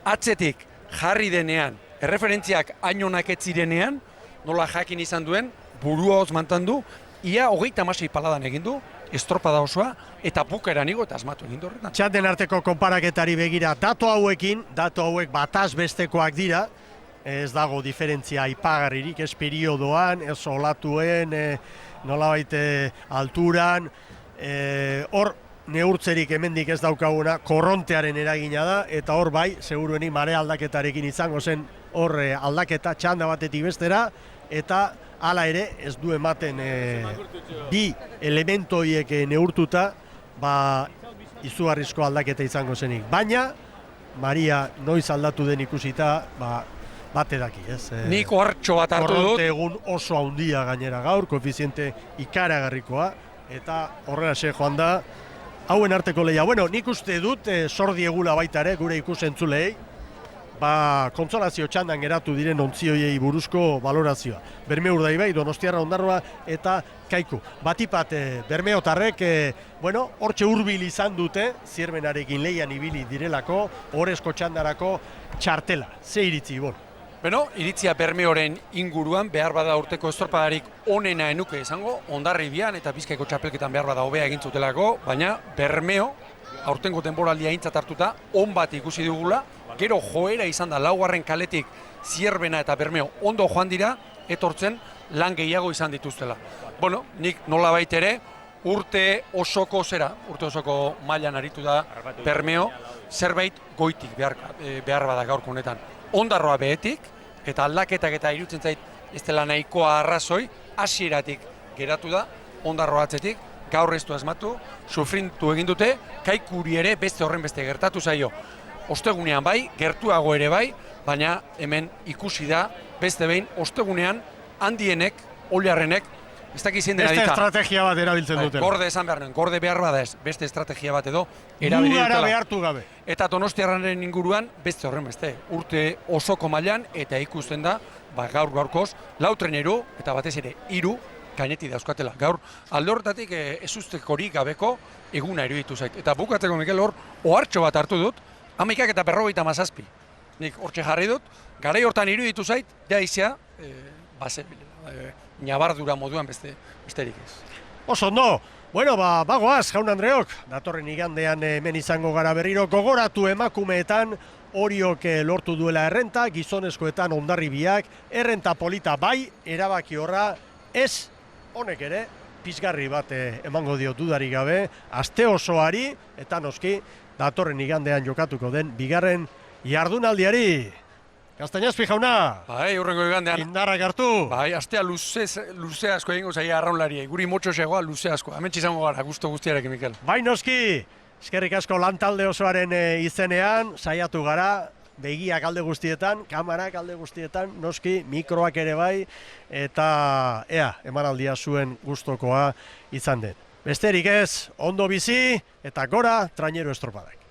atzetik jarri denean, erreferentziak hain onak ez zirenean, nola jakin izan duen, burua hoz mantandu, ia 36 paladan egin du, estropada osoa, eta bukaeran igo eta asmatu egin du horretan. Txaten arteko konparaketari begira, datu hauek bataz bestekoak dira, ez dago diferentzia aipagarririk, ez periodoan, ez olatuen, nolabait alturan, hor neurtzerik hemendik ez daukaguna, korrontearen eragina da, eta hor bai, segurueni mare aldaketarekin izango zen hor aldaketa txanda batetik bestera, eta hala ere ez du ematen bi elementoiek neurtuta, izugarrizko aldaketa izango zenik. Baina, Maria noiz aldatu den ikusita, bate daki, ez? Nik ohartxo bat hartu dut. Korronte egun oso handia gainera gaur, koefiziente ikaragarrikoa, eta horrela joan da, hauen arteko lehia. Bueno, nik uste dut, zor diegula baita ere, gure ikusentzulei, kontsolazio txandan geratu diren ontzioiei buruzko valorazioa. Bermeo Urdaibai, Donostiarra Ondarroa eta Kaiku. Batipat bermeotarrek, hortxe hurbil izan dute, Zierbenarekin lehian ibili direlako, Orezko txandarako txartela. Ze iritzi, Ibon? Iritzia Bermeoren inguruan, behar bada urteko estropadarik onena enuke izango, Hondarribian eta Bizkaiko txapelketan behar bada hobea egin zutelako, baina Bermeo, aurtengo denboraldia aintzat hartuta, on bat ikusi dugula, gero joera izan da laugarren kaletik Zierbena eta Bermeo ondo joan dira, etortzen lan gehiago izan dituztela. Nik nolabait ere urte osoko mailan aritu da Bermeo, zerbait goitik behar bada gaurko honetan. Ondarroa behetik, eta aldaketak eta irutzen zait ez dela nahikoa arrazoi, hasieratik geratu da, Ondarroa atzetik, gaur ez du asmatu, sufrintu egin dute, Kaikuri ere beste horren beste gertatu zaio. Ostegunean bai, gertuago ere bai, baina hemen ikusi da, beste behin, ostegunean handienek, oliarrenek, ez dakiz zein dena dita. Beste estrategia bat erabiltzen duten. Gorde esan behar nuen, gorde behar bada ez, beste estrategia bat edo erabili dutela. Mugara behartu gabe. Eta Donostiarraren inguruan, beste horren beste, urte osoko mailan eta ikusten da, gaurkoz, 4 treneru eta batez ere 3 gaineti dauzkatela. Gaur, alde horretatik ez ustekorik gabeko eguna iruditu zait. Eta bukatzeko, Mikel, hor, ohartxo bat hartu dut, 11 eta 57. Nik hortxe jarri dut, garai hortan iruditu zait, jaizea, nabardura moduan besterik ez. Oso ondo! Bueno, bagoaz, jaun Andreok, datorren igandean hemen izango gara berriro, gogoratu emakumeetan, Oriok lortu duela errenta, gizonezkoetan Hondarribiak, errenta polita bai, erabaki horra ez honek ere pizgarri bat emango dio dudarik gabe, aste osoari eta noski datorren igandean jokatuko den bigarren jardunaldiari. Gaztainazpi jauna! Bai, hurrengo igandean. Indarrak hartu! Bai, astea luze asko egingo zaia arraunlariei. Guri motxosegoa luze asko. Hemen izango gara, gusto guztiarekin, Mikel. Bai, noski! Eskerrik asko lantalde osoaren izenean, saiatu gara, begiak alde guztietan, kamarak alde guztietan, noski, mikroak ere bai, eta emanaldia zuen gustokoa izan den. Besterik ez, ondo bizi, eta gora trainero estropadak.